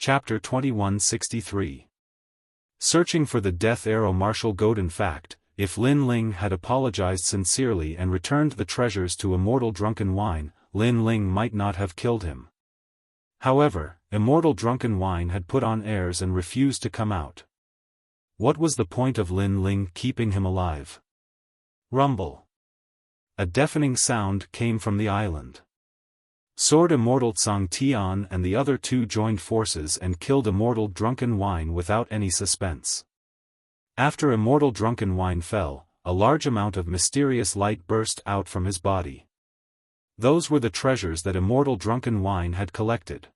Chapter 2163. Searching for the Death Arrow Martial God. In fact, if Lin Ling had apologized sincerely and returned the treasures to Immortal Drunken Wine, Lin Ling might not have killed him. However, Immortal Drunken Wine had put on airs and refused to come out. What was the point of Lin Ling keeping him alive? Rumble. A deafening sound came from the island. Sword Immortal Tsang Tian and the other two joined forces and killed Immortal Drunken Wine without any suspense. After Immortal Drunken Wine fell, a large amount of mysterious light burst out from his body. Those were the treasures that Immortal Drunken Wine had collected.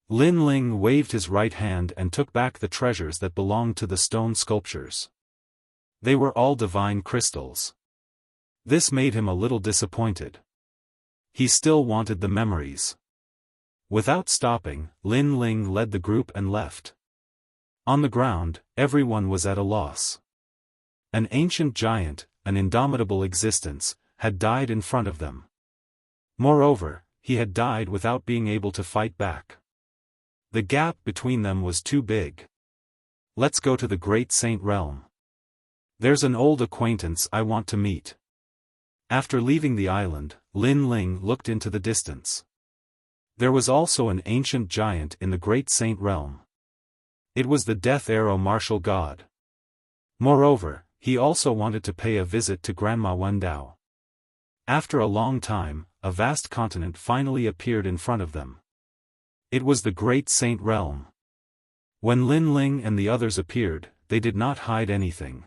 Lin Ling waved his right hand and took back the treasures that belonged to the stone sculptures. They were all divine crystals. This made him a little disappointed. He still wanted the memories. Without stopping, Lin Ling led the group and left. On the ground, everyone was at a loss. An ancient giant, an indomitable existence, had died in front of them. Moreover, he had died without being able to fight back. The gap between them was too big. Let's go to the Great Saint Realm. There's an old acquaintance I want to meet. After leaving the island, Lin Ling looked into the distance. There was also an ancient giant in the Great Saint Realm. It was the Death Arrow Martial God. Moreover, he also wanted to pay a visit to Grandma Wendao. After a long time, a vast continent finally appeared in front of them. It was the Great Saint Realm. When Lin Ling and the others appeared, they did not hide anything.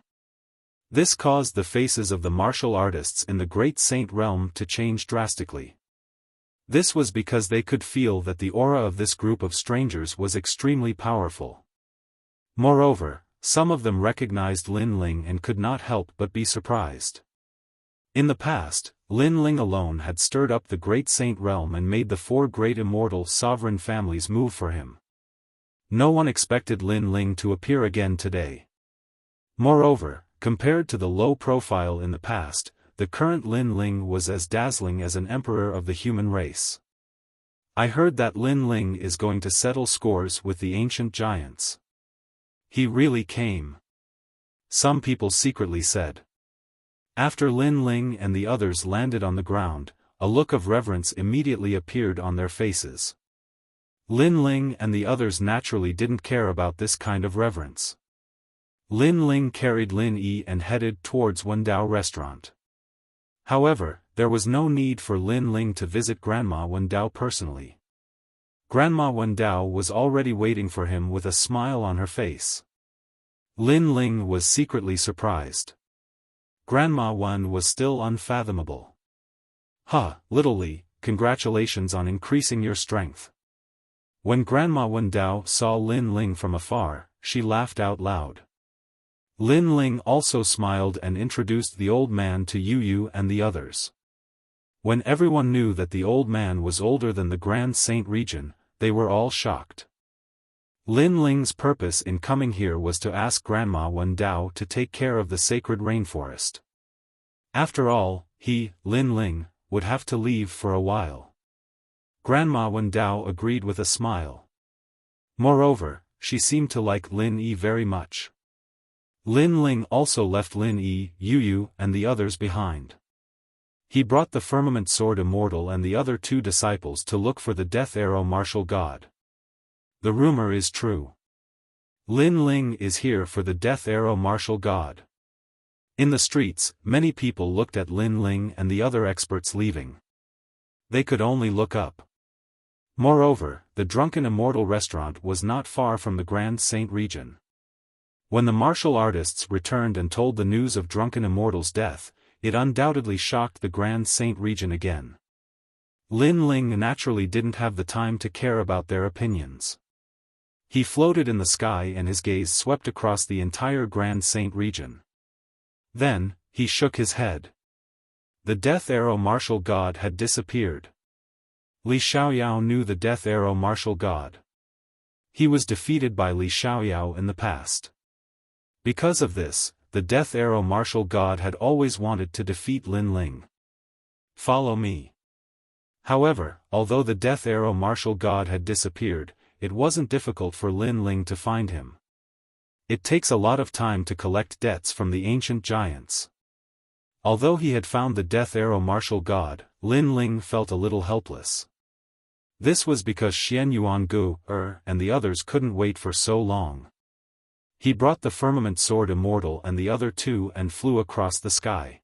This caused the faces of the martial artists in the Great Saint Realm to change drastically. This was because they could feel that the aura of this group of strangers was extremely powerful. Moreover, some of them recognized Lin Ling and could not help but be surprised. In the past, Lin Ling alone had stirred up the Great Saint Realm and made the four great immortal sovereign families move for him. No one expected Lin Ling to appear again today. Moreover, compared to the low profile in the past, the current Lin Ling was as dazzling as an emperor of the human race. I heard that Lin Ling is going to settle scores with the ancient giants. He really came. Some people secretly said. After Lin Ling and the others landed on the ground, a look of reverence immediately appeared on their faces. Lin Ling and the others naturally didn't care about this kind of reverence. Lin Ling carried Lin Yi and headed towards Wendao restaurant. However, there was no need for Lin Ling to visit Grandma Wendao personally. Grandma Wendao was already waiting for him with a smile on her face. Lin Ling was secretly surprised. Grandma Wen was still unfathomable. Little Li, congratulations on increasing your strength. When Grandma Wendao saw Lin Ling from afar, she laughed out loud. Lin Ling also smiled and introduced the old man to Yu Yu and the others. When everyone knew that the old man was older than the Grand Saint region, they were all shocked. Lin Ling's purpose in coming here was to ask Grandma Wendao to take care of the sacred rainforest. After all, he, Lin Ling, would have to leave for a while. Grandma Wendao agreed with a smile. Moreover, she seemed to like Lin Yi very much. Lin Ling also left Lin Yi, Yu Yu and the others behind. He brought the Firmament Sword Immortal and the other two disciples to look for the Death Arrow Martial God. The rumor is true. Lin Ling is here for the Death Arrow Martial God. In the streets, many people looked at Lin Ling and the other experts leaving. They could only look up. Moreover, the Drunken Immortal restaurant was not far from the Grand Saint region. When the martial artists returned and told the news of Drunken Immortal's death, it undoubtedly shocked the Grand Saint region again. Lin Ling naturally didn't have the time to care about their opinions. He floated in the sky and his gaze swept across the entire Grand Saint region. Then, he shook his head. The Death Arrow Martial God had disappeared. Li Xiaoyao knew the Death Arrow Martial God. He was defeated by Li Xiaoyao in the past. Because of this, the Death Arrow Martial God had always wanted to defeat Lin Ling. Follow me. However, although the Death Arrow Martial God had disappeared, it wasn't difficult for Lin Ling to find him. It takes a lot of time to collect debts from the ancient giants. Although he had found the Death Arrow martial god, Lin Ling felt a little helpless. This was because Xian Yuangu, and the others couldn't wait for so long. He brought the firmament sword immortal and the other two and flew across the sky.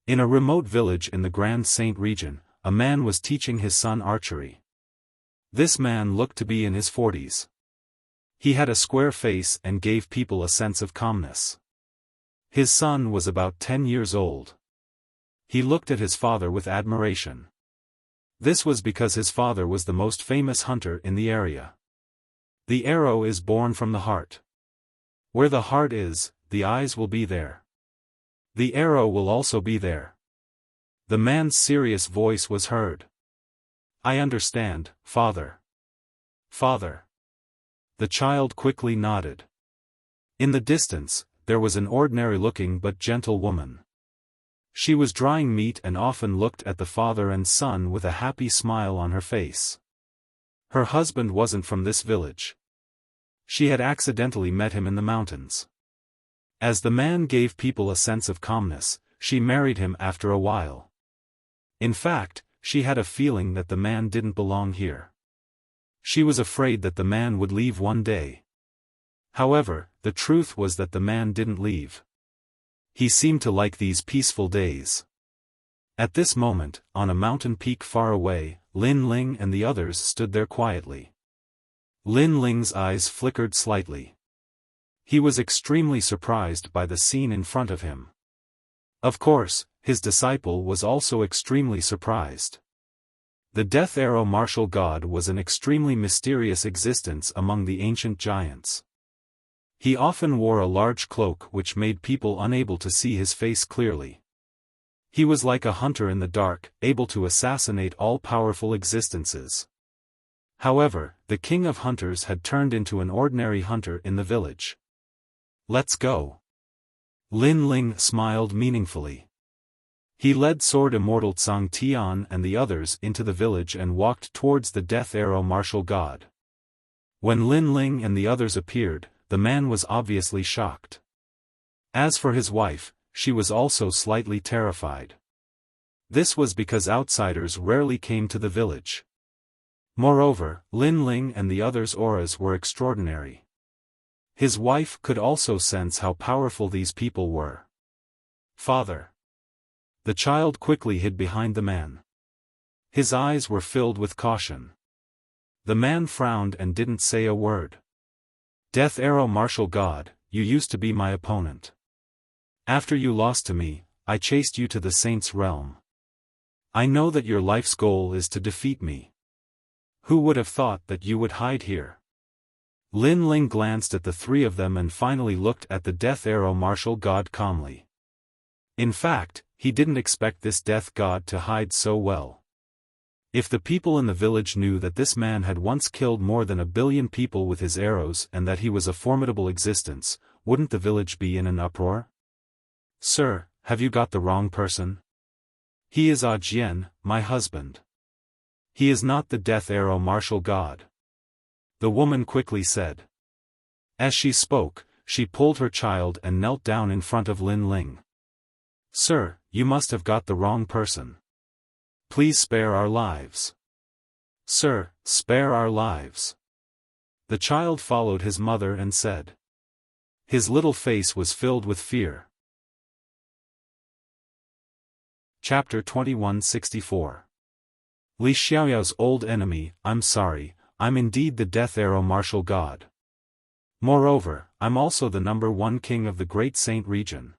In a remote village in the Grand Saint region, a man was teaching his son archery. This man looked to be in his 40s. He had a square face and gave people a sense of calmness. His son was about 10 years old. He looked at his father with admiration. This was because his father was the most famous hunter in the area. The arrow is born from the heart. Where the heart is, the eyes will be there. The arrow will also be there. The man's serious voice was heard. I understand, father. Father. The child quickly nodded. In the distance, there was an ordinary-looking but gentle woman. She was drying meat and often looked at the father and son with a happy smile on her face. Her husband wasn't from this village. She had accidentally met him in the mountains. As the man gave people a sense of calmness, she married him after a while. In fact, she had a feeling that the man didn't belong here. She was afraid that the man would leave one day. However, the truth was that the man didn't leave. He seemed to like these peaceful days. At this moment, on a mountain peak far away, Lin Ling and the others stood there quietly. Lin Ling's eyes flickered slightly. He was extremely surprised by the scene in front of him. Of course, his disciple was also extremely surprised. The Death Arrow martial god was an extremely mysterious existence among the ancient giants. He often wore a large cloak which made people unable to see his face clearly. He was like a hunter in the dark, able to assassinate all-powerful existences. However, the king of hunters had turned into an ordinary hunter in the village. Let's go. Lin Ling smiled meaningfully. He led Sword Immortal Tsang Tian and the others into the village and walked towards the Death Arrow martial god. When Lin Ling and the others appeared, the man was obviously shocked. As for his wife, she was also slightly terrified. This was because outsiders rarely came to the village. Moreover, Lin Ling and the others' auras were extraordinary. His wife could also sense how powerful these people were. Father. The child quickly hid behind the man. His eyes were filled with caution. The man frowned and didn't say a word. Death Arrow martial god, you used to be my opponent. After you lost to me, I chased you to the saint's realm. I know that your life's goal is to defeat me. Who would have thought that you would hide here? Lin Ling glanced at the three of them and finally looked at the Death Arrow martial god calmly. In fact, he didn't expect this death god to hide so well. If the people in the village knew that this man had once killed more than 1 billion people with his arrows and that he was a formidable existence, wouldn't the village be in an uproar? Sir, have you got the wrong person? He is Jian, my husband. He is not the Death Arrow martial god. The woman quickly said. As she spoke, she pulled her child and knelt down in front of Lin Ling. Sir, you must have got the wrong person. Please spare our lives. Sir, spare our lives. The child followed his mother and said. His little face was filled with fear. Chapter 2164. Li Xiaoyao's old enemy, I'm sorry, I'm indeed the Death Arrow martial god. Moreover, I'm also the #1 king of the Great Saint region.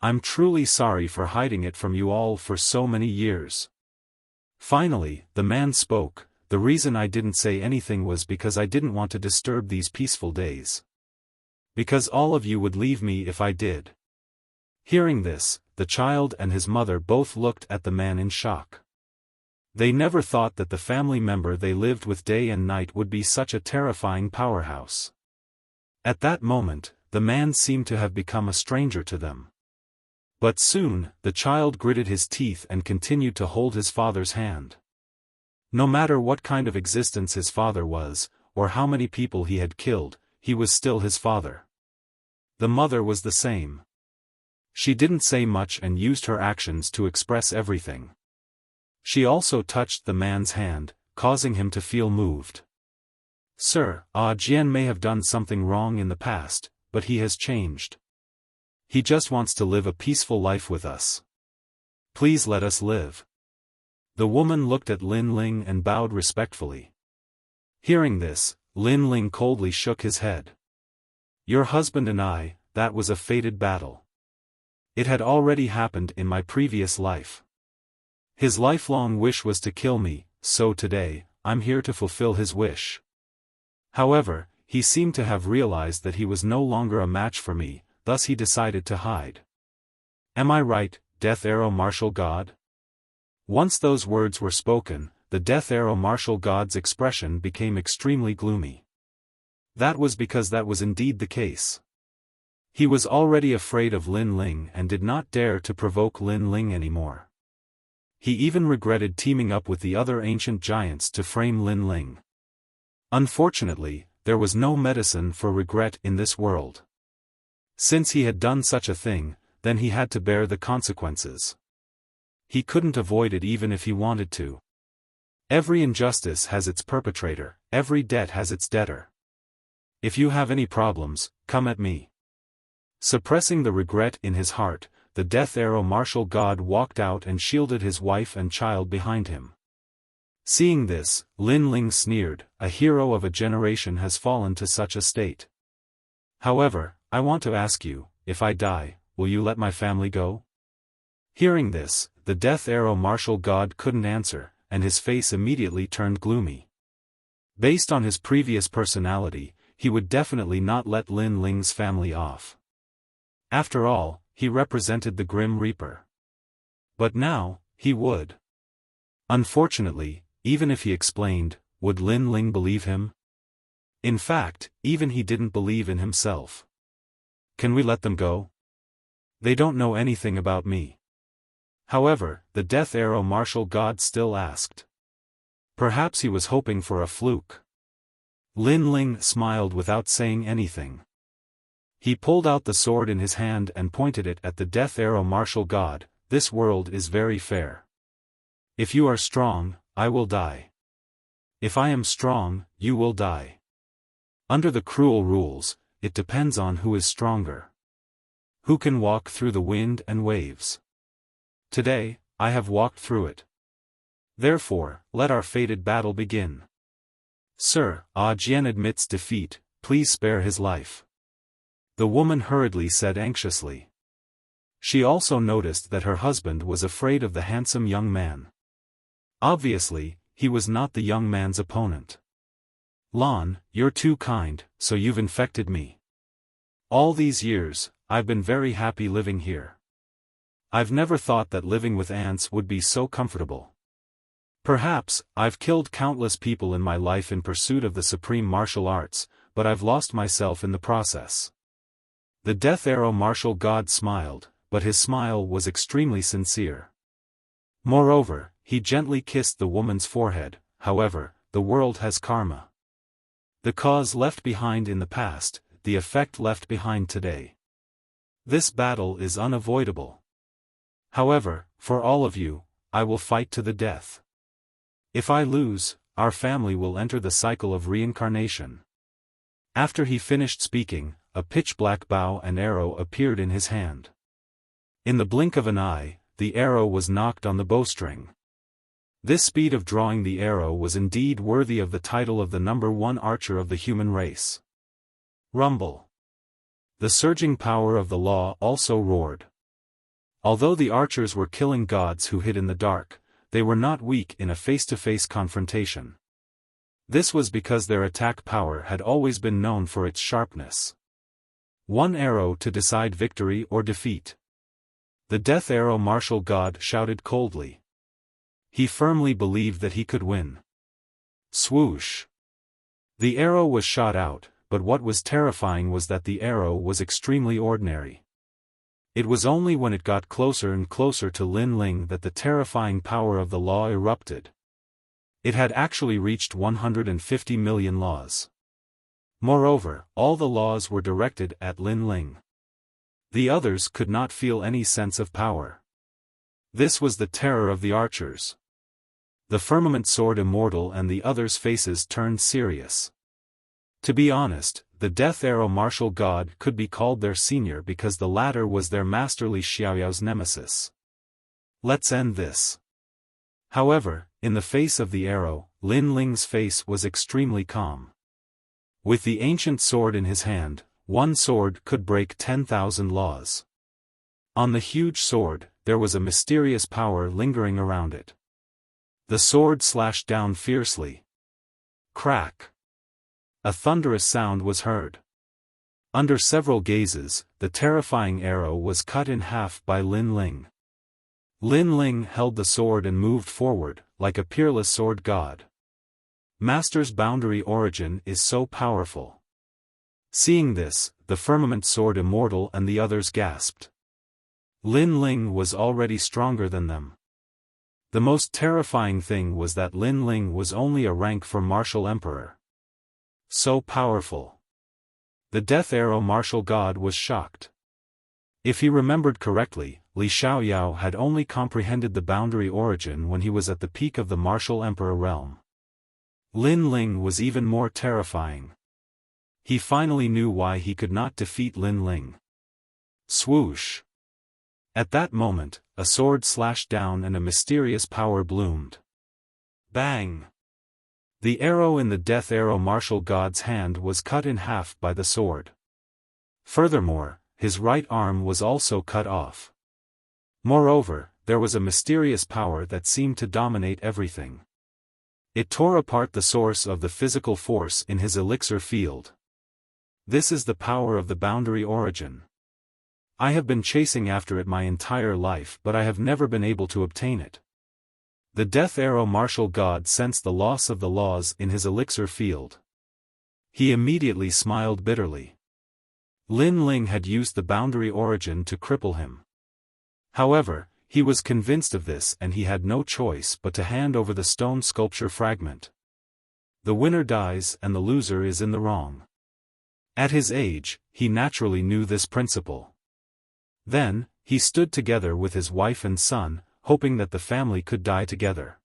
I'm truly sorry for hiding it from you all for so many years. Finally, the man spoke. The reason I didn't say anything was because I didn't want to disturb these peaceful days. Because all of you would leave me if I did. Hearing this, the child and his mother both looked at the man in shock. They never thought that the family member they lived with day and night would be such a terrifying powerhouse. At that moment, the man seemed to have become a stranger to them. But soon, the child gritted his teeth and continued to hold his father's hand. No matter what kind of existence his father was, or how many people he had killed, he was still his father. The mother was the same. She didn't say much and used her actions to express everything. She also touched the man's hand, causing him to feel moved. Sir, Jian may have done something wrong in the past, but he has changed. He just wants to live a peaceful life with us. Please let us live. The woman looked at Lin Ling and bowed respectfully. Hearing this, Lin Ling coldly shook his head. Your husband and I, that was a fated battle. It had already happened in my previous life. His lifelong wish was to kill me, so today, I'm here to fulfill his wish. However, he seemed to have realized that he was no longer a match for me, thus he decided to hide. Am I right, Death Arrow Martial God? Once those words were spoken, the Death Arrow Martial God's expression became extremely gloomy. That was because that was indeed the case. He was already afraid of Lin Ling and did not dare to provoke Lin Ling anymore. He even regretted teaming up with the other ancient giants to frame Lin Ling. Unfortunately, there was no medicine for regret in this world. Since he had done such a thing, then he had to bear the consequences. He couldn't avoid it even if he wanted to. Every injustice has its perpetrator, every debt has its debtor. If you have any problems, come at me. Suppressing the regret in his heart, the Death Arrow Martial God walked out and shielded his wife and child behind him. Seeing this, Lin Ling sneered, a hero of a generation has fallen to such a state. However, I want to ask you, if I die, will you let my family go? Hearing this, the Death Arrow Martial God couldn't answer, and his face immediately turned gloomy. Based on his previous personality, he would definitely not let Lin Ling's family off. After all, he represented the Grim Reaper. But now, he would. Unfortunately, even if he explained, would Lin Ling believe him? In fact, even he didn't believe in himself. Can we let them go? They don't know anything about me. However, the Death Arrow Martial God still asked. Perhaps he was hoping for a fluke. Lin Ling smiled without saying anything. He pulled out the sword in his hand and pointed it at the Death Arrow Martial God. This world is very fair. If you are strong, I will die. If I am strong, you will die. Under the cruel rules, it depends on who is stronger. Who can walk through the wind and waves. Today, I have walked through it. Therefore, let our fated battle begin. Sir, Jian admits defeat, please spare his life. The woman hurriedly said anxiously. She also noticed that her husband was afraid of the handsome young man. Obviously, he was not the young man's opponent. Lan, you're too kind, so you've infected me. All these years, I've been very happy living here. I've never thought that living with ants would be so comfortable. Perhaps, I've killed countless people in my life in pursuit of the supreme martial arts, but I've lost myself in the process. The Death Arrow Martial God smiled, but his smile was extremely sincere. Moreover, he gently kissed the woman's forehead. However, the world has karma. The cause left behind in the past, the effect left behind today. This battle is unavoidable. However, for all of you, I will fight to the death. If I lose, our family will enter the cycle of reincarnation. After he finished speaking, a pitch-black bow and arrow appeared in his hand. In the blink of an eye, the arrow was knocked on the bowstring. This speed of drawing the arrow was indeed worthy of the title of the #1 archer of the human race. Rumble. The surging power of the law also roared. Although the archers were killing gods who hid in the dark, they were not weak in a face-to-face confrontation. This was because their attack power had always been known for its sharpness. One arrow to decide victory or defeat. The Death Arrow Martial God shouted coldly. He firmly believed that he could win. Swoosh. The arrow was shot out, but what was terrifying was that the arrow was extremely ordinary. It was only when it got closer and closer to Lin Ling that the terrifying power of the law erupted. It had actually reached 150 million laws. Moreover, all the laws were directed at Lin Ling. The others could not feel any sense of power. This was the terror of the archers. The firmament sword immortal and the others' faces turned serious. To be honest, the death arrow martial god could be called their senior because the latter was their masterly Xiaoyao's nemesis. Let's end this. However, in the face of the arrow, Lin Ling's face was extremely calm. With the ancient sword in his hand, one sword could break 10,000 laws. On the huge sword, there was a mysterious power lingering around it. The sword slashed down fiercely. Crack! A thunderous sound was heard. Under several gazes, the terrifying arrow was cut in half by Lin Ling. Lin Ling held the sword and moved forward, like a peerless sword god. Master's boundary origin is so powerful. Seeing this, the firmament sword immortal and the others gasped. Lin Ling was already stronger than them. The most terrifying thing was that Lin Ling was only a rank for martial emperor. So powerful. The death arrow martial god was shocked. If he remembered correctly, Li Xiaoyao had only comprehended the boundary origin when he was at the peak of the martial emperor realm. Lin Ling was even more terrifying. He finally knew why he could not defeat Lin Ling. Swoosh! At that moment, a sword slashed down and a mysterious power bloomed. Bang! The arrow in the death arrow martial god's hand was cut in half by the sword. Furthermore, his right arm was also cut off. Moreover, there was a mysterious power that seemed to dominate everything. It tore apart the source of the physical force in his elixir field. This is the power of the boundary origin. I have been chasing after it my entire life, but I have never been able to obtain it. The death arrow martial god sensed the loss of the laws in his elixir field. He immediately smiled bitterly. Lin Ling had used the boundary origin to cripple him. However, he was convinced of this and he had no choice but to hand over the stone sculpture fragment. The winner dies and the loser is in the wrong. At his age, he naturally knew this principle. Then, he stood together with his wife and son, hoping that the family could die together.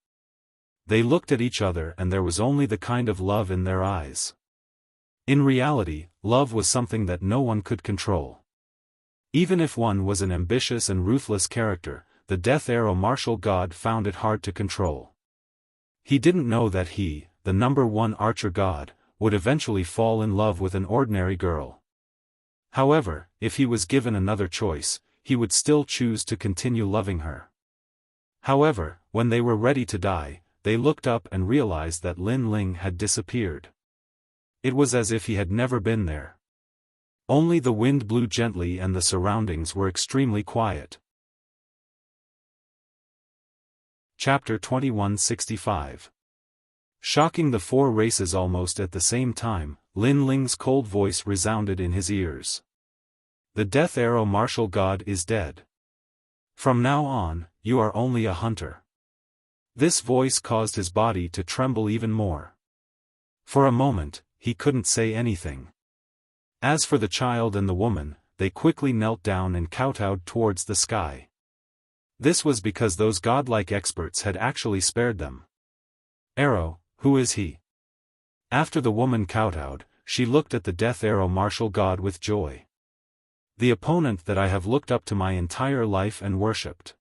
They looked at each other and there was only the kind of love in their eyes. In reality, love was something that no one could control. Even if one was an ambitious and ruthless character, the death arrow martial god found it hard to control. He didn't know that he, the #1 archer god, would eventually fall in love with an ordinary girl. However, if he was given another choice, he would still choose to continue loving her. However, when they were ready to die, they looked up and realized that Lin Ling had disappeared. It was as if he had never been there. Only the wind blew gently and the surroundings were extremely quiet. Chapter 2165. Shocking the four races almost at the same time, Lin Ling's cold voice resounded in his ears. The death arrow martial god is dead. From now on, you are only a hunter. This voice caused his body to tremble even more. For a moment, he couldn't say anything. As for the child and the woman, they quickly knelt down and kowtowed towards the sky. This was because those godlike experts had actually spared them. Arrow, who is he? After the woman kowtowed, she looked at the death arrow martial god with joy. The opponent that I have looked up to my entire life and worshipped.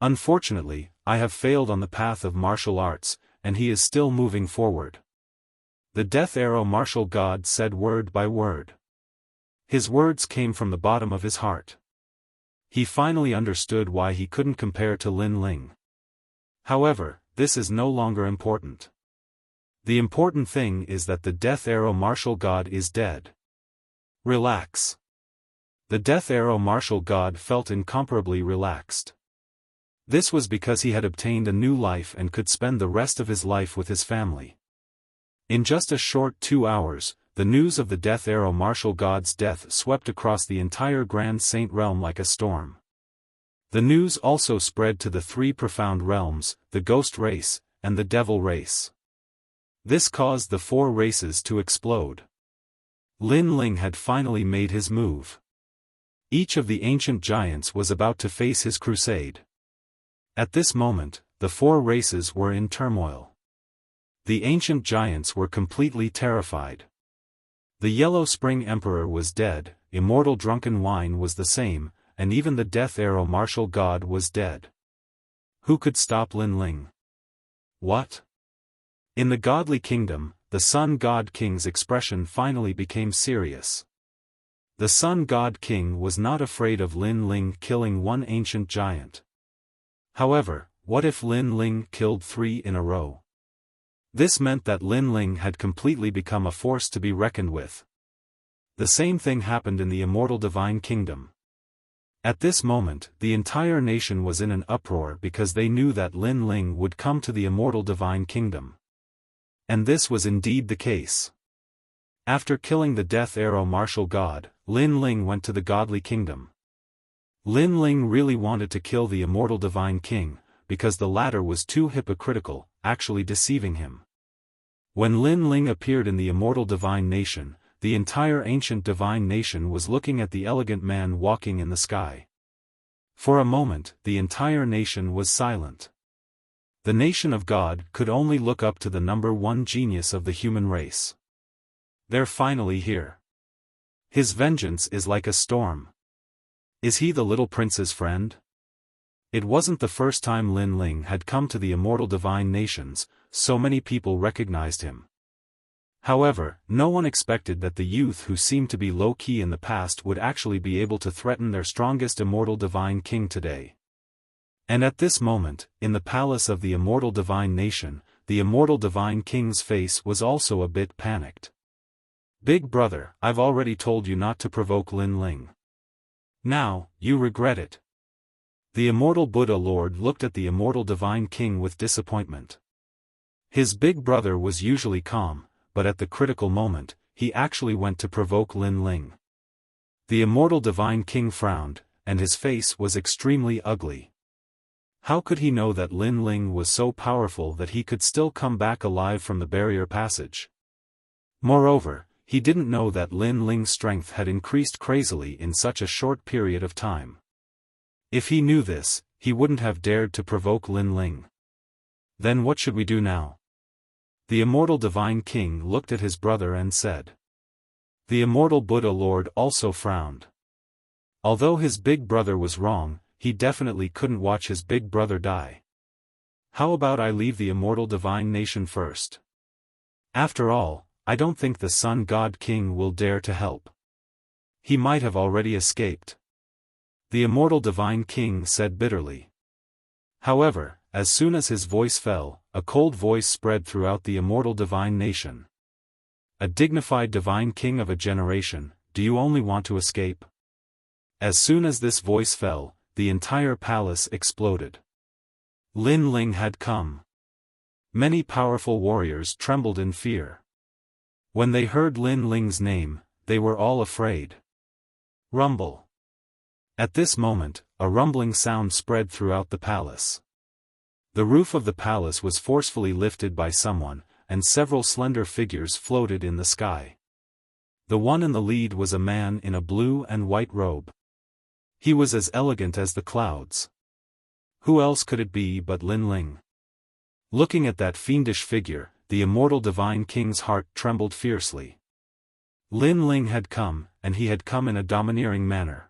Unfortunately, I have failed on the path of martial arts, and he is still moving forward. The death arrow martial god said word by word. His words came from the bottom of his heart. He finally understood why he couldn't compare to Lin Ling. However, this is no longer important. The important thing is that the death arrow martial god is dead. Relax. The death arrow martial god felt incomparably relaxed. This was because he had obtained a new life and could spend the rest of his life with his family. In just a short 2 hours, the news of the death arrow martial god's death swept across the entire Grand Saint realm like a storm. The news also spread to the 3 profound realms, the ghost race, and the devil race. This caused the four races to explode. Lin Ling had finally made his move. Each of the ancient giants was about to face his crusade. At this moment, the four races were in turmoil. The ancient giants were completely terrified. The Yellow Spring Emperor was dead, Immortal Drunken Wine was the same, and even the Death Arrow Martial God was dead. Who could stop Lin Ling? What? In the godly kingdom, the Sun God King's expression finally became serious. The Sun God King was not afraid of Lin Ling killing one ancient giant. However, what if Lin Ling killed 3 in a row? This meant that Lin Ling had completely become a force to be reckoned with. The same thing happened in the Immortal Divine Kingdom. At this moment, the entire nation was in an uproar because they knew that Lin Ling would come to the Immortal Divine Kingdom. And this was indeed the case. After killing the Death Arrow Martial God, Lin Ling went to the Godly Kingdom. Lin Ling really wanted to kill the Immortal Divine King, because the latter was too hypocritical, actually deceiving him. When Lin Ling appeared in the Immortal Divine Nation, the entire ancient divine nation was looking at the elegant man walking in the sky. For a moment, the entire nation was silent. The nation of God could only look up to the number one genius of the human race. They're finally here. His vengeance is like a storm. Is he the little prince's friend? It wasn't the first time Lin Ling had come to the Immortal Divine Nations, so many people recognized him. However, no one expected that the youth who seemed to be low-key in the past would actually be able to threaten their strongest Immortal Divine King today. And at this moment, in the palace of the Immortal Divine Nation, the Immortal Divine King's face was also a bit panicked. Big brother, I've already told you not to provoke Lin Ling. Now, you regret it. The Immortal Buddha Lord looked at the Immortal Divine King with disappointment. His big brother was usually calm, but at the critical moment, he actually went to provoke Lin Ling. The Immortal Divine King frowned, and his face was extremely ugly. How could he know that Lin Ling was so powerful that he could still come back alive from the barrier passage? Moreover, he didn't know that Lin Ling's strength had increased crazily in such a short period of time. If he knew this, he wouldn't have dared to provoke Lin Ling. Then what should we do now? The Immortal Divine King looked at his brother and said. The Immortal Buddha Lord also frowned. Although his big brother was wrong, he definitely couldn't watch his big brother die. How about I leave the Immortal Divine Nation first? After all, I don't think the Sun God King will dare to help. He might have already escaped. The Immortal Divine King said bitterly. However, as soon as his voice fell, a cold voice spread throughout the Immortal Divine Nation. A dignified Divine King of a generation, do you only want to escape? As soon as this voice fell, the entire palace exploded. Lin Ling had come. Many powerful warriors trembled in fear. When they heard Lin Ling's name, they were all afraid. Rumble. At this moment, a rumbling sound spread throughout the palace. The roof of the palace was forcefully lifted by someone, and several slender figures floated in the sky. The one in the lead was a man in a blue and white robe. He was as elegant as the clouds. Who else could it be but Lin Ling? Looking at that fiendish figure, the Immortal Divine King's heart trembled fiercely. Lin Ling had come, and he had come in a domineering manner.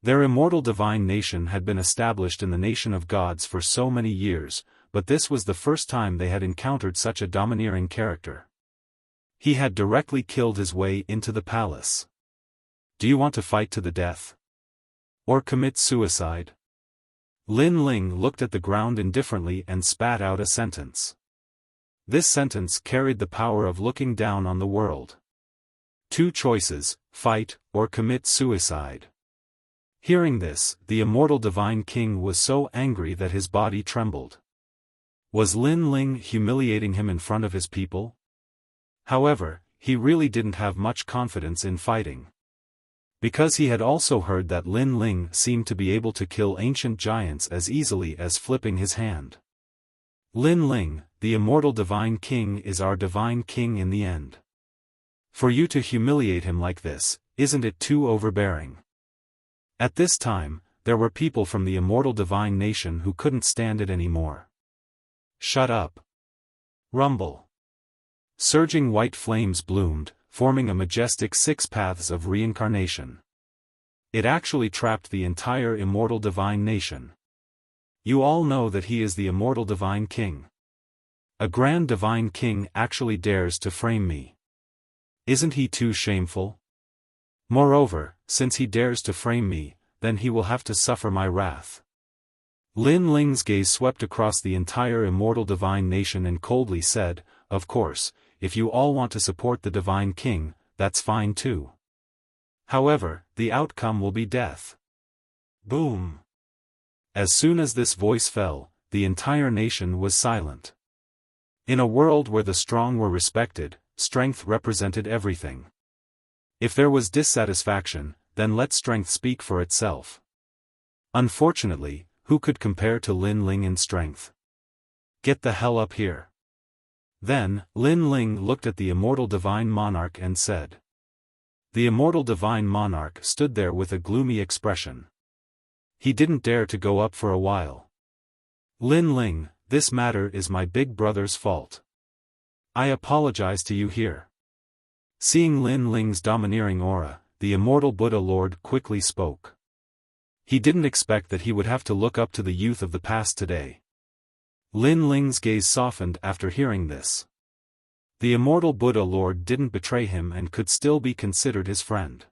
Their Immortal Divine Nation had been established in the Nation of Gods for so many years, but this was the first time they had encountered such a domineering character. He had directly killed his way into the palace. Do you want to fight to the death? Or commit suicide? Lin Ling looked at the ground indifferently and spat out a sentence. This sentence carried the power of looking down on the world. 2 choices, fight, or commit suicide. Hearing this, the Immortal Divine King was so angry that his body trembled. Was Lin Ling humiliating him in front of his people? However, he really didn't have much confidence in fighting. Because he had also heard that Lin Ling seemed to be able to kill ancient giants as easily as flipping his hand. Lin Ling, the immortal divine king is our divine king in the end. For you to humiliate him like this, isn't it too overbearing? At this time, there were people from the immortal divine nation who couldn't stand it anymore. Shut up. Rumble. Surging white flames bloomed, forming a majestic 6 paths of reincarnation. It actually trapped the entire immortal divine nation. You all know that he is the immortal divine king. A grand divine king actually dares to frame me. Isn't he too shameful? Moreover, since he dares to frame me, then he will have to suffer my wrath. Lin Ling's gaze swept across the entire immortal divine nation and coldly said, "Of course, if you all want to support the divine king, that's fine too. However, the outcome will be death." Boom! As soon as this voice fell, the entire nation was silent. In a world where the strong were respected, strength represented everything. If there was dissatisfaction, then let strength speak for itself. Unfortunately, who could compare to Lin Ling in strength? Get the hell up here. Then, Lin Ling looked at the immortal divine monarch and said. The immortal divine monarch stood there with a gloomy expression. He didn't dare to go up for a while. Lin Ling, this matter is my big brother's fault. I apologize to you here. Seeing Lin Ling's domineering aura, the immortal Buddha Lord quickly spoke. He didn't expect that he would have to look up to the youth of the past today. Lin Ling's gaze softened after hearing this. The immortal Buddha Lord didn't betray him and could still be considered his friend.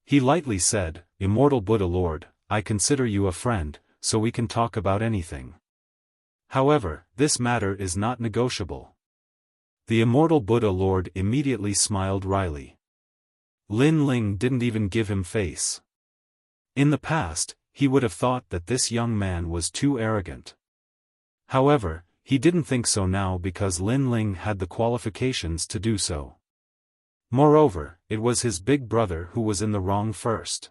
He lightly said, "Immortal Buddha Lord, I consider you a friend, so we can talk about anything. However, this matter is not negotiable." The immortal Buddha Lord immediately smiled wryly. Lin Ling didn't even give him face. In the past, he would have thought that this young man was too arrogant. However, he didn't think so now because Lin Ling had the qualifications to do so. Moreover, it was his big brother who was in the wrong first.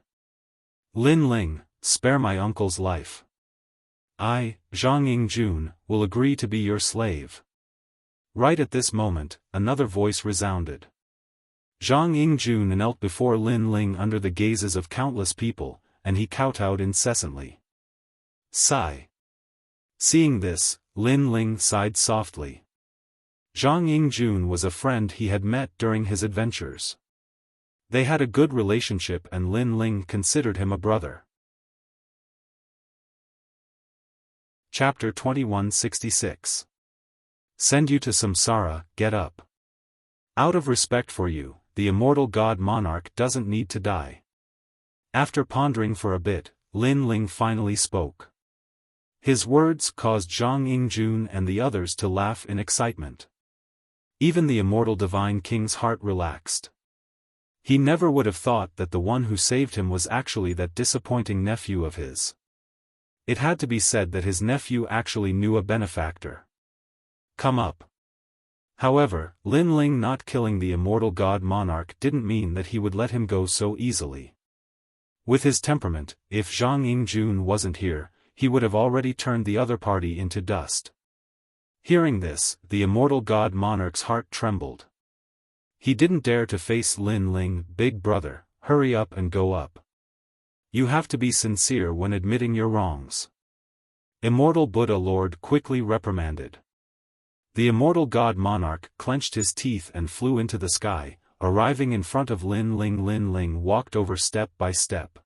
Lin Ling, spare my uncle's life. I, Zhang Yingjun, will agree to be your slave. Right at this moment, another voice resounded. Zhang Yingjun knelt before Lin Ling under the gazes of countless people, and he kowtowed incessantly. Sigh. Seeing this, Lin Ling sighed softly. Zhang Yingjun was a friend he had met during his adventures. They had a good relationship and Lin Ling considered him a brother. Chapter 2166. Send you to samsara, get up. Out of respect for you, the immortal god monarch doesn't need to die. After pondering for a bit, Lin Ling finally spoke. His words caused Zhang Yingjun and the others to laugh in excitement. Even the immortal divine king's heart relaxed. He never would have thought that the one who saved him was actually that disappointing nephew of his. It had to be said that his nephew actually knew a benefactor. Come up. However, Lin Ling not killing the immortal god monarch didn't mean that he would let him go so easily. With his temperament, if Zhang Yingjun wasn't here, he would have already turned the other party into dust. Hearing this, the immortal god monarch's heart trembled. He didn't dare to face Lin Ling. Big brother, hurry up and go up. You have to be sincere when admitting your wrongs. Immortal Buddha Lord quickly reprimanded. The immortal god monarch clenched his teeth and flew into the sky, arriving in front of Lin Ling. Lin Ling walked over step by step.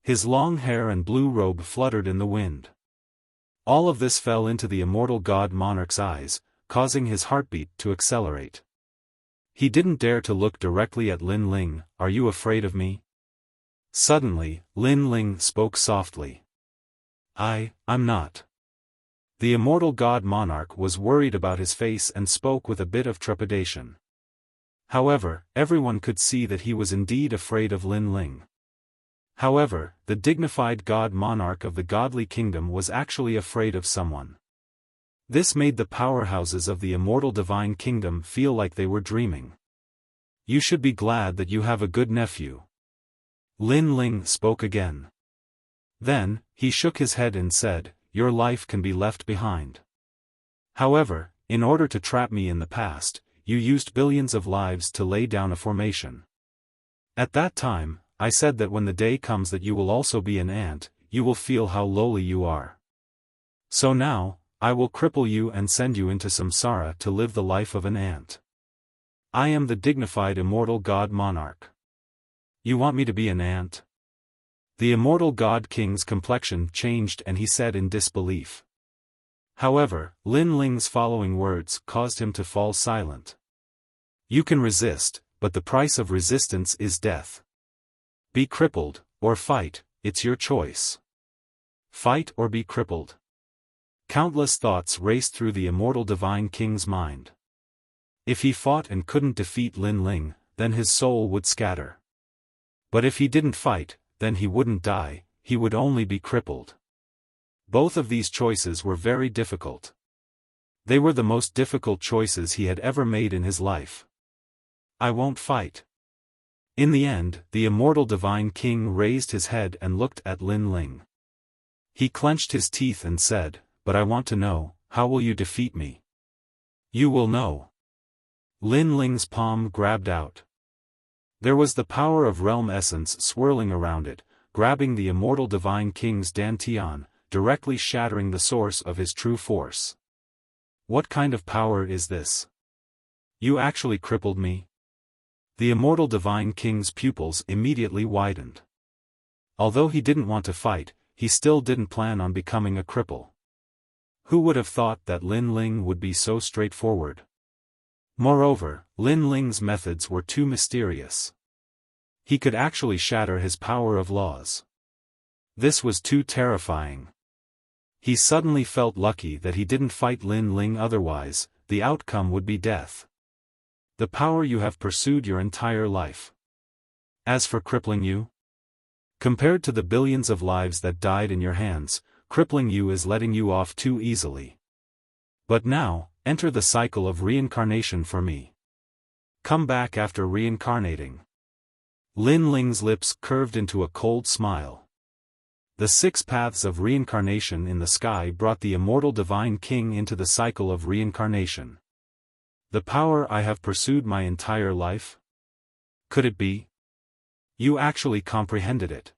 His long hair and blue robe fluttered in the wind. All of this fell into the immortal god monarch's eyes, causing his heartbeat to accelerate. He didn't dare to look directly at Lin Ling. Are you afraid of me? Suddenly, Lin Ling spoke softly. I'm not. The immortal god monarch was worried about his face and spoke with a bit of trepidation. However, everyone could see that he was indeed afraid of Lin Ling. However, the dignified god monarch of the godly kingdom was actually afraid of someone. This made the powerhouses of the immortal divine kingdom feel like they were dreaming. You should be glad that you have a good nephew. Lin Ling spoke again. Then, he shook his head and said, your life can be left behind. However, in order to trap me in the past, you used billions of lives to lay down a formation. At that time, I said that when the day comes that you will also be an ant, you will feel how lowly you are. So now, I will cripple you and send you into samsara to live the life of an ant. I am the dignified immortal god monarch. You want me to be an ant? The immortal god king's complexion changed and he said in disbelief. However, Lin Ling's following words caused him to fall silent. You can resist, but the price of resistance is death. Be crippled, or fight, it's your choice. Fight or be crippled. Countless thoughts raced through the immortal divine king's mind. If he fought and couldn't defeat Lin Ling, then his soul would scatter. But if he didn't fight, then he wouldn't die, he would only be crippled. Both of these choices were very difficult. They were the most difficult choices he had ever made in his life. I won't fight. In the end, the immortal divine king raised his head and looked at Lin Ling. He clenched his teeth and said, "But I want to know, how will you defeat me?" "You will know." Lin Ling's palm grabbed out. There was the power of realm essence swirling around it, grabbing the immortal divine king's dantian, directly shattering the source of his true force. What kind of power is this? You actually crippled me? The immortal divine king's pupils immediately widened. Although he didn't want to fight, he still didn't plan on becoming a cripple. Who would have thought that Lin Ling would be so straightforward? Moreover, Lin Ling's methods were too mysterious. He could actually shatter his power of laws. This was too terrifying. He suddenly felt lucky that he didn't fight Lin Ling, otherwise, the outcome would be death. The power you have pursued your entire life. As for crippling you? Compared to the billions of lives that died in your hands, crippling you is letting you off too easily. But now, enter the cycle of reincarnation for me. Come back after reincarnating. Lin Ling's lips curved into a cold smile. The 6 paths of reincarnation in the sky brought the immortal divine king into the cycle of reincarnation. The power I have pursued my entire life? Could it be? You actually comprehended it.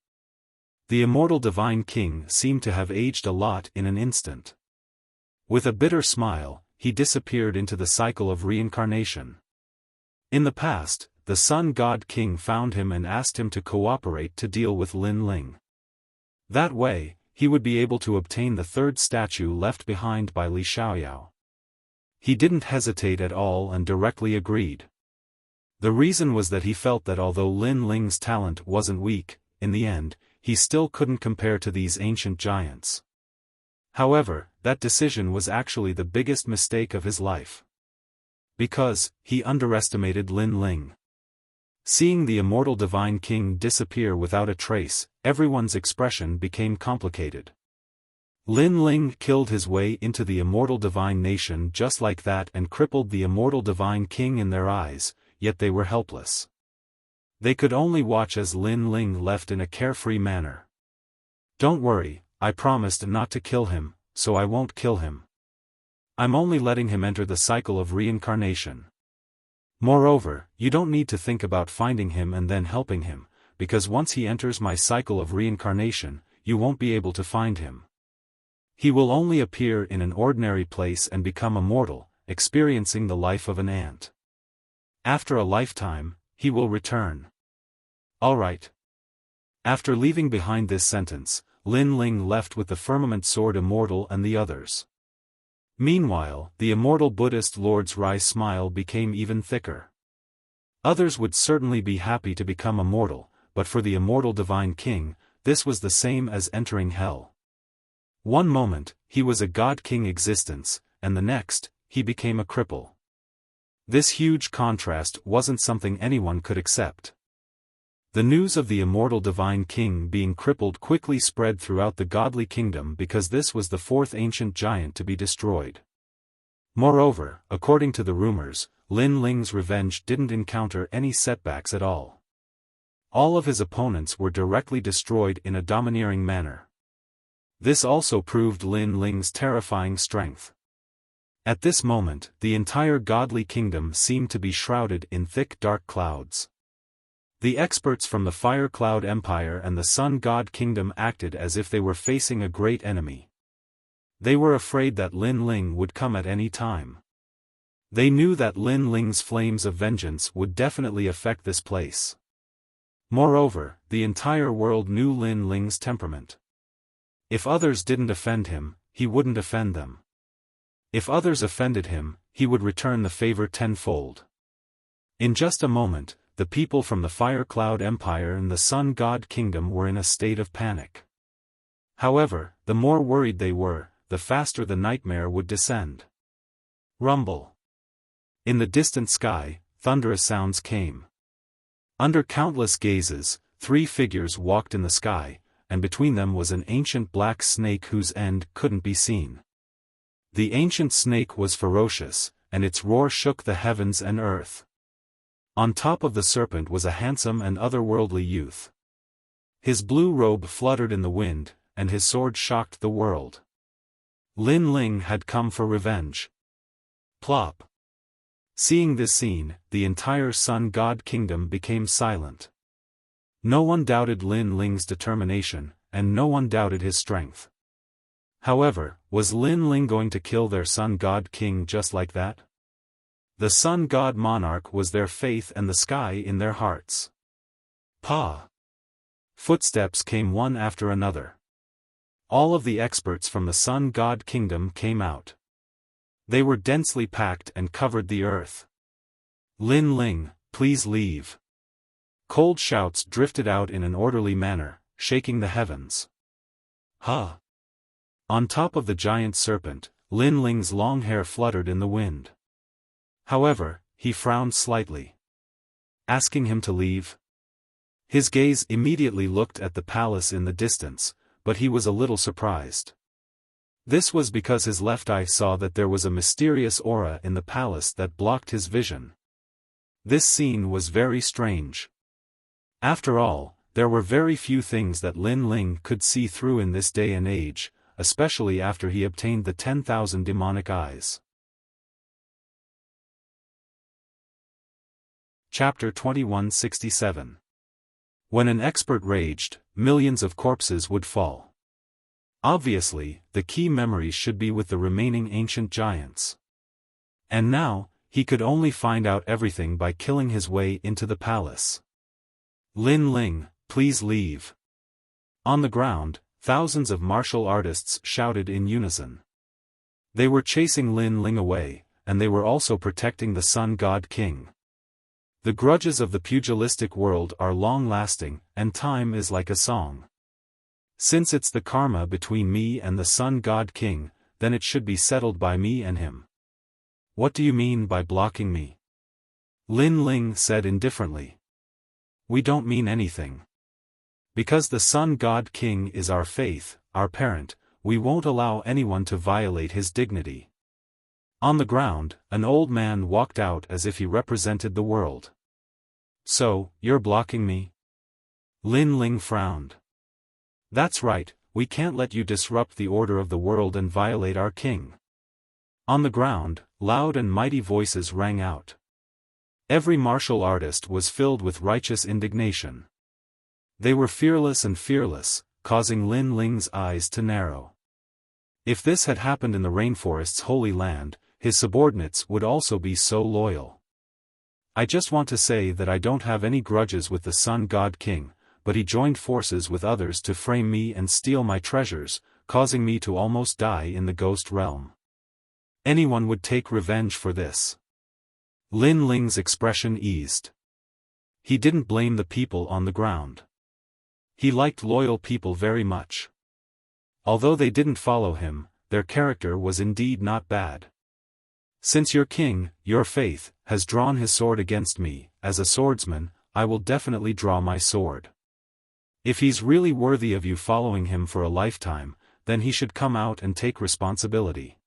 The immortal divine king seemed to have aged a lot in an instant. With a bitter smile, he disappeared into the cycle of reincarnation. In the past, the Sun God King found him and asked him to cooperate to deal with Lin Ling. That way, he would be able to obtain the 3rd statue left behind by Li Xiaoyao. He didn't hesitate at all and directly agreed. The reason was that he felt that although Lin Ling's talent wasn't weak, in the end, he still couldn't compare to these ancient giants. However, that decision was actually the biggest mistake of his life. Because, he underestimated Lin Ling. Seeing the immortal divine king disappear without a trace, everyone's expression became complicated. Lin Ling killed his way into the immortal divine nation just like that and crippled the immortal divine king in their eyes, yet they were helpless. They could only watch as Lin Ling left in a carefree manner. Don't worry, I promised not to kill him, so I won't kill him. I'm only letting him enter the cycle of reincarnation. Moreover, you don't need to think about finding him and then helping him, because once he enters my cycle of reincarnation, you won't be able to find him. He will only appear in an ordinary place and become a mortal, experiencing the life of an ant. After a lifetime, he will return. Alright. After leaving behind this sentence, Lin Ling left with the firmament sword immortal and the others. Meanwhile, the immortal Buddhist Lord's wry smile became even thicker. Others would certainly be happy to become immortal, but for the immortal divine king, this was the same as entering hell. One moment, he was a god-king existence, and the next, he became a cripple. This huge contrast wasn't something anyone could accept. The news of the immortal divine king being crippled quickly spread throughout the godly kingdom because this was the 4th ancient giant to be destroyed. Moreover, according to the rumors, Lin Ling's revenge didn't encounter any setbacks at all. All of his opponents were directly destroyed in a domineering manner. This also proved Lin Ling's terrifying strength. At this moment, the entire godly kingdom seemed to be shrouded in thick dark clouds. The experts from the Fire Cloud Empire and the Sun God Kingdom acted as if they were facing a great enemy. They were afraid that Lin Ling would come at any time. They knew that Lin Ling's flames of vengeance would definitely affect this place. Moreover, the entire world knew Lin Ling's temperament. If others didn't offend him, he wouldn't offend them. If others offended him, he would return the favor tenfold. In just a moment, the people from the Fire Cloud Empire and the Sun God Kingdom were in a state of panic. However, the more worried they were, the faster the nightmare would descend. Rumble. In the distant sky, thunderous sounds came. Under countless gazes, 3 figures walked in the sky, and between them was an ancient black snake whose end couldn't be seen. The ancient snake was ferocious, and its roar shook the heavens and earth. On top of the serpent was a handsome and otherworldly youth. His blue robe fluttered in the wind, and his sword shocked the world. Lin Ling had come for revenge. Plop. Seeing this scene, the entire Sun God Kingdom became silent. No one doubted Lin Ling's determination, and no one doubted his strength. However, was Lin Ling going to kill their Sun God King just like that? The Sun God Monarch was their faith and the sky in their hearts. Pa! Footsteps came one after another. All of the experts from the Sun God Kingdom came out. They were densely packed and covered the earth. Lin Ling, please leave. Cold shouts drifted out in an orderly manner, shaking the heavens. Huh! On top of the giant serpent, Lin Ling's long hair fluttered in the wind. However, he frowned slightly. Asking him to leave? His gaze immediately looked at the palace in the distance, but he was a little surprised. This was because his left eye saw that there was a mysterious aura in the palace that blocked his vision. This scene was very strange. After all, there were very few things that Lin Ling could see through in this day and age, especially after he obtained the 10,000 demonic eyes. Chapter 2167. When an expert raged, millions of corpses would fall. Obviously, the key memories should be with the remaining ancient giants. And now, he could only find out everything by killing his way into the palace. Lin Ling, please leave. On the ground, thousands of martial artists shouted in unison. They were chasing Lin Ling away, and they were also protecting the Sun God King. The grudges of the pugilistic world are long-lasting, and time is like a song. Since it's the karma between me and the Sun God King, then it should be settled by me and him. What do you mean by blocking me? Lin Ling said indifferently. We don't mean anything. Because the Sun God King is our faith, our parent, we won't allow anyone to violate his dignity. On the ground, an old man walked out as if he represented the world. So, you're blocking me? Lin Ling frowned. That's right, we can't let you disrupt the order of the world and violate our king. On the ground, loud and mighty voices rang out. Every martial artist was filled with righteous indignation. They were fearless and fearless, causing Lin Ling's eyes to narrow. If this had happened in the rainforest's holy land, his subordinates would also be so loyal. I just want to say that I don't have any grudges with the Sun God King, but he joined forces with others to frame me and steal my treasures, causing me to almost die in the ghost realm. Anyone would take revenge for this. Lin Ling's expression eased. He didn't blame the people on the ground. He liked loyal people very much. Although they didn't follow him, their character was indeed not bad. Since your king, your faith, has drawn his sword against me, as a swordsman, I will definitely draw my sword. If he's really worthy of you following him for a lifetime, then he should come out and take responsibility.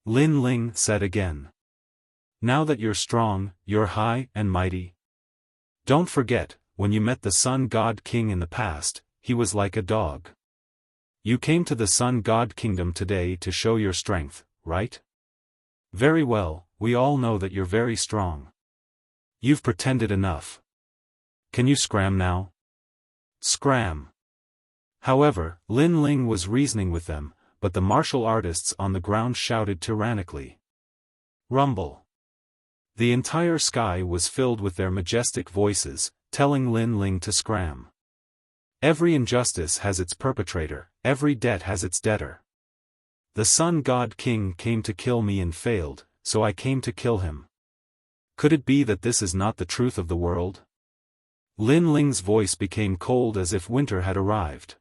Lin Ling said again. Now that you're strong, you're high and mighty. Don't forget, when you met the Sun God King in the past, he was like a dog. You came to the Sun God Kingdom today to show your strength, right? Very well, we all know that you're very strong. You've pretended enough. Can you scram now? Scram. However, Lin Ling was reasoning with them, but the martial artists on the ground shouted tyrannically. Rumble. The entire sky was filled with their majestic voices, telling Lin Ling to scram. Every injustice has its perpetrator, every debt has its debtor. The Sun God King came to kill me and failed, so I came to kill him. Could it be that this is not the truth of the world? Lin Ling's voice became cold as if winter had arrived.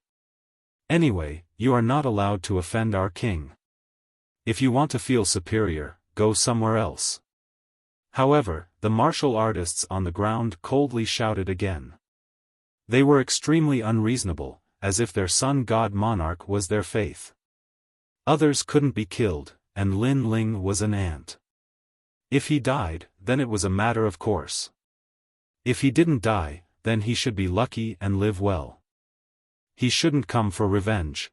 Anyway, you are not allowed to offend our king. If you want to feel superior, go somewhere else. However, the martial artists on the ground coldly shouted again. They were extremely unreasonable, as if their sun god monarch was their faith. Others couldn't be killed, and Lin Ling was an ant. If he died, then it was a matter of course. If he didn't die, then he should be lucky and live well. He shouldn't come for revenge.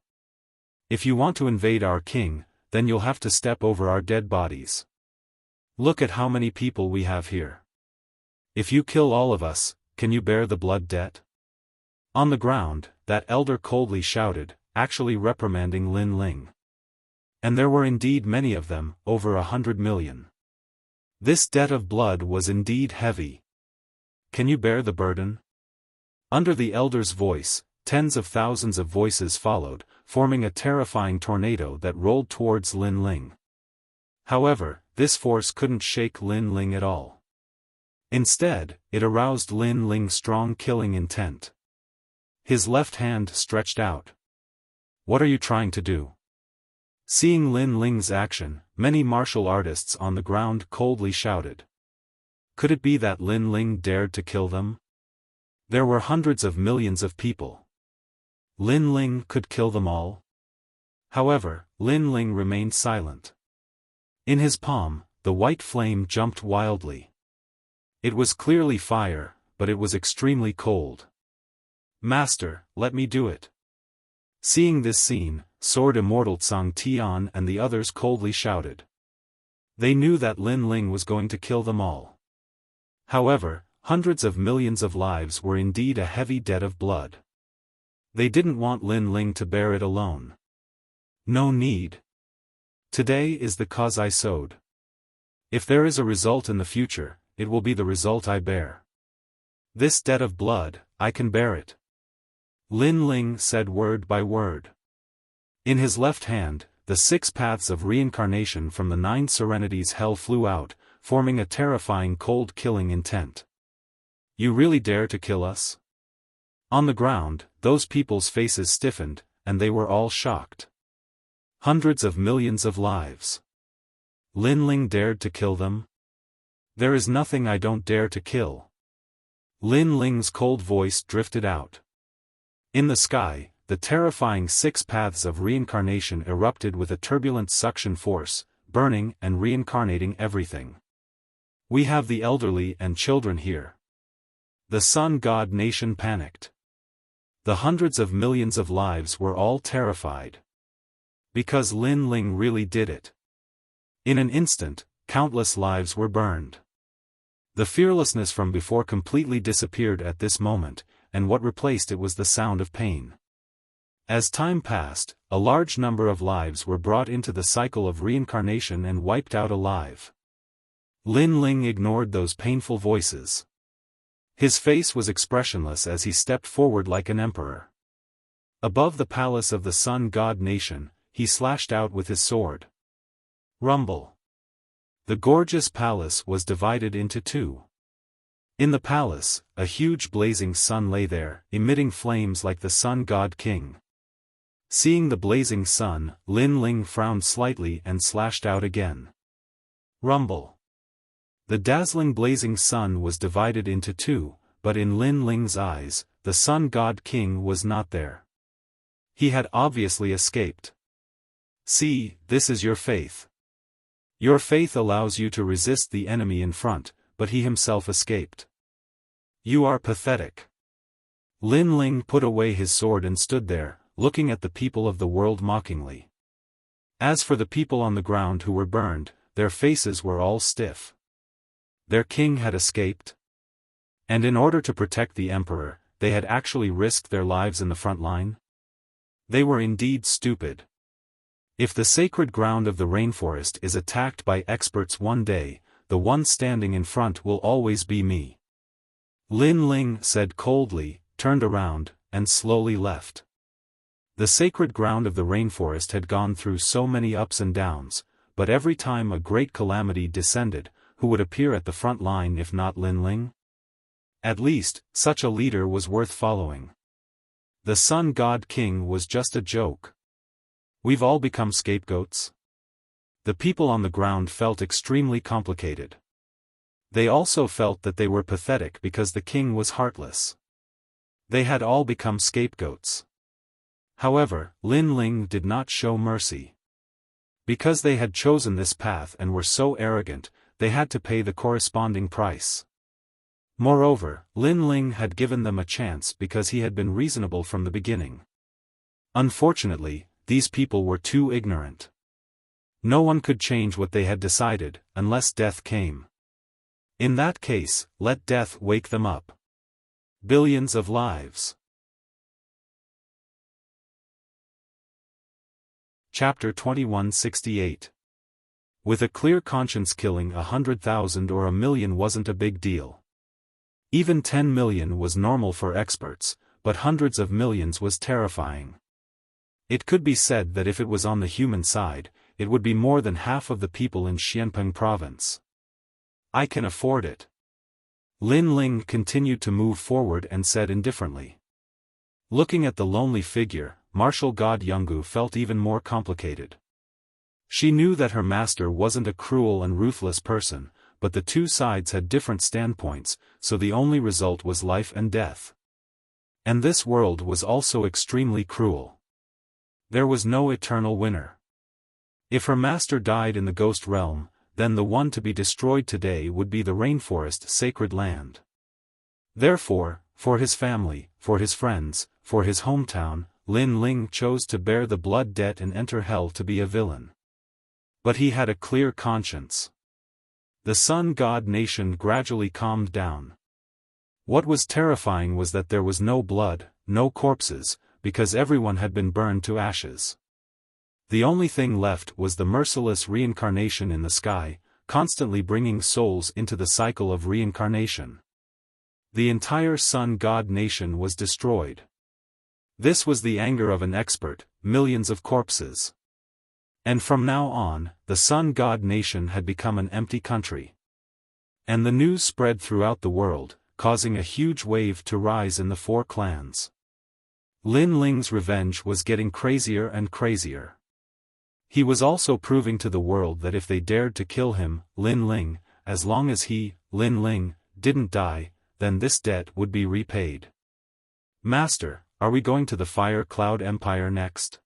If you want to invade our king, then you'll have to step over our dead bodies. Look at how many people we have here. If you kill all of us, can you bear the blood debt? On the ground, that elder coldly shouted, actually reprimanding Lin Ling. And there were indeed many of them, over 100 million. This debt of blood was indeed heavy. Can you bear the burden? Under the elder's voice, tens of thousands of voices followed, forming a terrifying tornado that rolled towards Lin Ling. However, this force couldn't shake Lin Ling at all. Instead, it aroused Lin Ling's strong killing intent. His left hand stretched out. What are you trying to do? Seeing Lin Ling's action, many martial artists on the ground coldly shouted. Could it be that Lin Ling dared to kill them? There were hundreds of millions of people. Lin Ling could kill them all? However, Lin Ling remained silent. In his palm, the white flame jumped wildly. It was clearly fire, but it was extremely cold. Master, let me do it. Seeing this scene, Sword Immortal Tsang Tian and the others coldly shouted. They knew that Lin Ling was going to kill them all. However, hundreds of millions of lives were indeed a heavy debt of blood. They didn't want Lin Ling to bear it alone. No need. Today is the cause I sowed. If there is a result in the future, it will be the result I bear. This debt of blood, I can bear it. Lin Ling said word by word. In his left hand, the 6 paths of reincarnation from the 9 serenities hell flew out, forming a terrifying cold killing intent. You really dare to kill us? On the ground, those people's faces stiffened, and they were all shocked. Hundreds of millions of lives. Lin Ling dared to kill them? There is nothing I don't dare to kill. Lin Ling's cold voice drifted out. In the sky, the terrifying 6 paths of reincarnation erupted with a turbulent suction force, burning and reincarnating everything. We have the elderly and children here. The Sun God nation panicked. The hundreds of millions of lives were all terrified. Because Lin Ling really did it. In an instant, countless lives were burned. The fearlessness from before completely disappeared at this moment, and what replaced it was the sound of pain. As time passed, a large number of lives were brought into the cycle of reincarnation and wiped out alive. Lin Ling ignored those painful voices. His face was expressionless as he stepped forward like an emperor. Above the palace of the Sun God nation, he slashed out with his sword. Rumble. The gorgeous palace was divided into 2. In the palace, a huge blazing sun lay there, emitting flames like the Sun God King. Seeing the blazing sun, Lin Ling frowned slightly and slashed out again. Rumble. The dazzling blazing sun was divided into 2, but in Lin Ling's eyes, the Sun God King was not there. He had obviously escaped. See, this is your faith. Your faith allows you to resist the enemy in front, but he himself escaped. You are pathetic. Lin Ling put away his sword and stood there, looking at the people of the world mockingly. As for the people on the ground who were burned, their faces were all stiff. Their king had escaped. And in order to protect the emperor, they had actually risked their lives in the front line? They were indeed stupid. If the sacred ground of the rainforest is attacked by experts one day, the one standing in front will always be me. Lin Ling said coldly, turned around, and slowly left. The sacred ground of the rainforest had gone through so many ups and downs, but every time a great calamity descended, who would appear at the front line if not Lin Ling? At least, such a leader was worth following. The Sun God King was just a joke. We've all become scapegoats. The people on the ground felt extremely complicated. They also felt that they were pathetic because the king was heartless. They had all become scapegoats. However, Lin Ling did not show mercy. Because they had chosen this path and were so arrogant, they had to pay the corresponding price. Moreover, Lin Ling had given them a chance because he had been reasonable from the beginning. Unfortunately, these people were too ignorant. No one could change what they had decided, unless death came. In that case, let death wake them up. Billions of lives. Chapter 2168. With a clear conscience, killing 100,000 or 1,000,000 wasn't a big deal. Even 10 million was normal for experts, but hundreds of millions was terrifying. It could be said that if it was on the human side, it would be more than half of the people in Xianpeng province. I can afford it. Lin Ling continued to move forward and said indifferently. Looking at the lonely figure, martial god Yungu felt even more complicated. She knew that her master wasn't a cruel and ruthless person, but the two sides had different standpoints, so the only result was life and death. And this world was also extremely cruel. There was no eternal winner. If her master died in the ghost realm, then the one to be destroyed today would be the rainforest sacred land. Therefore, for his family, for his friends, for his hometown, Lin Ling chose to bear the blood debt and enter hell to be a villain. But he had a clear conscience. The Sun God nation gradually calmed down. What was terrifying was that there was no blood, no corpses, because everyone had been burned to ashes. The only thing left was the merciless reincarnation in the sky, constantly bringing souls into the cycle of reincarnation. The entire Sun God nation was destroyed. This was the anger of an expert, millions of corpses. And from now on, the Sun God nation had become an empty country. And the news spread throughout the world, causing a huge wave to rise in the four clans. Lin Ling's revenge was getting crazier and crazier. He was also proving to the world that if they dared to kill him, Lin Ling, as long as he, Lin Ling, didn't die, then this debt would be repaid. Master, are we going to the Fire Cloud Empire next?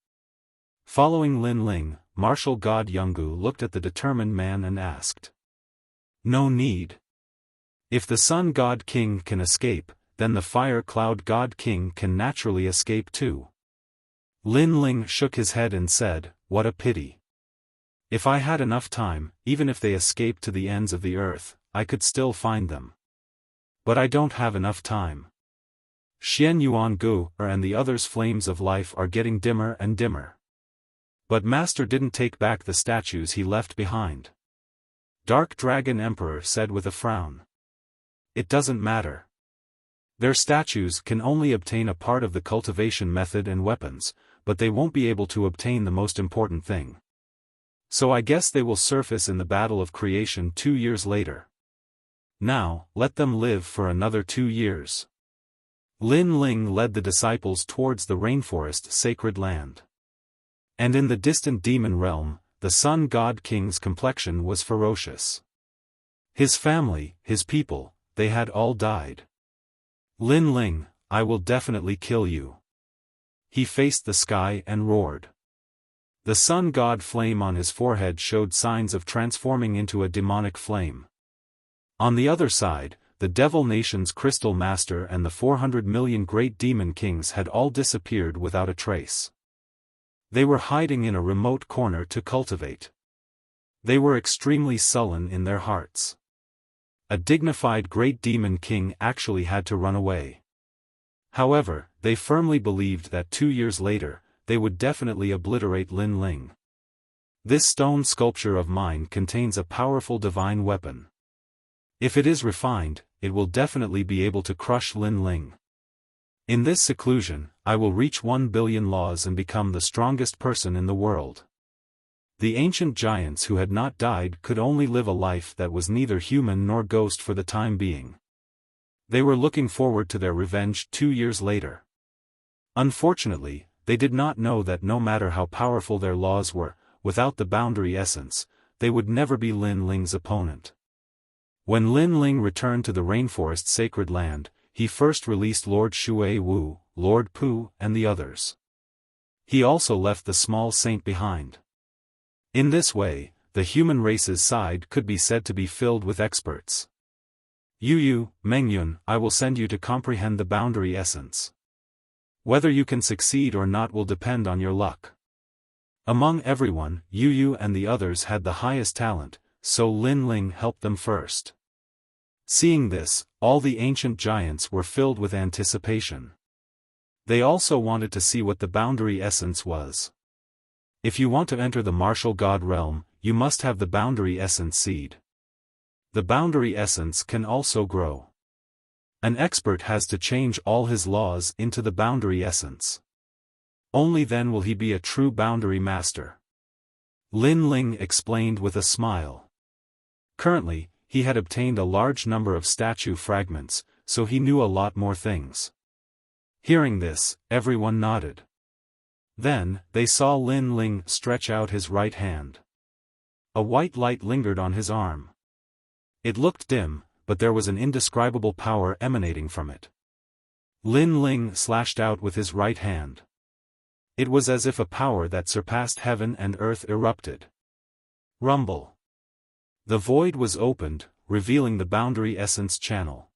Following Lin Ling, martial god Yungu looked at the determined man and asked. No need. If the Sun God King can escape, then the Fire Cloud God King can naturally escape too. Lin Ling shook his head and said, what a pity. If I had enough time, even if they escaped to the ends of the earth, I could still find them. But I don't have enough time. Xian Yuan Gu and the others' flames of life are getting dimmer and dimmer. But Master didn't take back the statues he left behind. Dark Dragon Emperor said with a frown. It doesn't matter. Their statues can only obtain a part of the cultivation method and weapons, but they won't be able to obtain the most important thing. So I guess they will surface in the battle of creation 2 years later. Now, let them live for another 2 years. Lin Ling led the disciples towards the rainforest sacred land. And in the distant demon realm, the Sun God King's complexion was ferocious. His family, his people, they had all died. Lin Ling, I will definitely kill you. He faced the sky and roared. The Sun God flame on his forehead showed signs of transforming into a demonic flame. On the other side, the Devil Nation's Crystal Master and the 400 million great demon kings had all disappeared without a trace. They were hiding in a remote corner to cultivate. They were extremely sullen in their hearts. A dignified great demon king actually had to run away. However, they firmly believed that 2 years later, they would definitely obliterate Lin Ling. This stone sculpture of mine contains a powerful divine weapon. If it is refined, it will definitely be able to crush Lin Ling. In this seclusion, I will reach 1 billion laws and become the strongest person in the world. The ancient giants who had not died could only live a life that was neither human nor ghost for the time being. They were looking forward to their revenge 2 years later. Unfortunately, they did not know that no matter how powerful their laws were, without the boundary essence, they would never be Lin Ling's opponent. When Lin Ling returned to the rainforest sacred land, he first released Lord Shui Wu, Lord Pu, and the others. He also left the small saint behind. In this way, the human race's side could be said to be filled with experts. Yu, Mengyun, I will send you to comprehend the boundary essence. Whether you can succeed or not will depend on your luck. Among everyone, Yu and the others had the highest talent, so Lin Ling helped them first. Seeing this, all the ancient giants were filled with anticipation. They also wanted to see what the boundary essence was. If you want to enter the martial god realm, you must have the boundary essence seed. The boundary essence can also grow. An expert has to change all his laws into the boundary essence. Only then will he be a true boundary master. Lin Ling explained with a smile. Currently, he had obtained a large number of statue fragments, so he knew a lot more things. Hearing this, everyone nodded. Then, they saw Lin Ling stretch out his right hand. A white light lingered on his arm. It looked dim, but there was an indescribable power emanating from it. Lin Ling slashed out with his right hand. It was as if a power that surpassed heaven and earth erupted. Rumble. The void was opened, revealing the boundary essence channel.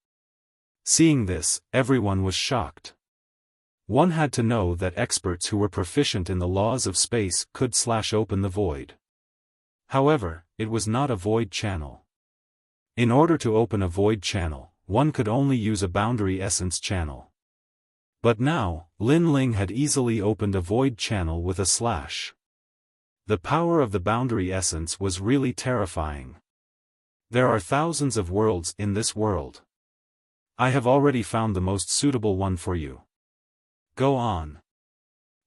Seeing this, everyone was shocked. One had to know that experts who were proficient in the laws of space could slash open the void. However, it was not a void channel. In order to open a void channel, one could only use a boundary essence channel. But now, Lin Ling had easily opened a void channel with a slash. The power of the boundary essence was really terrifying. There are thousands of worlds in this world. I have already found the most suitable one for you. Go on.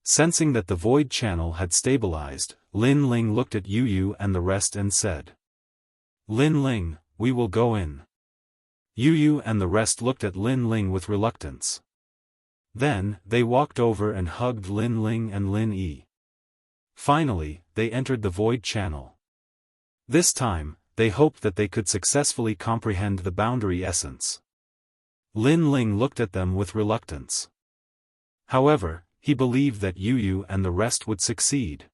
Sensing that the void channel had stabilized, Lin Ling looked at Yu and the rest and said, Lin Ling, we will go in. Yu and the rest looked at Lin Ling with reluctance. Then, they walked over and hugged Lin Ling and Lin Yi. Finally, they entered the void channel. This time, they hoped that they could successfully comprehend the boundary essence. Lin Ling looked at them with reluctance. However, he believed that Yu and the rest would succeed.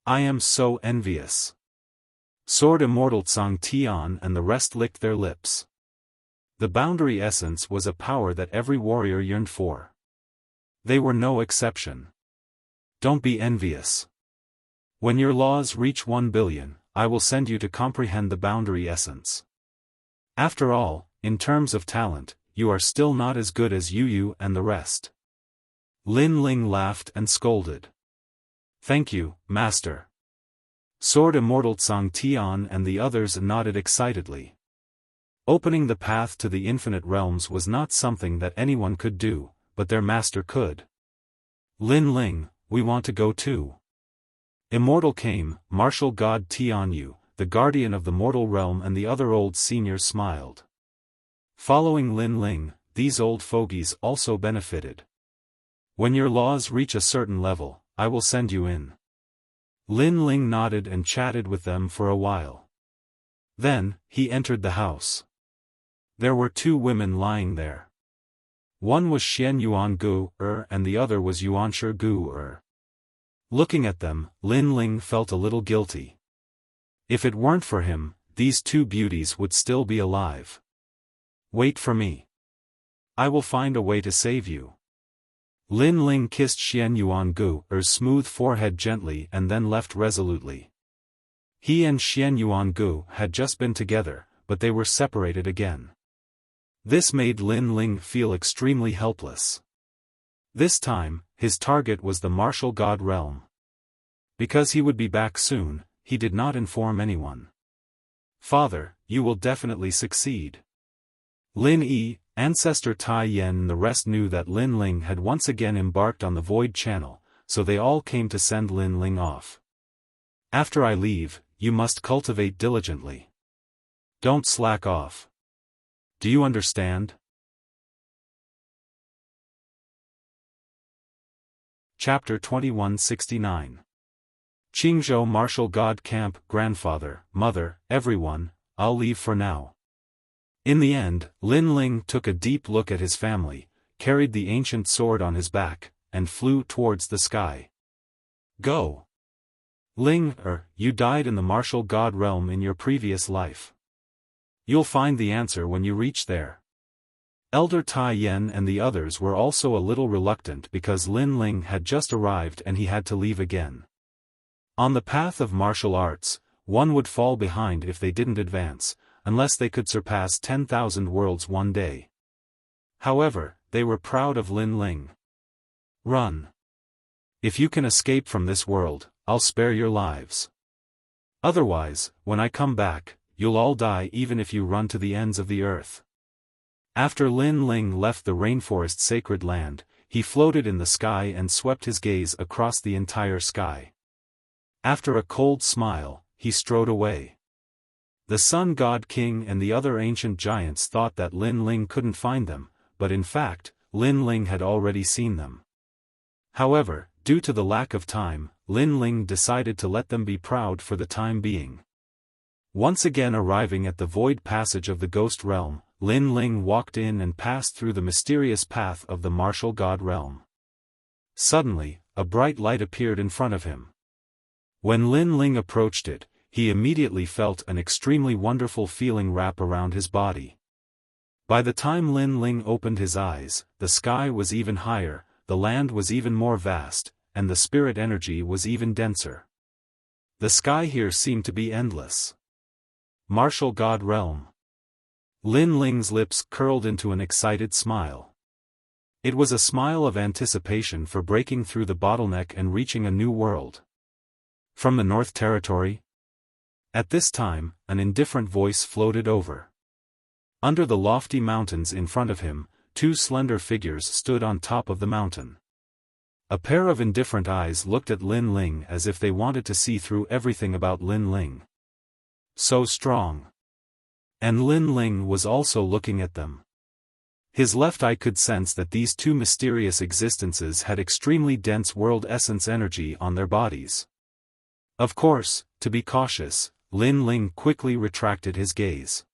I am so envious. Sword Immortal Tsang Tian and the rest licked their lips. The boundary essence was a power that every warrior yearned for. They were no exception. Don't be envious. When your laws reach 1 billion, I will send you to comprehend the boundary essence. After all, in terms of talent, you are still not as good as Yu and the rest. Lin Ling laughed and scolded. Thank you, Master. Sword Immortal Tsang Tian and the others nodded excitedly. Opening the path to the infinite realms was not something that anyone could do, but their master could. Lin Ling, we want to go too. Immortal came, martial god Tianyu, the guardian of the mortal realm, and the other old seniors smiled. Following Lin Ling, these old fogies also benefited. When your laws reach a certain level, I will send you in. Lin Ling nodded and chatted with them for a while. Then, he entered the house. There were 2 women lying there. One was Xian Yuan Gu and the other was Yuanshi Gu. Looking at them, Lin Ling felt a little guilty. If it weren't for him, these 2 beauties would still be alive. Wait for me. I will find a way to save you. Lin Ling kissed Xian Yuan Gu's smooth forehead gently and then left resolutely. He and Xian Yuangu had just been together, but they were separated again. This made Lin Ling feel extremely helpless. This time, his target was the martial god realm. Because he would be back soon, he did not inform anyone. "Father, you will definitely succeed." Lin Yi, Ancestor Tai Yen and the rest knew that Lin Ling had once again embarked on the Void Channel, so they all came to send Lin Ling off. "After I leave, you must cultivate diligently. Don't slack off. Do you understand?" Chapter 2169. Qingzhou Martial God Camp. Grandfather, mother, everyone, I'll leave for now. In the end, Lin Ling took a deep look at his family, carried the ancient sword on his back, and flew towards the sky. Go! Ling, you died in the martial god realm in your previous life. You'll find the answer when you reach there. Elder Tai Yen and the others were also a little reluctant because Lin Ling had just arrived and he had to leave again. On the path of martial arts, one would fall behind if they didn't advance, unless they could surpass 10,000 worlds one day. However, they were proud of Lin Ling. Run. If you can escape from this world, I'll spare your lives. Otherwise, when I come back, you'll all die even if you run to the ends of the earth. After Lin Ling left the rainforest sacred land, he floated in the sky and swept his gaze across the entire sky. After a cold smile, he strode away. The Sun God King and the other ancient giants thought that Lin Ling couldn't find them, but in fact, Lin Ling had already seen them. However, due to the lack of time, Lin Ling decided to let them be proud for the time being. Once again arriving at the void passage of the ghost realm, Lin Ling walked in and passed through the mysterious path of the martial god realm. Suddenly, a bright light appeared in front of him. When Lin Ling approached it, he immediately felt an extremely wonderful feeling wrap around his body. By the time Lin Ling opened his eyes, the sky was even higher, the land was even more vast, and the spirit energy was even denser. The sky here seemed to be endless. Martial God Realm. Lin Ling's lips curled into an excited smile. It was a smile of anticipation for breaking through the bottleneck and reaching a new world. From the North Territory? At this time, an indifferent voice floated over. Under the lofty mountains in front of him, two slender figures stood on top of the mountain. A pair of indifferent eyes looked at Lin Ling as if they wanted to see through everything about Lin Ling. So strong. And Lin Ling was also looking at them. His left eye could sense that these two mysterious existences had extremely dense world essence energy on their bodies. Of course, to be cautious, Lin Ling quickly retracted his gaze.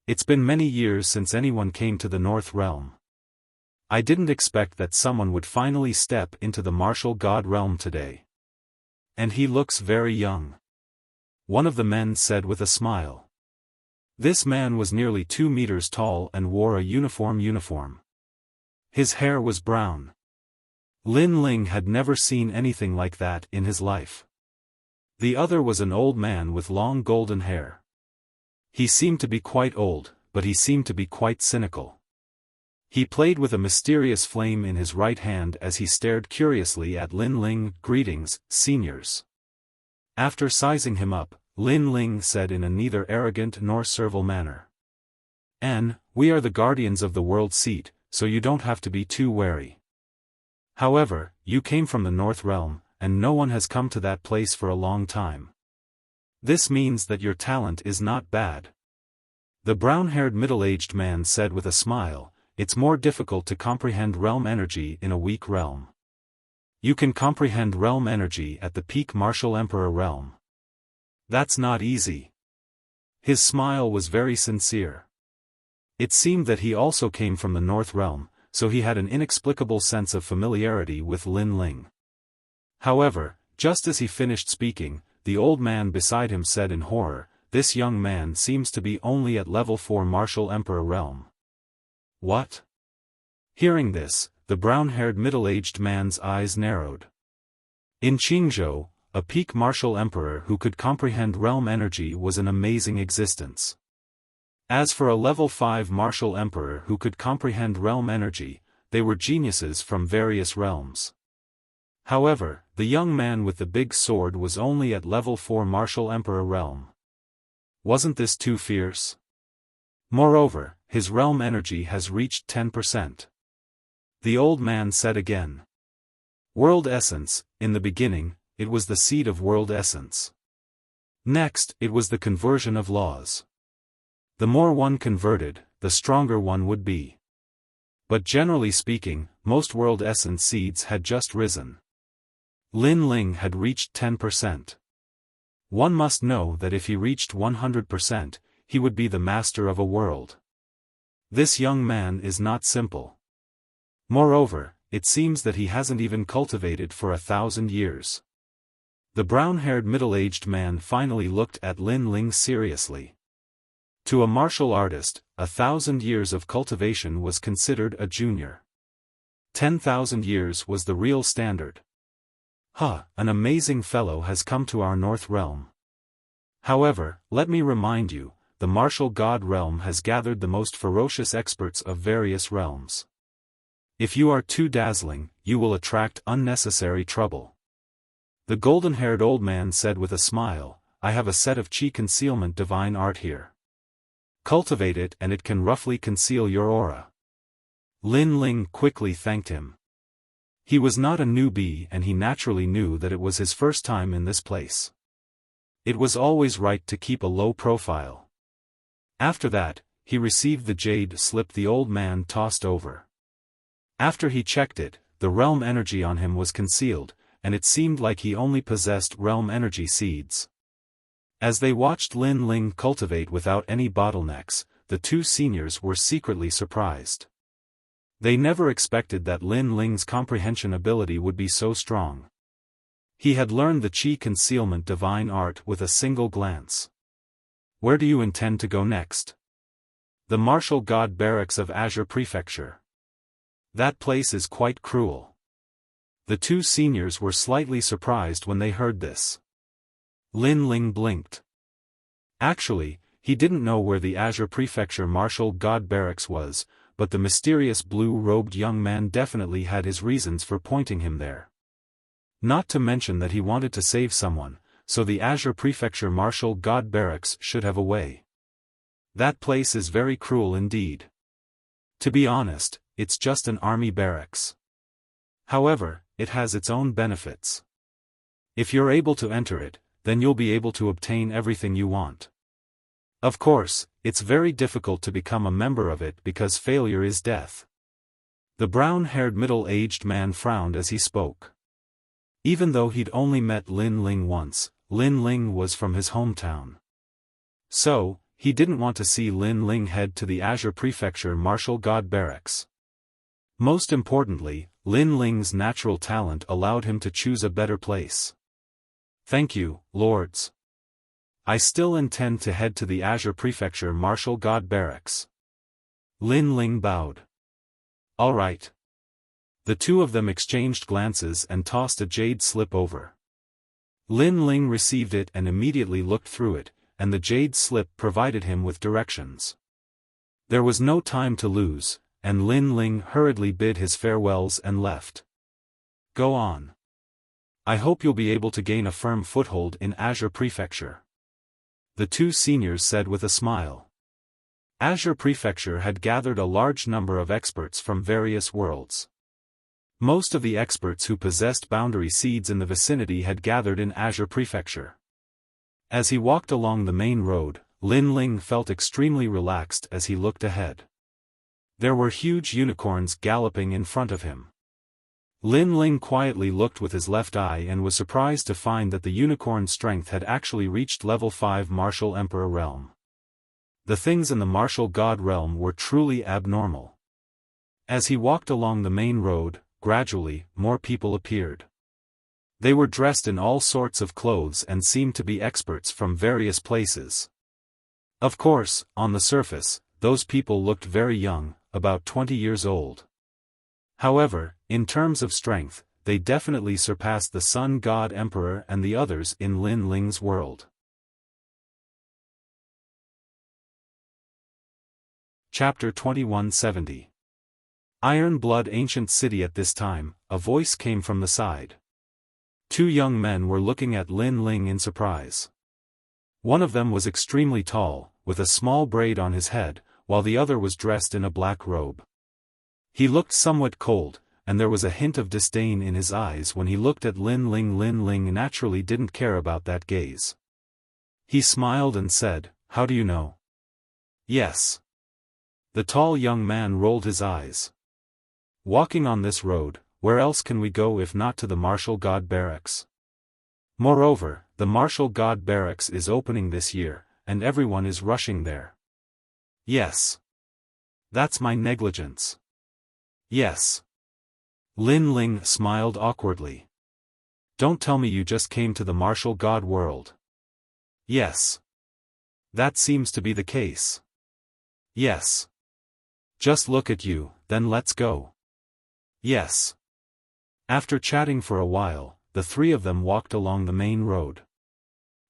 It's been many years since anyone came to the North Realm. I didn't expect that someone would finally step into the martial god realm today. And he looks very young. One of the men said with a smile. This man was nearly 2 meters tall and wore a uniform. His hair was brown. Lin Ling had never seen anything like that in his life. The other was an old man with long golden hair. He seemed to be quite old, but he seemed to be quite cynical. He played with a mysterious flame in his right hand as he stared curiously at Lin Ling. Greetings, seniors. After sizing him up, Lin Ling said in a neither arrogant nor servile manner. We are the guardians of the world seat, so you don't have to be too wary. However, you came from the North Realm, and no one has come to that place for a long time. This means that your talent is not bad. The brown-haired middle-aged man said with a smile, it's more difficult to comprehend realm energy in a weak realm. You can comprehend realm energy at the peak martial emperor realm. That's not easy. His smile was very sincere. It seemed that he also came from the North Realm, so he had an inexplicable sense of familiarity with Lin Ling. However, just as he finished speaking, the old man beside him said in horror, this young man seems to be only at level 4 martial emperor realm. What? Hearing this, the brown-haired middle-aged man's eyes narrowed. In Qingzhou, a peak martial emperor who could comprehend realm energy was an amazing existence. As for a level 5 martial emperor who could comprehend realm energy, they were geniuses from various realms. However, the young man with the big sword was only at level 4 martial emperor realm. Wasn't this too fierce? Moreover, his realm energy has reached 10%. The old man said again. World essence, in the beginning, it was the seed of world essence. Next, it was the conversion of laws. The more one converted, the stronger one would be. But generally speaking, most world essence seeds had just risen. Lin Ling had reached 10%. One must know that if he reached 100%, he would be the master of a world. This young man is not simple. Moreover, it seems that he hasn't even cultivated for 1,000 years. The brown-haired middle-aged man finally looked at Lin Ling seriously. To a martial artist, 1,000 years of cultivation was considered a junior. 10,000 years was the real standard. An amazing fellow has come to our North Realm. However, let me remind you, the martial god realm has gathered the most ferocious experts of various realms. If you are too dazzling, you will attract unnecessary trouble. The golden-haired old man said with a smile, I have a set of chi concealment divine art here. Cultivate it and it can roughly conceal your aura. Lin Ling quickly thanked him. He was not a newbie and he naturally knew that it was his first time in this place. It was always right to keep a low profile. After that, he received the jade slip the old man tossed over. After he checked it, the realm energy on him was concealed, and it seemed like he only possessed realm energy seeds. As they watched Lin Ling cultivate without any bottlenecks, the two seniors were secretly surprised. They never expected that Lin Ling's comprehension ability would be so strong. He had learned the chi concealment divine art with a single glance. Where do you intend to go next? The martial god barracks of Azure Prefecture. That place is quite cruel. The two seniors were slightly surprised when they heard this. Lin Ling blinked. Actually, he didn't know where the Azure Prefecture martial god barracks was, but the mysterious blue-robed young man definitely had his reasons for pointing him there. Not to mention that he wanted to save someone, so the Azure Prefecture martial god barracks should have a way. That place is very cruel indeed. To be honest, it's just an army barracks. However, it has its own benefits. If you're able to enter it, then you'll be able to obtain everything you want. Of course, it's very difficult to become a member of it because failure is death. The brown-haired middle-aged man frowned as he spoke. Even though he'd only met Lin Ling once, Lin Ling was from his hometown. So, he didn't want to see Lin Ling head to the Azure Prefecture martial god barracks. Most importantly, Lin Ling's natural talent allowed him to choose a better place. Thank you, lords. I still intend to head to the Azure Prefecture martial god barracks. Lin Ling bowed. All right. The two of them exchanged glances and tossed a jade slip over. Lin Ling received it and immediately looked through it, and the jade slip provided him with directions. There was no time to lose, and Lin Ling hurriedly bid his farewells and left. Go on. I hope you'll be able to gain a firm foothold in Azure Prefecture. The two seniors said with a smile. Azure Prefecture had gathered a large number of experts from various worlds. Most of the experts who possessed boundary seeds in the vicinity had gathered in Azure Prefecture. As he walked along the main road, Lin Ling felt extremely relaxed as he looked ahead. There were huge unicorns galloping in front of him. Lin Ling quietly looked with his left eye and was surprised to find that the unicorn's strength had actually reached level 5 martial emperor realm. The things in the martial god realm were truly abnormal. As he walked along the main road, gradually, more people appeared. They were dressed in all sorts of clothes and seemed to be experts from various places. Of course, on the surface, those people looked very young, about 20 years old. However, in terms of strength, they definitely surpassed the Sun God Emperor and the others in Lin Ling's world. Chapter 2170. Iron Blood Ancient City. At this time, a voice came from the side. Two young men were looking at Lin Ling in surprise. One of them was extremely tall, with a small braid on his head, while the other was dressed in a black robe. He looked somewhat cold, and there was a hint of disdain in his eyes when he looked at Lin Ling. Lin Ling naturally didn't care about that gaze. He smiled and said, "How do you know?" "Yes." The tall young man rolled his eyes. "Walking on this road, where else can we go if not to the Martial God Barracks? Moreover, the Martial God Barracks is opening this year, and everyone is rushing there." "Yes. That's my negligence." "Yes." Lin Ling smiled awkwardly. "Don't tell me you just came to the Martial God world." "Yes." "That seems to be the case." "Yes." "Just look at you, then let's go." "Yes." After chatting for a while, the three of them walked along the main road.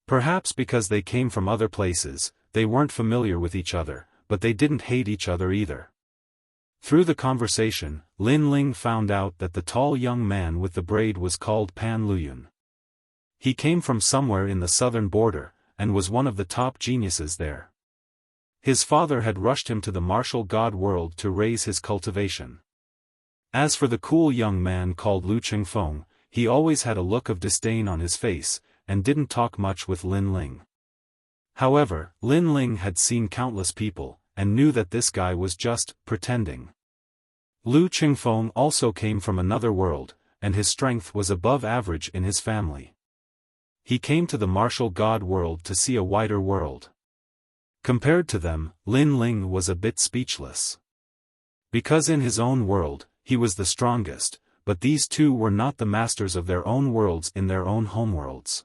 Perhaps because they came from other places, they weren't familiar with each other, but they didn't hate each other either. Through the conversation, Lin Ling found out that the tall young man with the braid was called Pan Luyun. He came from somewhere in the southern border, and was one of the top geniuses there. His father had rushed him to the Martial God world to raise his cultivation. As for the cool young man called Lu Qingfeng, he always had a look of disdain on his face, and didn't talk much with Lin Ling. However, Lin Ling had seen countless people, and knew that this guy was just pretending. Lu Qingfeng also came from another world, and his strength was above average in his family. He came to the Martial God world to see a wider world. Compared to them, Lin Ling was a bit speechless. Because in his own world, he was the strongest, but these two were not the masters of their own worlds in their own homeworlds.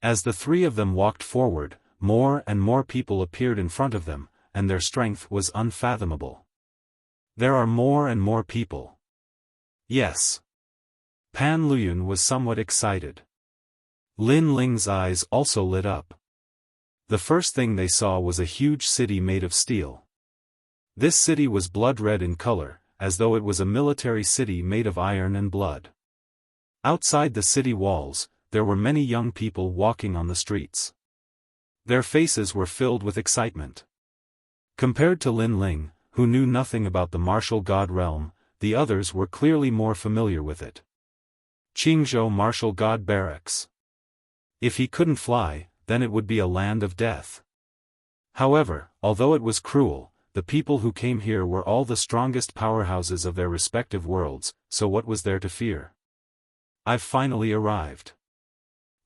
As the three of them walked forward, more and more people appeared in front of them, and their strength was unfathomable. "There are more and more people." "Yes." Pan Luyun was somewhat excited. Lin Ling's eyes also lit up. The first thing they saw was a huge city made of steel. This city was blood red in color, as though it was a military city made of iron and blood. Outside the city walls, there were many young people walking on the streets. Their faces were filled with excitement. Compared to Lin Ling, who knew nothing about the Martial God realm, the others were clearly more familiar with it. Qingzhou Martial God Barracks. If he couldn't fly, then it would be a land of death. However, although it was cruel, the people who came here were all the strongest powerhouses of their respective worlds, so what was there to fear? "I've finally arrived.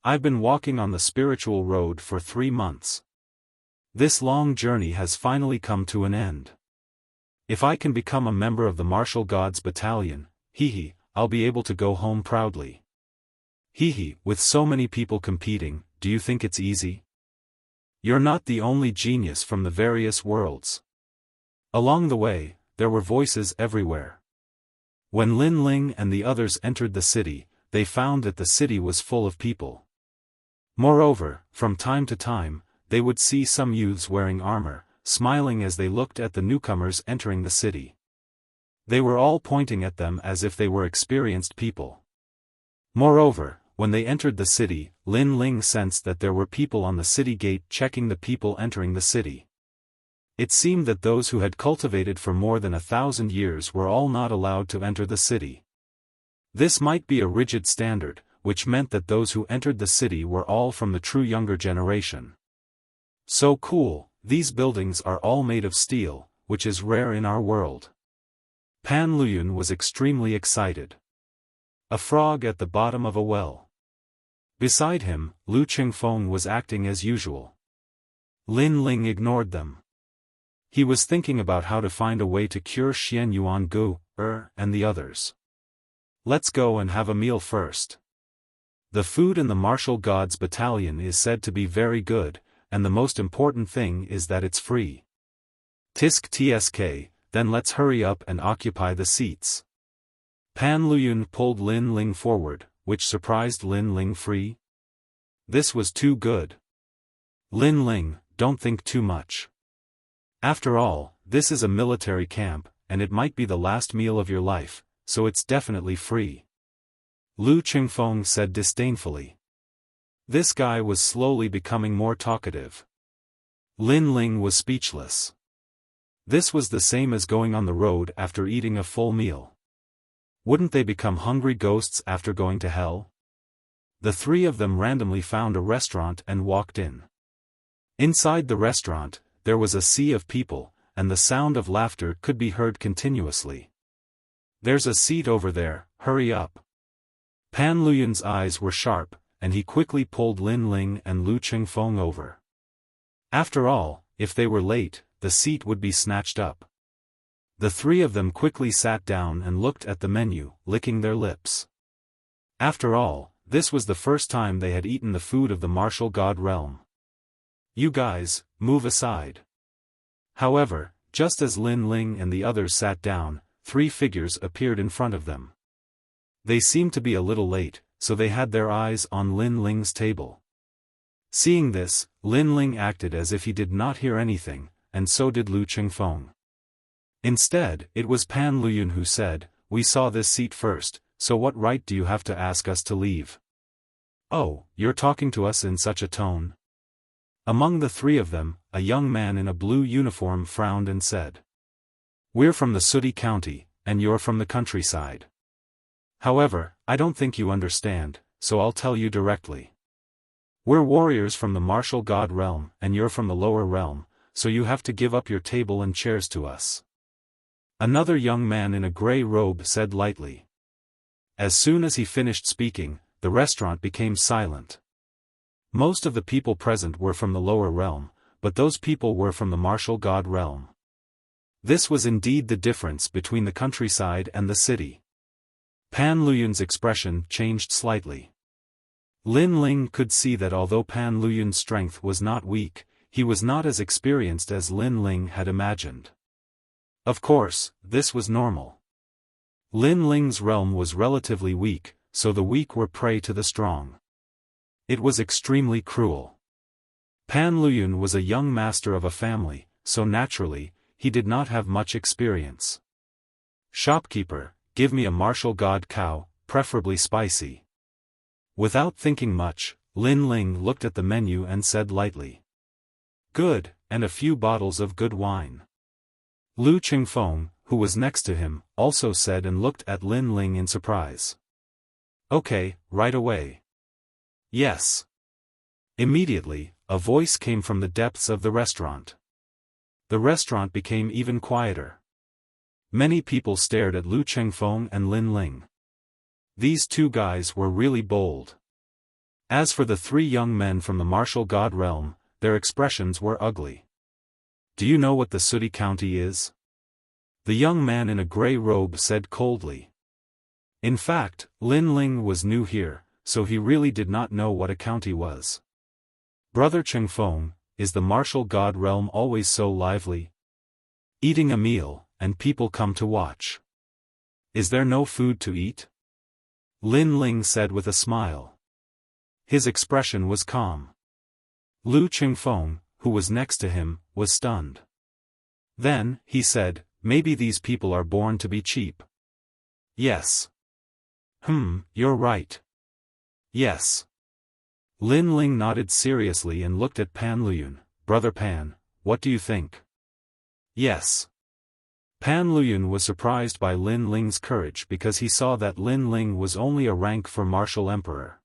I've been walking on the spiritual road for 3 months. This long journey has finally come to an end. If I can become a member of the Martial Gods Battalion, I'll be able to go home proudly. With so many people competing, do you think it's easy? You're not the only genius from the various worlds." Along the way, there were voices everywhere. When Lin Ling and the others entered the city, they found that the city was full of people. Moreover, from time to time, they would see some youths wearing armor, smiling as they looked at the newcomers entering the city. They were all pointing at them as if they were experienced people. Moreover, when they entered the city, Lin Ling sensed that there were people on the city gate checking the people entering the city. It seemed that those who had cultivated for more than 1,000 years were all not allowed to enter the city. This might be a rigid standard, which meant that those who entered the city were all from the true younger generation. "So cool, these buildings are all made of steel, which is rare in our world." Pan Luyun was extremely excited. A frog at the bottom of a well. Beside him, Lu Qingfeng was acting as usual. Lin Ling ignored them. He was thinking about how to find a way to cure Xian Yuan Gu, and the others. "Let's go and have a meal first. The food in the Martial Gods Battalion is said to be very good, and the most important thing is that it's free. Tisk tsk, then let's hurry up and occupy the seats." Pan Luyun pulled Lin Ling forward, which surprised Lin Ling free. This was too good. Lin Ling, don't think too much. After all, this is a military camp, and it might be the last meal of your life, so it's definitely free. Lu Qingfeng said disdainfully. This guy was slowly becoming more talkative. Lin Ling was speechless. This was the same as going on the road after eating a full meal. Wouldn't they become hungry ghosts after going to hell? The three of them randomly found a restaurant and walked in. Inside the restaurant, there was a sea of people, and the sound of laughter could be heard continuously. There's a seat over there, hurry up. Pan Luyun's eyes were sharp, and he quickly pulled Lin Ling and Lu Qingfeng over. After all, if they were late, the seat would be snatched up. The three of them quickly sat down and looked at the menu, licking their lips. After all, this was the first time they had eaten the food of the martial god realm. You guys, move aside. However, just as Lin Ling and the others sat down, three figures appeared in front of them. They seemed to be a little late, so they had their eyes on Lin Ling's table. Seeing this, Lin Ling acted as if he did not hear anything, and so did Lu Qingfeng. Instead, it was Pan Luyun who said, "We saw this seat first, so what right do you have to ask us to leave?" "Oh, you're talking to us in such a tone?" Among the three of them, a young man in a blue uniform frowned and said, "We're from the sooty county, and you're from the countryside. However, I don't think you understand, so I'll tell you directly. We're warriors from the martial god realm, and you're from the lower realm, so you have to give up your table and chairs to us." Another young man in a gray robe said lightly. As soon as he finished speaking, the restaurant became silent. Most of the people present were from the lower realm, but those people were from the martial god realm. This was indeed the difference between the countryside and the city. Pan Luyun's expression changed slightly. Lin Ling could see that although Pan Luyun's strength was not weak, he was not as experienced as Lin Ling had imagined. Of course, this was normal. Lin Ling's realm was relatively weak, so the weak were prey to the strong. It was extremely cruel. Pan Luyun was a young master of a family, so naturally, he did not have much experience. "Shopkeeper, give me a martial god cow, preferably spicy." Without thinking much, Lin Ling looked at the menu and said lightly, "Good, and a few bottles of good wine." Lu Qingfeng, who was next to him, also said and looked at Lin Ling in surprise. "Okay, right away." "Yes." Immediately, a voice came from the depths of the restaurant. The restaurant became even quieter. Many people stared at Lu Qingfeng and Lin Ling. These two guys were really bold. As for the three young men from the martial god realm, their expressions were ugly. "Do you know what the sooty county is?" The young man in a gray robe said coldly. In fact, Lin Ling was new here, so he really did not know what a county was. "Brother Qingfeng, is the martial god realm always so lively? Eating a meal, and people come to watch. Is there no food to eat?" Lin Ling said with a smile. His expression was calm. Lu Qingfeng, who was next to him, was stunned. Then, he said, "Maybe these people are born to be cheap." "Yes." You're right." "Yes." Lin Ling nodded seriously and looked at Pan Luyun. "Brother Pan, what do you think?" "Yes." Pan Luyun was surprised by Lin Ling's courage because he saw that Lin Ling was only a rank for martial emperor.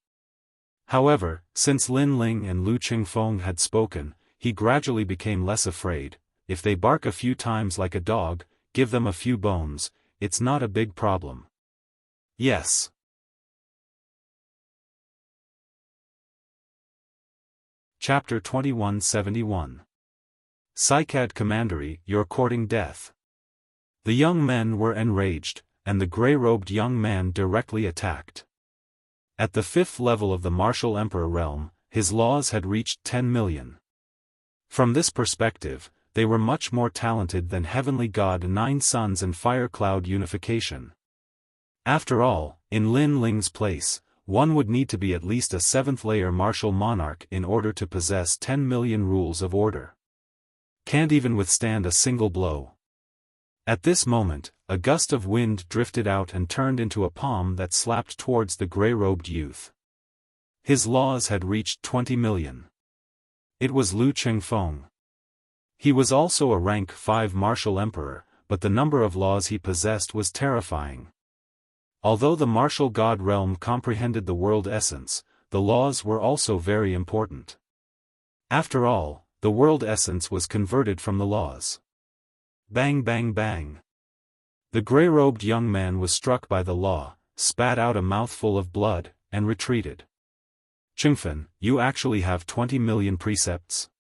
However, since Lin Ling and Lu Qingfeng had spoken, he gradually became less afraid. If they bark a few times like a dog, give them a few bones, it's not a big problem. "Yes." Chapter 2171. Psychad Commandery, you're courting death. The young men were enraged, and the gray-robed young man directly attacked. At the 5th level of the martial emperor realm, his laws had reached 10 million. From this perspective, they were much more talented than Heavenly God 9 Suns and Fire Cloud Unification. After all, in Lin Ling's place, one would need to be at least a 7th-layer martial monarch in order to possess 10 million rules of order. Can't even withstand a single blow. At this moment, a gust of wind drifted out and turned into a palm that slapped towards the grey-robed youth. His laws had reached 20 million. It was Lu Qingfeng. He was also a rank 5 martial emperor, but the number of laws he possessed was terrifying. Although the martial god realm comprehended the world essence, the laws were also very important. After all, the world essence was converted from the laws. Bang bang bang. The grey-robed young man was struck by the law, spat out a mouthful of blood, and retreated. Qingfen, you actually have 20 million precepts?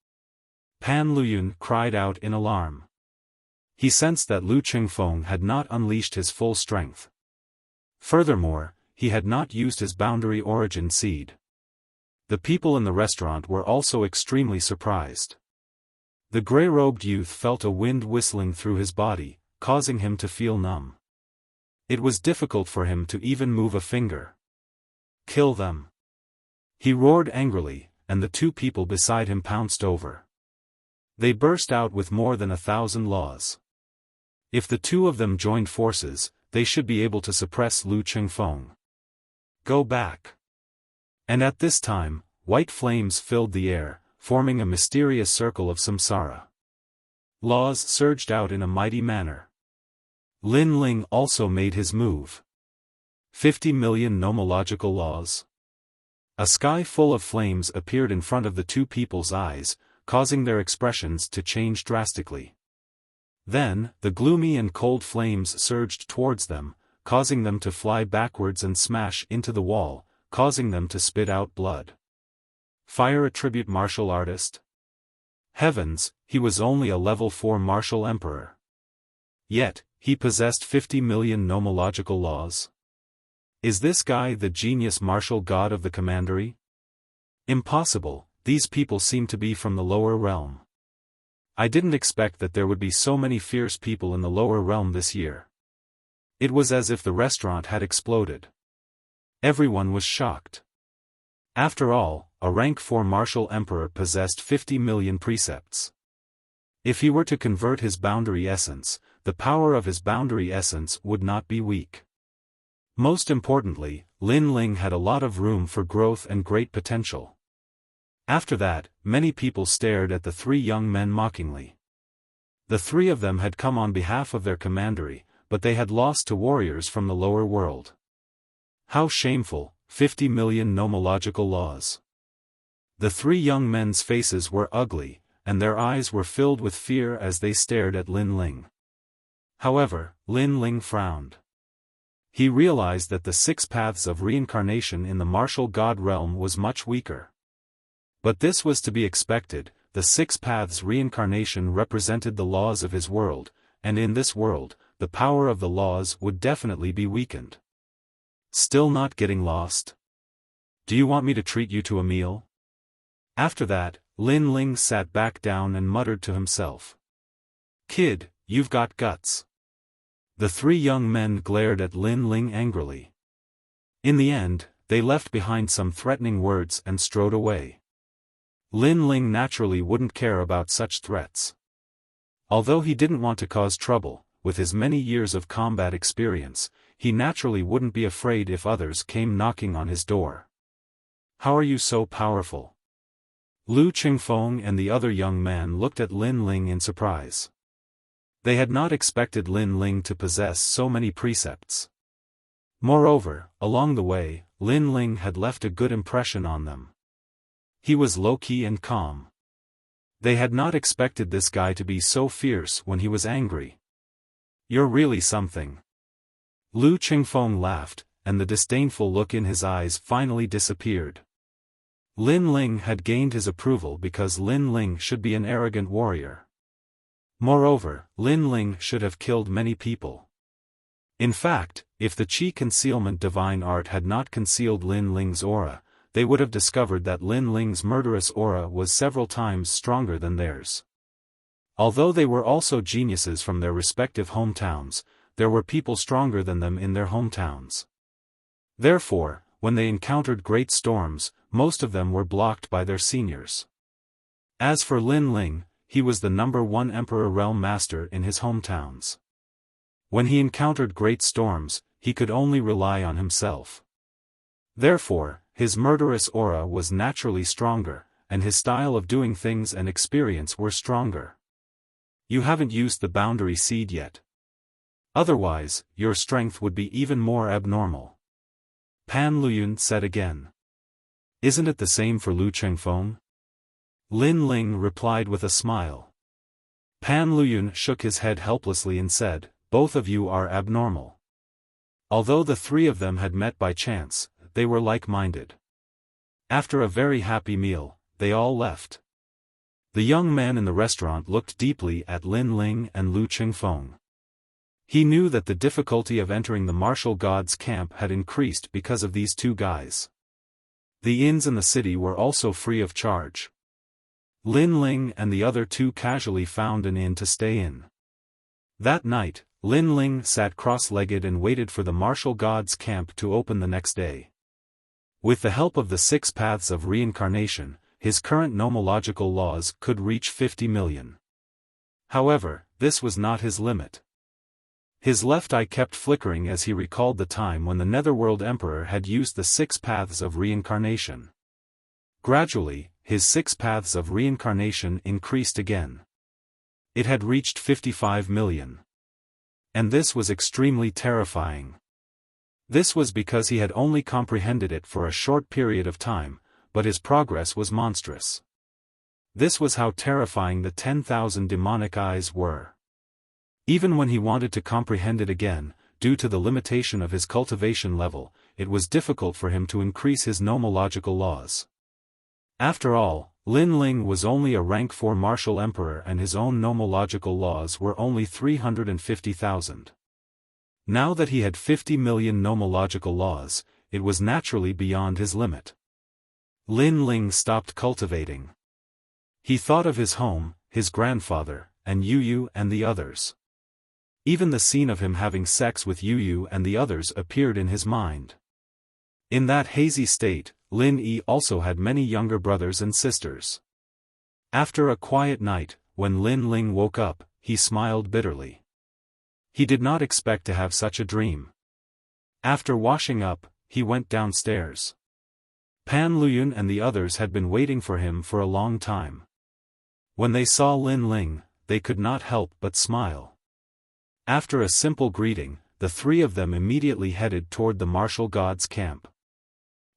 Pan Luyun cried out in alarm. He sensed that Lu Qingfeng had not unleashed his full strength. Furthermore, he had not used his boundary origin seed. The people in the restaurant were also extremely surprised. The grey-robed youth felt a wind whistling through his body, causing him to feel numb. It was difficult for him to even move a finger. Kill them! He roared angrily, and the 2 people beside him pounced over. They burst out with more than 1,000 laws. If the 2 of them joined forces, they should be able to suppress Lu Qingfeng. Go back! And at this time, white flames filled the air, forming a mysterious circle of samsara. Laws surged out in a mighty manner. Lin Ling also made his move. 50 million nomological laws. A sky full of flames appeared in front of the 2 people's eyes, causing their expressions to change drastically. Then, the gloomy and cold flames surged towards them, causing them to fly backwards and smash into the wall, causing them to spit out blood. Fire attribute martial artist? Heavens, he was only a level 4 martial emperor. Yet, he possessed 50 million nomological laws. Is this guy the genius martial god of the commandery? Impossible, these people seem to be from the lower realm. I didn't expect that there would be so many fierce people in the lower realm this year. It was as if the restaurant had exploded. Everyone was shocked. After all, a rank 4 martial emperor possessed 50 million precepts. If he were to convert his boundary essence, the power of his boundary essence would not be weak. Most importantly, Lin Ling had a lot of room for growth and great potential. After that, many people stared at the 3 young men mockingly. The 3 of them had come on behalf of their commandery, but they had lost to warriors from the lower world. How shameful, 50 million nomological laws. The 3 young men's faces were ugly, and their eyes were filled with fear as they stared at Lin Ling. However, Lin Ling frowned. He realized that the 6 paths of reincarnation in the martial god realm was much weaker. But this was to be expected. The 6 paths reincarnation represented the laws of his world, and in this world, the power of the laws would definitely be weakened. Still not getting lost? Do you want me to treat you to a meal? After that, Lin Ling sat back down and muttered to himself. Kid, you've got guts. The 3 young men glared at Lin Ling angrily. In the end, they left behind some threatening words and strode away. Lin Ling naturally wouldn't care about such threats. Although he didn't want to cause trouble, with his many years of combat experience, he naturally wouldn't be afraid if others came knocking on his door. How are you so powerful? Lu Qingfeng and the other young man looked at Lin Ling in surprise. They had not expected Lin Ling to possess so many precepts. Moreover, along the way, Lin Ling had left a good impression on them. He was low-key and calm. They had not expected this guy to be so fierce when he was angry. You're really something. Lu Qingfeng laughed, and the disdainful look in his eyes finally disappeared. Lin Ling had gained his approval because Lin Ling should be an arrogant warrior. Moreover, Lin Ling should have killed many people. In fact, if the Qi concealment divine art had not concealed Lin Ling's aura, they would have discovered that Lin Ling's murderous aura was several times stronger than theirs. Although they were also geniuses from their respective hometowns, there were people stronger than them in their hometowns. Therefore, when they encountered great storms, most of them were blocked by their seniors. As for Lin Ling, he was the #1 emperor realm master in his hometowns. When he encountered great storms, he could only rely on himself. Therefore, his murderous aura was naturally stronger, and his style of doing things and experience were stronger. You haven't used the boundary seed yet. Otherwise, your strength would be even more abnormal. Pan Luyun said again. Isn't it the same for Lu Chengfeng? Lin Ling replied with a smile. Pan Luyun shook his head helplessly and said, both of you are abnormal. Although the three of them had met by chance, they were like-minded. After a very happy meal, they all left. The young man in the restaurant looked deeply at Lin Ling and Lu Chengfeng. He knew that the difficulty of entering the martial gods' camp had increased because of these two guys. The inns in the city were also free of charge. Lin Ling and the other two casually found an inn to stay in. That night, Lin Ling sat cross-legged and waited for the martial gods' camp to open the next day. With the help of the 6 paths of reincarnation, his current nomological laws could reach 50 million. However, this was not his limit. His left eye kept flickering as he recalled the time when the Netherworld Emperor had used the 6 paths of reincarnation. Gradually, his 6 paths of reincarnation increased again. It had reached 55 million. And this was extremely terrifying. This was because he had only comprehended it for a short period of time, but his progress was monstrous. This was how terrifying the 10,000 demonic eyes were. Even when he wanted to comprehend it again, due to the limitation of his cultivation level, it was difficult for him to increase his nomological laws. After all, Lin Ling was only a rank 4 martial emperor and his own nomological laws were only 350,000. Now that he had 50 million nomological laws, it was naturally beyond his limit. Lin Ling stopped cultivating. He thought of his home, his grandfather, and Yu Yu and the others. Even the scene of him having sex with Yu Yu and the others appeared in his mind. In that hazy state, Lin Yi also had many younger brothers and sisters. After a quiet night, when Lin Ling woke up, he smiled bitterly. He did not expect to have such a dream. After washing up, he went downstairs. Pan Luyun and the others had been waiting for him for a long time. When they saw Lin Ling, they could not help but smile. After a simple greeting, the three of them immediately headed toward the martial gods' camp.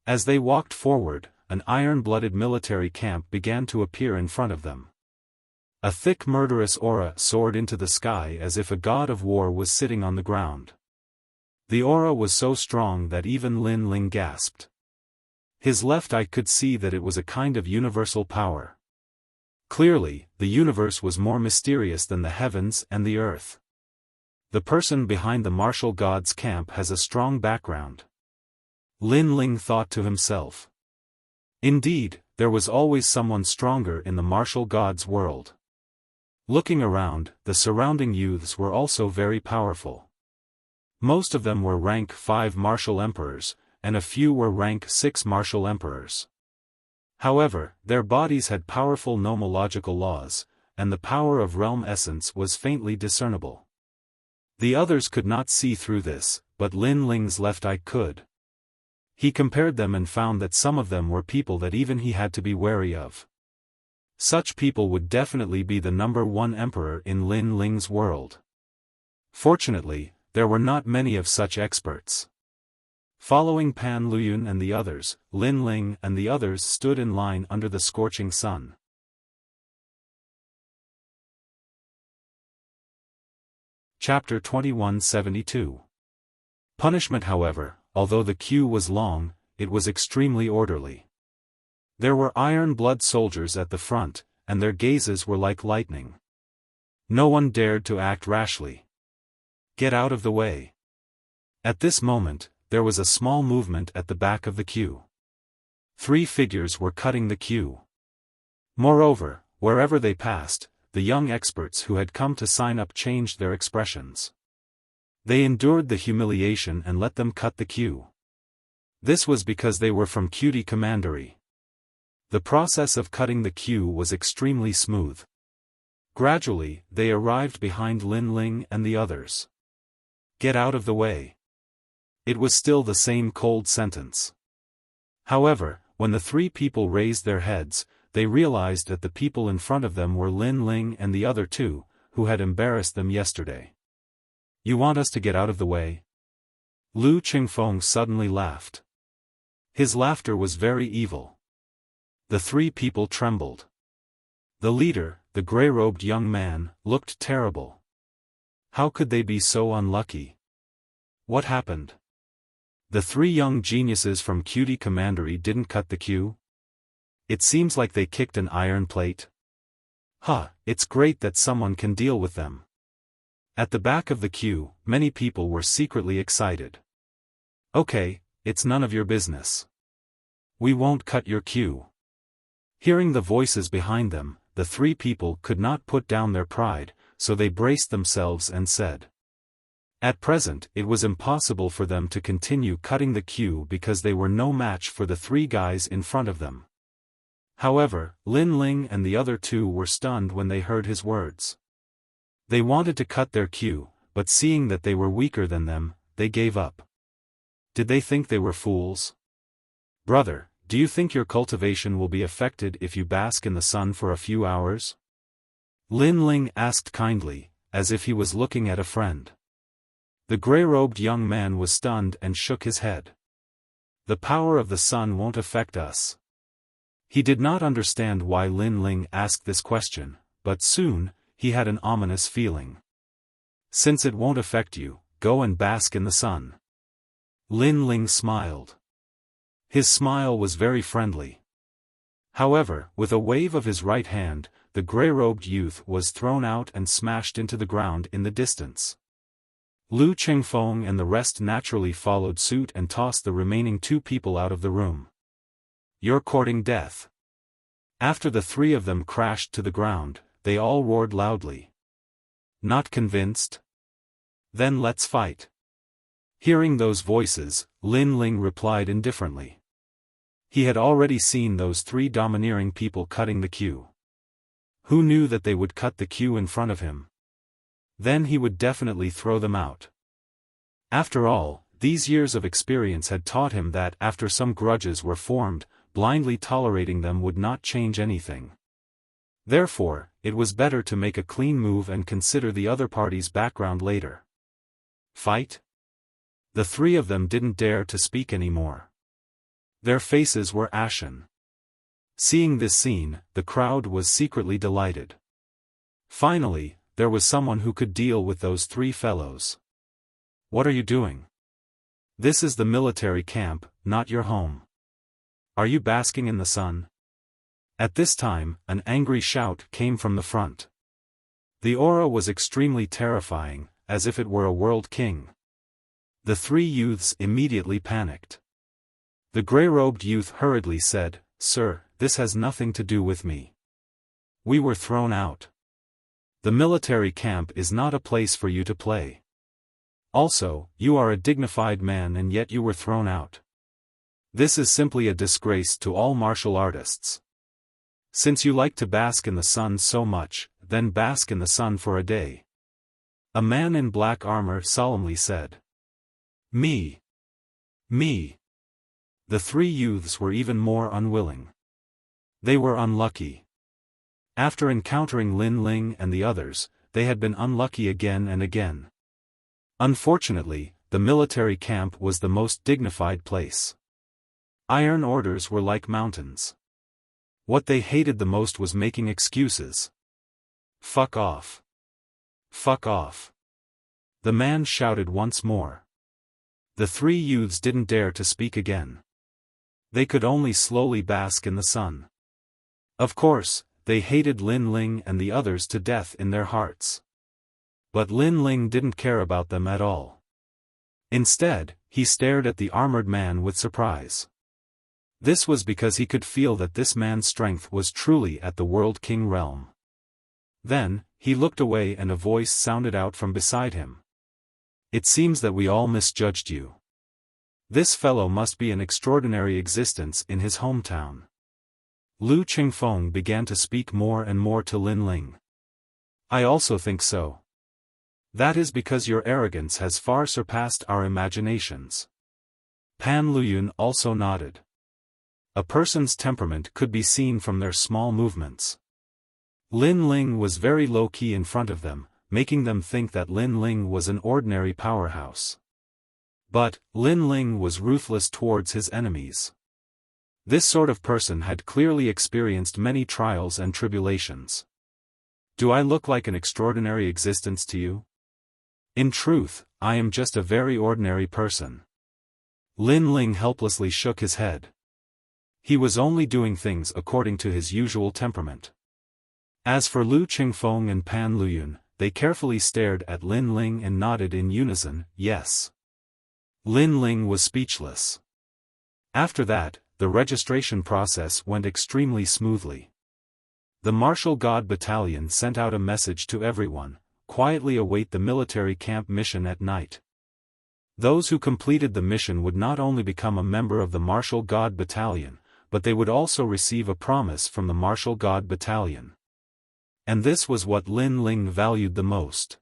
As they walked forward, an iron-blooded military camp began to appear in front of them. A thick murderous aura soared into the sky as if a god of war was sitting on the ground. The aura was so strong that even Lin Ling gasped. His left eye could see that it was a kind of universal power. Clearly, the universe was more mysterious than the heavens and the earth. The person behind the martial gods' camp has a strong background. Lin Ling thought to himself. Indeed, there was always someone stronger in the martial gods' world. Looking around, the surrounding youths were also very powerful. Most of them were rank 5 martial emperors, and a few were rank 6 martial emperors. However, their bodies had powerful nomological laws, and the power of realm essence was faintly discernible. The others could not see through this, but Lin Ling's left eye could. He compared them and found that some of them were people that even he had to be wary of. Such people would definitely be the #1 emperor in Lin Ling's world. Fortunately, there were not many of such experts. Following Pan Luyun and the others, Lin Ling and the others stood in line under the scorching sun. Chapter 2172. Punishment. However, although the queue was long, it was extremely orderly. There were iron-blood soldiers at the front, and their gazes were like lightning. No one dared to act rashly. Get out of the way. At this moment, there was a small movement at the back of the queue. 3 figures were cutting the queue. Moreover, wherever they passed, the young experts who had come to sign up changed their expressions. They endured the humiliation and let them cut the queue. This was because they were from Cutie Commandery. The process of cutting the queue was extremely smooth. Gradually, they arrived behind Lin Ling and the others. Get out of the way. It was still the same cold sentence. However, when the three people raised their heads, they realized that the people in front of them were Lin Ling and the other two, who had embarrassed them yesterday. You want us to get out of the way? Lu Qingfeng suddenly laughed. His laughter was very evil. The three people trembled. The leader, the gray-robed young man, looked terrible. How could they be so unlucky? What happened? The three young geniuses from Cutie Commandery didn't cut the queue? It seems like they kicked an iron plate. It's great that someone can deal with them. At the back of the queue, many people were secretly excited. Okay, it's none of your business. We won't cut your queue. Hearing the voices behind them, the three people could not put down their pride, so they braced themselves and said. At present, it was impossible for them to continue cutting the queue because they were no match for the three guys in front of them. However, Lin Ling and the other two were stunned when they heard his words. They wanted to cut their queue, but seeing that they were weaker than them, they gave up. Did they think they were fools? Brother, do you think your cultivation will be affected if you bask in the sun for a few hours? Lin Ling asked kindly, as if he was looking at a friend. The gray-robed young man was stunned and shook his head. The power of the sun won't affect us. He did not understand why Lin Ling asked this question, but soon, he had an ominous feeling. Since it won't affect you, go and bask in the sun. Lin Ling smiled. His smile was very friendly. However, with a wave of his right hand, the gray-robed youth was thrown out and smashed into the ground in the distance. Lu Qingfeng and the rest naturally followed suit and tossed the remaining two people out of the room. You're courting death. After the three of them crashed to the ground, they all roared loudly. Not convinced? Then let's fight. Hearing those voices, Lin Ling replied indifferently. He had already seen those three domineering people cutting the queue. Who knew that they would cut the queue in front of him? Then he would definitely throw them out. After all, these years of experience had taught him that after some grudges were formed, blindly tolerating them would not change anything. Therefore, it was better to make a clean move and consider the other party's background later. Fight? The three of them didn't dare to speak anymore. Their faces were ashen. Seeing this scene, the crowd was secretly delighted. Finally, there was someone who could deal with those three fellows. What are you doing? This is the military camp, not your home. Are you basking in the sun? At this time, an angry shout came from the front. The aura was extremely terrifying, as if it were a world king. The three youths immediately panicked. The gray-robed youth hurriedly said, Sir, this has nothing to do with me. We were thrown out. The military camp is not a place for you to play. Also, you are a dignified man and yet you were thrown out. This is simply a disgrace to all martial artists. Since you like to bask in the sun so much, then bask in the sun for a day. A man in black armor solemnly said. Me. The three youths were even more unwilling. They were unlucky. After encountering Lin Ling and the others, they had been unlucky again and again. Unfortunately, the military camp was the most dignified place. Iron orders were like mountains. What they hated the most was making excuses. Fuck off. Fuck off. The man shouted once more. The three youths didn't dare to speak again. They could only slowly bask in the sun. Of course, they hated Lin Ling and the others to death in their hearts. But Lin Ling didn't care about them at all. Instead, he stared at the armored man with surprise. This was because he could feel that this man's strength was truly at the World King realm. Then, he looked away and a voice sounded out from beside him. It seems that we all misjudged you. This fellow must be an extraordinary existence in his hometown. Lu Qingfeng began to speak more and more to Lin Ling. I also think so. That is because your arrogance has far surpassed our imaginations. Pan Luyun also nodded. A person's temperament could be seen from their small movements. Lin Ling was very low-key in front of them, making them think that Lin Ling was an ordinary powerhouse. But, Lin Ling was ruthless towards his enemies. This sort of person had clearly experienced many trials and tribulations. Do I look like an extraordinary existence to you? In truth, I am just a very ordinary person. Lin Ling helplessly shook his head. He was only doing things according to his usual temperament. As for Lu Qingfeng and Pan Luyun, they carefully stared at Lin Ling and nodded in unison, yes. Lin Ling was speechless. After that, the registration process went extremely smoothly. The Martial God Battalion sent out a message to everyone: quietly await the military camp mission at night. Those who completed the mission would not only become a member of the Martial God Battalion, but they would also receive a promise from the Martial God Battalion. And this was what Lin Ling valued the most.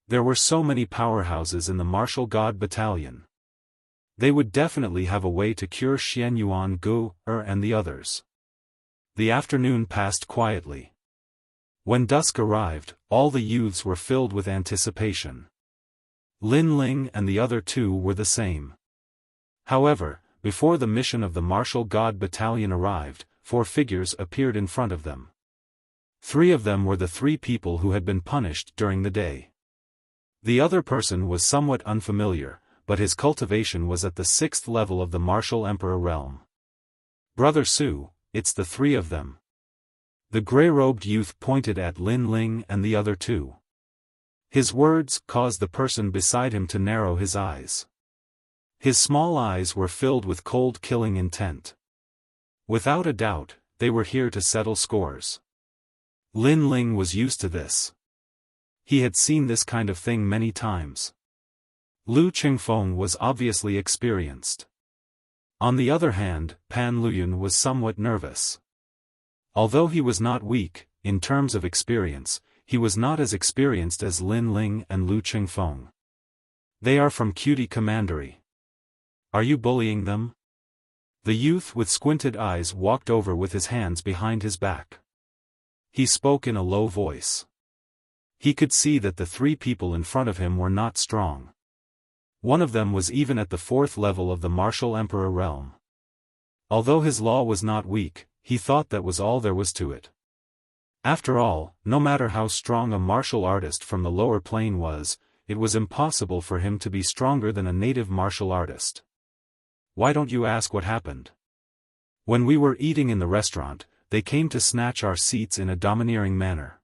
There were so many powerhouses in the Martial God Battalion. They would definitely have a way to cure Xian Yuan Gu, and the others. The afternoon passed quietly. When dusk arrived, all the youths were filled with anticipation. Lin Ling and the other two were the same. However, before the mission of the Martial God Battalion arrived, 4 figures appeared in front of them. 3 of them were the 3 people who had been punished during the day. The other person was somewhat unfamiliar, but his cultivation was at the 6th level of the Martial Emperor realm. Brother Su, it's the 3 of them. The grey-robed youth pointed at Lin Ling and the other 2. His words caused the person beside him to narrow his eyes. His small eyes were filled with cold killing intent. Without a doubt, they were here to settle scores. Lin Ling was used to this. He had seen this kind of thing many times. Lu Qingfeng was obviously experienced. On the other hand, Pan Luyun was somewhat nervous. Although he was not weak, in terms of experience, he was not as experienced as Lin Ling and Lu Qingfeng. They are from Cutie Commandery. Are you bullying them? The youth with squinted eyes walked over with his hands behind his back. He spoke in a low voice. He could see that the 3 people in front of him were not strong. One of them was even at the 4th level of the Martial Emperor realm. Although his law was not weak, he thought that was all there was to it. After all, no matter how strong a martial artist from the lower plane was, it was impossible for him to be stronger than a native martial artist. Why don't you ask what happened? When we were eating in the restaurant, they came to snatch our seats in a domineering manner.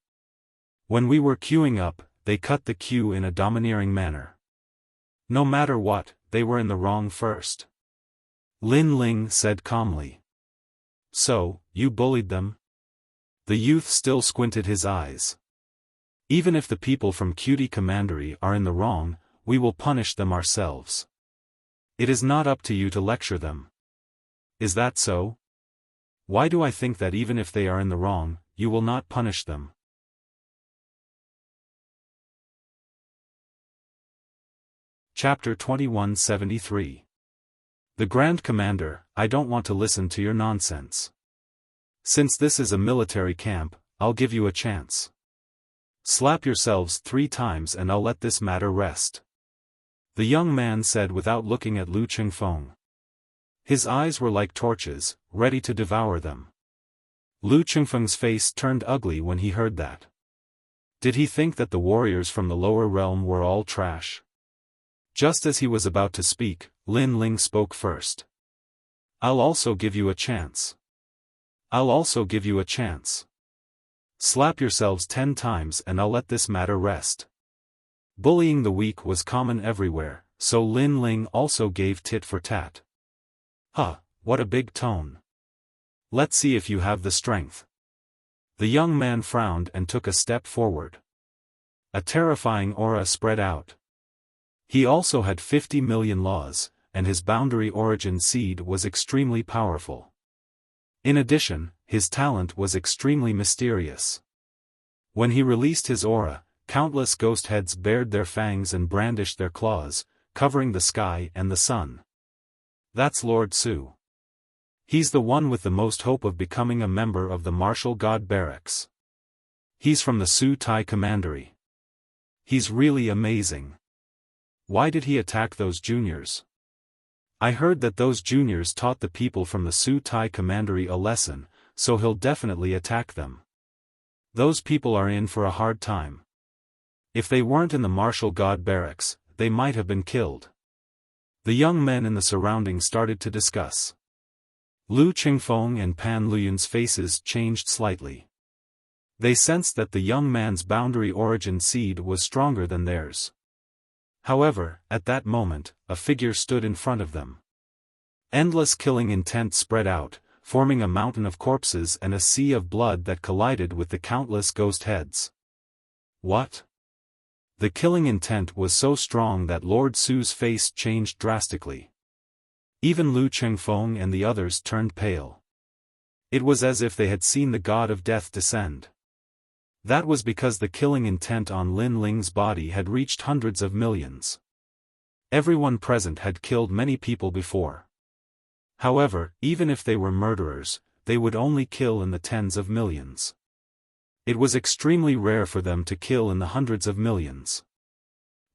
When we were queuing up, they cut the queue in a domineering manner. No matter what, they were in the wrong first. Lin Ling said calmly. So, you bullied them? The youth still squinted his eyes. Even if the people from Cutie Commandery are in the wrong, we will punish them ourselves. It is not up to you to lecture them. Is that so? Why do I think that even if they are in the wrong, you will not punish them? Chapter 2173. The Grand Commander, I don't want to listen to your nonsense. Since this is a military camp, I'll give you a chance. Slap yourselves 3 times and I'll let this matter rest. The young man said without looking at Lu Qingfeng. His eyes were like torches, ready to devour them. Lu Qingfeng's face turned ugly when he heard that. Did he think that the warriors from the lower realm were all trash? Just as he was about to speak, Lin Ling spoke first. I'll also give you a chance. I'll also give you a chance. Slap yourselves 10 times and I'll let this matter rest. Bullying the weak was common everywhere, so Lin Ling also gave tit for tat. Huh, what a big tone. Let's see if you have the strength. The young man frowned and took a step forward. A terrifying aura spread out. He also had 50 million laws, and his boundary origin seed was extremely powerful. In addition, his talent was extremely mysterious. When he released his aura, countless ghost heads bared their fangs and brandished their claws, covering the sky and the sun. That's Lord Su. He's the one with the most hope of becoming a member of the martial god barracks. He's from the Su Tai Commandery. He's really amazing. Why did he attack those juniors? I heard that those juniors taught the people from the Su Tai Commandery a lesson, so he'll definitely attack them. Those people are in for a hard time. If they weren't in the martial god barracks, they might have been killed. The young men in the surroundings started to discuss. Lu Qingfeng and Pan Luyun's faces changed slightly. They sensed that the young man's boundary origin seed was stronger than theirs. However, at that moment, a figure stood in front of them. Endless killing intent spread out, forming a mountain of corpses and a sea of blood that collided with the countless ghost heads. What? The killing intent was so strong that Lord Su's face changed drastically. Even Lu Qingfeng and the others turned pale. It was as if they had seen the god of death descend. That was because the killing intent on Lin Ling's body had reached hundreds of millions. Everyone present had killed many people before. However, even if they were murderers, they would only kill in the tens of millions. It was extremely rare for them to kill in the hundreds of millions.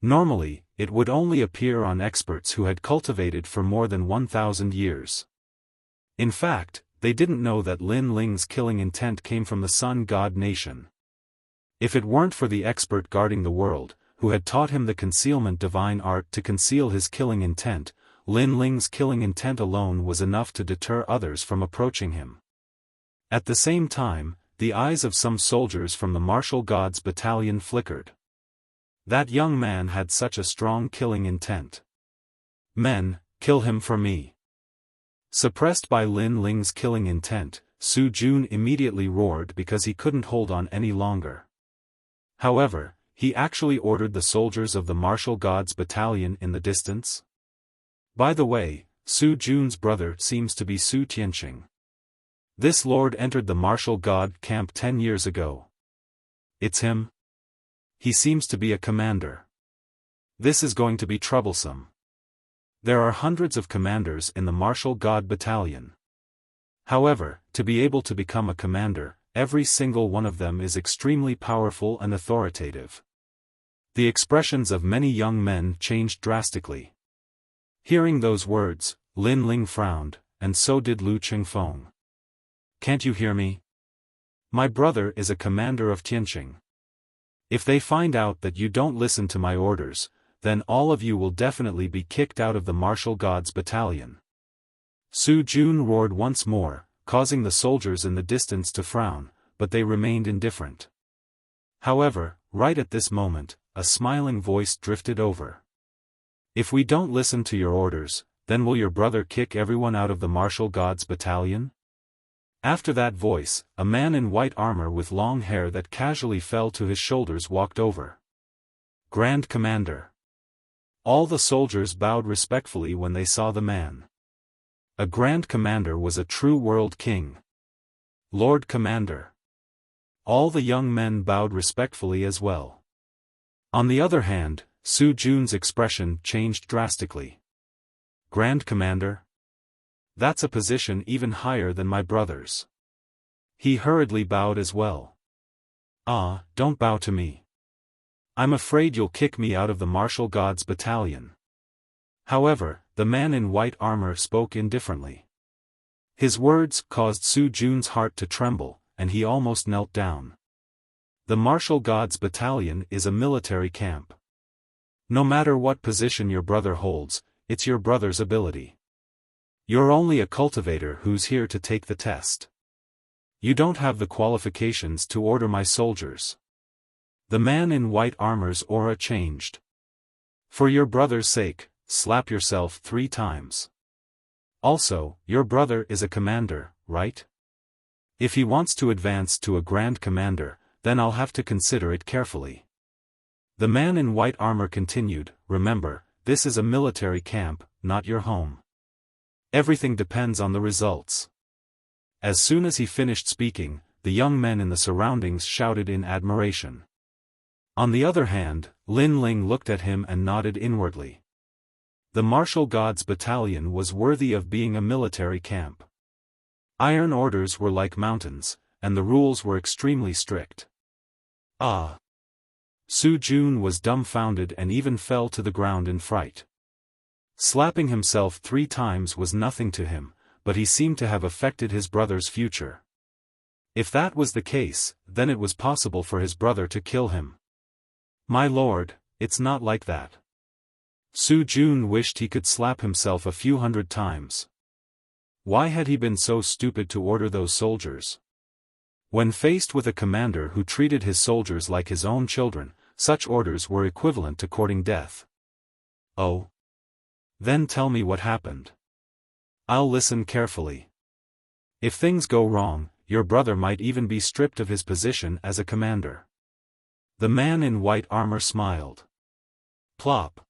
Normally, it would only appear on experts who had cultivated for more than 1,000 years. In fact, they didn't know that Lin Ling's killing intent came from the Sun God Nation. If it weren't for the expert guarding the world, who had taught him the concealment divine art to conceal his killing intent, Lin Ling's killing intent alone was enough to deter others from approaching him. At the same time, the eyes of some soldiers from the martial gods battalion flickered. That young man had such a strong killing intent. Men, kill him for me. Suppressed by Lin Ling's killing intent, Su Jun immediately roared because he couldn't hold on any longer. However, he actually ordered the soldiers of the martial gods battalion in the distance. By the way, Su Jun's brother seems to be Su Tianqing. This lord entered the martial god camp 10 years ago. It's him? He seems to be a commander. This is going to be troublesome. There are hundreds of commanders in the martial god battalion. However, to be able to become a commander, every single one of them is extremely powerful and authoritative. The expressions of many young men changed drastically. Hearing those words, Lin Ling frowned, and so did Lu Qingfeng. Can't you hear me? My brother is a commander of Tianqing. If they find out that you don't listen to my orders, then all of you will definitely be kicked out of the martial gods battalion. Su Jun roared once more, causing the soldiers in the distance to frown, but they remained indifferent. However, right at this moment, a smiling voice drifted over. If we don't listen to your orders, then will your brother kick everyone out of the martial gods battalion? After that voice, a man in white armor with long hair that casually fell to his shoulders walked over. Grand Commander. All the soldiers bowed respectfully when they saw the man. A Grand Commander was a true world king. Lord Commander. All the young men bowed respectfully as well. On the other hand, Su Jun's expression changed drastically. Grand Commander? That's a position even higher than my brother's. He hurriedly bowed as well. Ah, don't bow to me. I'm afraid you'll kick me out of the martial gods battalion. However, the man in white armor spoke indifferently. His words caused Su Jun's heart to tremble, and he almost knelt down. The martial gods battalion is a military camp. No matter what position your brother holds, it's your brother's ability. You're only a cultivator who's here to take the test. You don't have the qualifications to order my soldiers. The man in white armor's aura changed. For your brother's sake, slap yourself 3 times. Also, your brother is a commander, right? If he wants to advance to a grand commander, then I'll have to consider it carefully. The man in white armor continued, remember, this is a military camp, not your home. Everything depends on the results." As soon as he finished speaking, the young men in the surroundings shouted in admiration. On the other hand, Lin Ling looked at him and nodded inwardly. The martial gods battalion was worthy of being a military camp. Iron orders were like mountains, and the rules were extremely strict. Ah! Su Jun was dumbfounded and even fell to the ground in fright. Slapping himself 3 times was nothing to him, but he seemed to have affected his brother's future. If that was the case, then it was possible for his brother to kill him. "My lord, it's not like that." Su Jun wished he could slap himself a few hundred times. Why had he been so stupid to order those soldiers? When faced with a commander who treated his soldiers like his own children, such orders were equivalent to courting death. "Oh? Then tell me what happened. I'll listen carefully. If things go wrong, your brother might even be stripped of his position as a commander." The man in white armor smiled. Plop.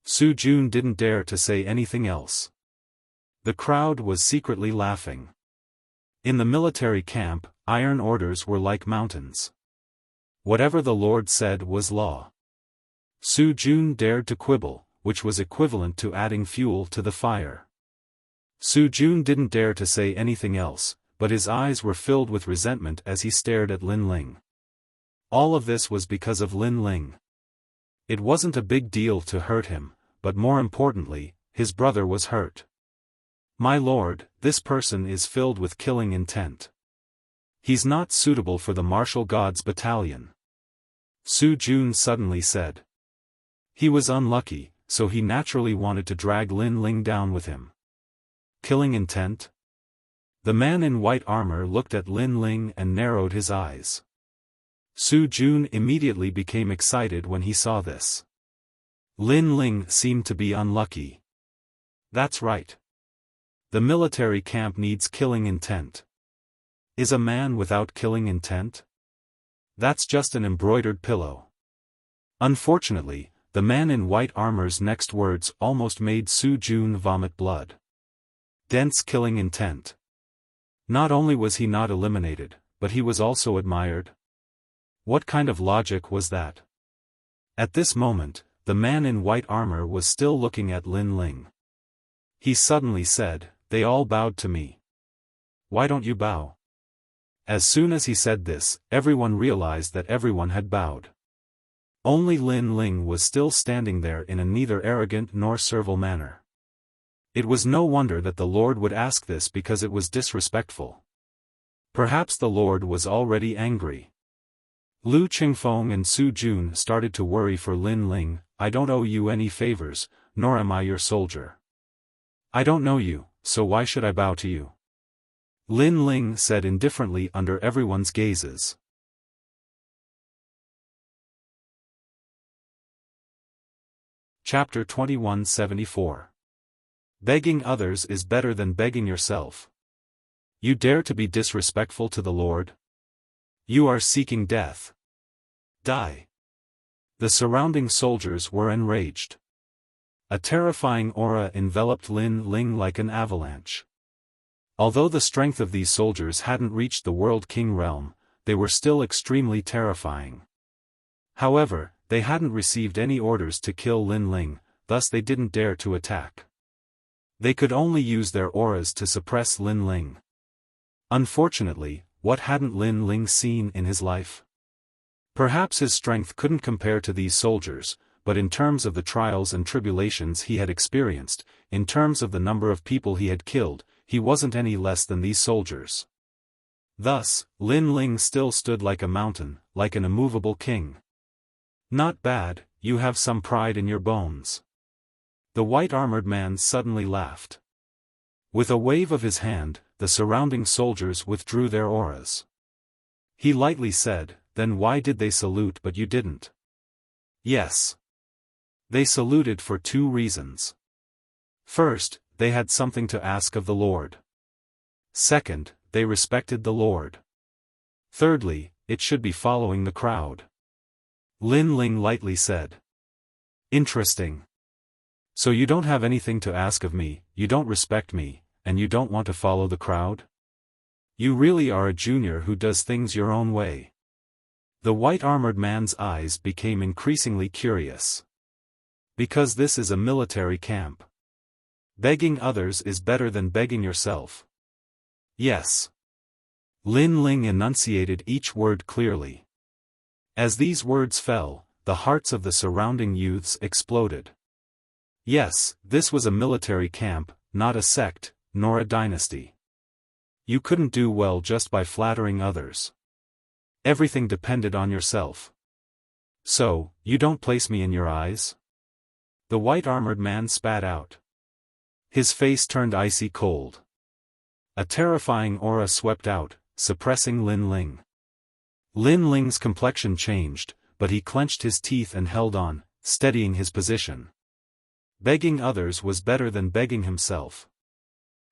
Su Jun didn't dare to say anything else. The crowd was secretly laughing. In the military camp, iron orders were like mountains. Whatever the Lord said was law. Su Jun dared to quibble, which was equivalent to adding fuel to the fire. Su Jun didn't dare to say anything else, but his eyes were filled with resentment as he stared at Lin Ling. All of this was because of Lin Ling. It wasn't a big deal to hurt him, but more importantly, his brother was hurt. "My lord, this person is filled with killing intent. He's not suitable for the martial gods battalion," Su Jun suddenly said. He was unlucky, so he naturally wanted to drag Lin Ling down with him. Killing intent? The man in white armor looked at Lin Ling and narrowed his eyes. Su Jun immediately became excited when he saw this. Lin Ling seemed to be unlucky. That's right. The military camp needs killing intent. Is a man without killing intent? That's just an embroidered pillow. Unfortunately, the man in white armor's next words almost made Su Jun vomit blood. Dense killing intent. Not only was he not eliminated, but he was also admired. What kind of logic was that? At this moment, the man in white armor was still looking at Lin Ling. He suddenly said, "They all bowed to me. Why don't you bow?" As soon as he said this, everyone realized that everyone had bowed. Only Lin Ling was still standing there in a neither arrogant nor servile manner. It was no wonder that the Lord would ask this because it was disrespectful. Perhaps the Lord was already angry. Lu Qingfeng and Su Jun started to worry for Lin Ling. "I don't owe you any favors, nor am I your soldier. I don't know you, so why should I bow to you?" Lin Ling said indifferently under everyone's gazes. Chapter 2174. Begging others is better than begging yourself. You dare to be disrespectful to the Lord? You are seeking death. Die. The surrounding soldiers were enraged. A terrifying aura enveloped Lin Ling like an avalanche. Although the strength of these soldiers hadn't reached the World King realm, they were still extremely terrifying. However, they hadn't received any orders to kill Lin Ling, thus they didn't dare to attack. They could only use their auras to suppress Lin Ling. Unfortunately, what hadn't Lin Ling seen in his life? Perhaps his strength couldn't compare to these soldiers, but in terms of the trials and tribulations he had experienced, in terms of the number of people he had killed, he wasn't any less than these soldiers. Thus, Lin Ling still stood like a mountain, like an immovable king. Not bad, you have some pride in your bones. The white-armored man suddenly laughed. With a wave of his hand, the surrounding soldiers withdrew their auras. He lightly said, "Then why did they salute but you didn't?" Yes. They saluted for 2 reasons. First, they had something to ask of the Lord. Second, they respected the Lord. Thirdly, it should be following the crowd. Lin Ling lightly said. Interesting. So you don't have anything to ask of me, you don't respect me, and you don't want to follow the crowd? You really are a junior who does things your own way. The white-armored man's eyes became increasingly curious. Because this is a military camp. Begging others is better than begging yourself. Yes. Lin Ling enunciated each word clearly. As these words fell, the hearts of the surrounding youths exploded. Yes, this was a military camp, not a sect, nor a dynasty. You couldn't do well just by flattering others. Everything depended on yourself. So, you don't place me in your eyes? The white-armored man spat out. His face turned icy cold. A terrifying aura swept out, suppressing Lin Ling. Lin Ling's complexion changed, but he clenched his teeth and held on, steadying his position. Begging others was better than begging himself.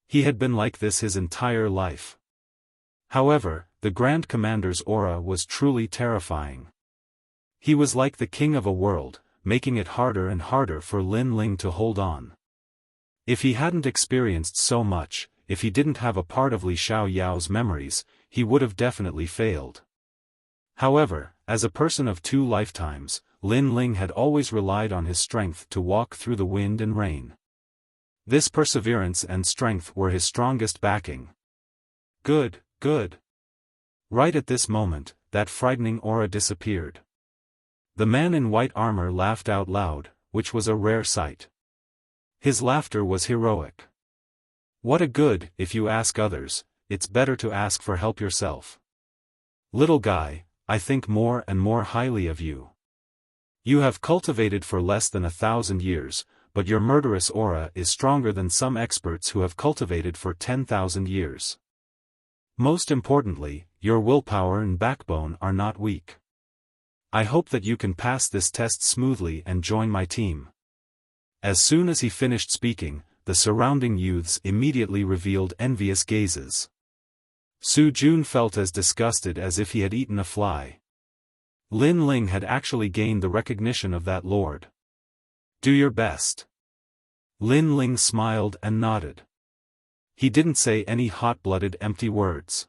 He had been like this his entire life. However, the Grand Commander's aura was truly terrifying. He was like the king of a world, making it harder and harder for Lin Ling to hold on. If he hadn't experienced so much, if he didn't have a part of Li Xiaoyao's memories, he would have definitely failed. However, as a person of 2 lifetimes, Lin Ling had always relied on his strength to walk through the wind and rain. This perseverance and strength were his strongest backing. Good, good. Right at this moment, that frightening aura disappeared. The man in white armor laughed out loud, which was a rare sight. His laughter was heroic. What a good, if you ask others, it's better to ask for help yourself. Little guy, I think more and more highly of you. You have cultivated for less than 1,000 years, but your murderous aura is stronger than some experts who have cultivated for 10,000 years. Most importantly, your willpower and backbone are not weak. I hope that you can pass this test smoothly and join my team. As soon as he finished speaking, the surrounding youths immediately revealed envious gazes. Su Jun felt as disgusted as if he had eaten a fly. Lin Ling had actually gained the recognition of that lord. Do your best. Lin Ling smiled and nodded. He didn't say any hot-blooded empty words.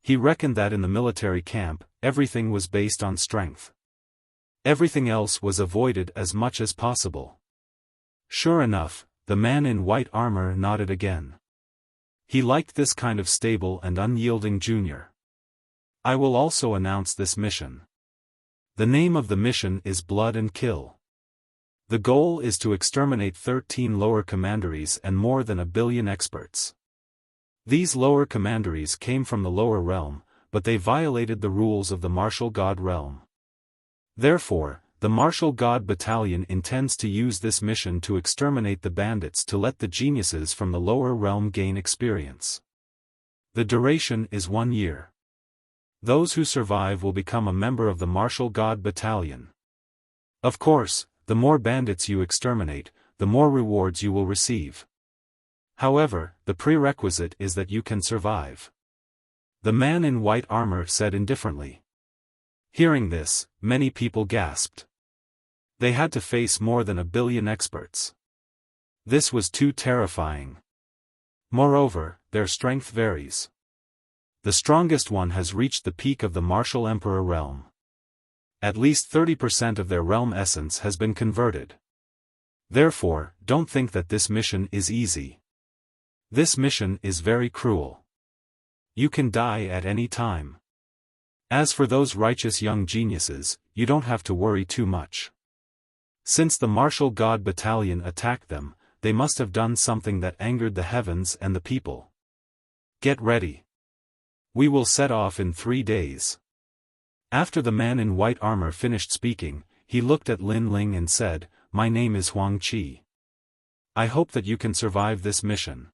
He reckoned that in the military camp, everything was based on strength. Everything else was avoided as much as possible. Sure enough, the man in white armor nodded again. He liked this kind of stable and unyielding junior. I will also announce this mission. The name of the mission is Blood and Kill. The goal is to exterminate 13 lower commanderies and more than 1 billion experts. These lower commanderies came from the lower realm, but they violated the rules of the martial god realm. Therefore, the martial god battalion intends to use this mission to exterminate the bandits to let the geniuses from the lower realm gain experience. The duration is 1 year. Those who survive will become a member of the martial god battalion. Of course, the more bandits you exterminate, the more rewards you will receive. However, the prerequisite is that you can survive. The man in white armor said indifferently. Hearing this, many people gasped. They had to face more than 1 billion experts. This was too terrifying. Moreover, their strength varies. The strongest one has reached the peak of the martial emperor realm. At least 30% of their realm essence has been converted. Therefore, don't think that this mission is easy. This mission is very cruel. You can die at any time. As for those righteous young geniuses, you don't have to worry too much. Since the martial god battalion attacked them, they must have done something that angered the heavens and the people. Get ready. We will set off in 3 days. After the man in white armor finished speaking, he looked at Lin Ling and said, My name is Huang Qi. I hope that you can survive this mission.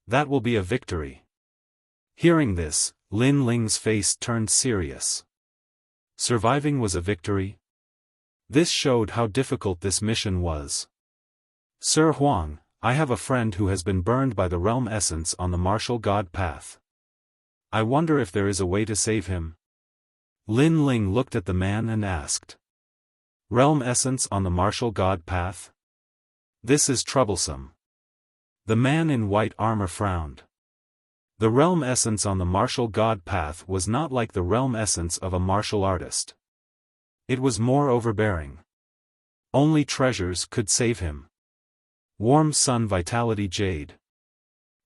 That will be a victory. Hearing this, Lin Ling's face turned serious. Surviving was a victory? This showed how difficult this mission was. Sir Huang, I have a friend who has been burned by the realm essence on the martial god path. I wonder if there is a way to save him. Lin Ling looked at the man and asked. Realm essence on the martial god path? This is troublesome. The man in white armor frowned. The realm essence on the martial god path was not like the realm essence of a martial artist. It was more overbearing. Only treasures could save him. Warm sun vitality jade.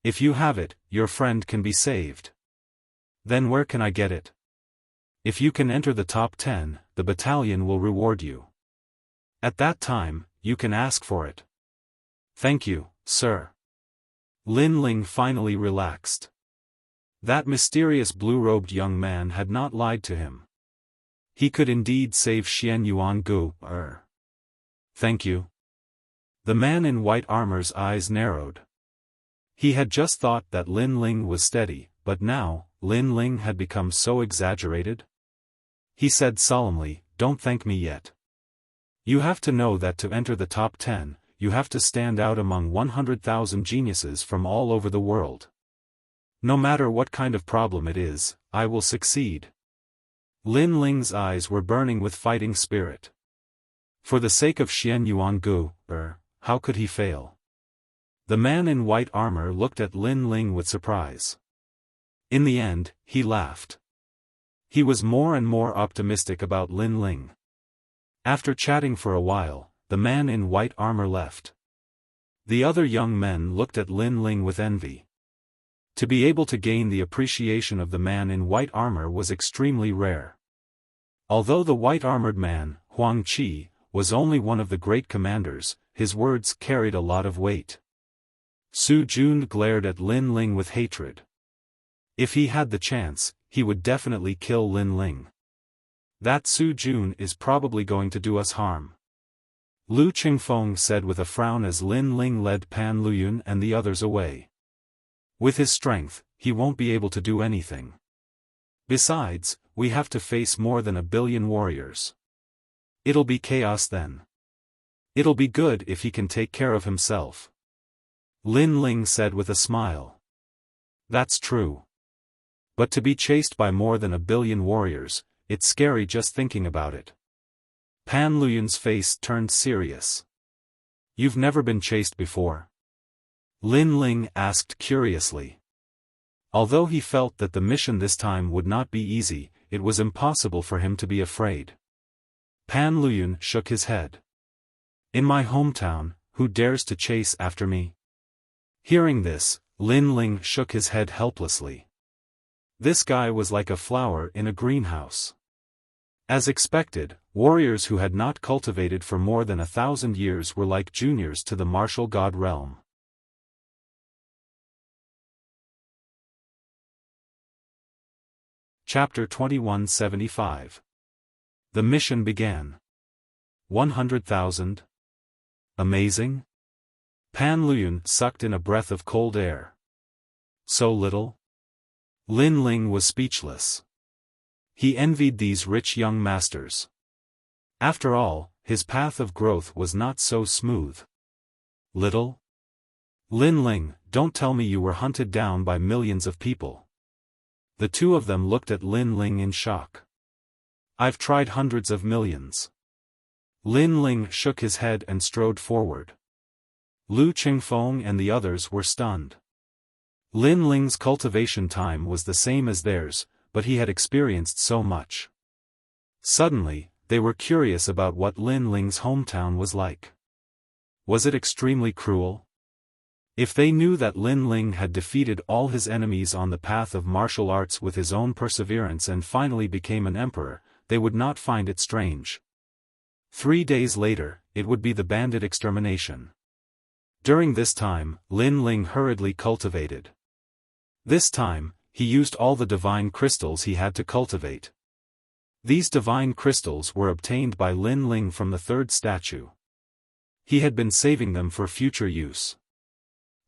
If you have it, your friend can be saved. Then where can I get it? If you can enter the top 10, the battalion will reward you. At that time, you can ask for it. Thank you, sir. Lin Ling finally relaxed. That mysterious blue-robed young man had not lied to him. He could indeed save Xian Yuan Gu. Thank you. The man in white armor's eyes narrowed. He had just thought that Lin Ling was steady, but now, Lin Ling had become so exaggerated. He said solemnly, "Don't thank me yet. You have to know that to enter the top 10, you have to stand out among 100,000 geniuses from all over the world. No matter what kind of problem it is, I will succeed." Lin Ling's eyes were burning with fighting spirit. For the sake of Xian Yuan Gu, how could he fail? The man in white armor looked at Lin Ling with surprise. In the end, he laughed. He was more and more optimistic about Lin Ling. After chatting for a while, the man in white armor left. The other young men looked at Lin Ling with envy. To be able to gain the appreciation of the man in white armor was extremely rare. Although the white-armored man, Huang Qi, was only one of the great commanders, his words carried a lot of weight. Su Jun glared at Lin Ling with hatred. If he had the chance, he would definitely kill Lin Ling. That Su Jun is probably going to do us harm. Lu Qingfeng said with a frown as Lin Ling led Pan Luyun and the others away. With his strength, he won't be able to do anything. Besides, we have to face more than 1 billion warriors. It'll be chaos then. It'll be good if he can take care of himself. Lin Ling said with a smile. That's true. But to be chased by more than 1 billion warriors, it's scary just thinking about it. Pan Luyun's face turned serious. You've never been chased before? Lin Ling asked curiously. Although he felt that the mission this time would not be easy, it was impossible for him to be afraid. Pan Luyun shook his head. In my hometown, who dares to chase after me? Hearing this, Lin Ling shook his head helplessly. This guy was like a flower in a greenhouse. As expected, warriors who had not cultivated for more than 1,000 years were like juniors to the martial god realm. Chapter 2175. The mission began. 100,000? Amazing? Pan Luyun sucked in a breath of cold air. So little? Lin Ling was speechless. He envied these rich young masters. After all, his path of growth was not so smooth. Little? Lin Ling, don't tell me you were hunted down by millions of people. The two of them looked at Lin Ling in shock. I've tried hundreds of millions. Lin Ling shook his head and strode forward. Lu Qingfeng and the others were stunned. Lin Ling's cultivation time was the same as theirs, but he had experienced so much. Suddenly, they were curious about what Lin Ling's hometown was like. Was it extremely cruel? If they knew that Lin Ling had defeated all his enemies on the path of martial arts with his own perseverance and finally became an emperor, they would not find it strange. 3 days later, it would be the bandit extermination. During this time, Lin Ling hurriedly cultivated. This time, he used all the divine crystals he had to cultivate. These divine crystals were obtained by Lin Ling from the third statue. He had been saving them for future use.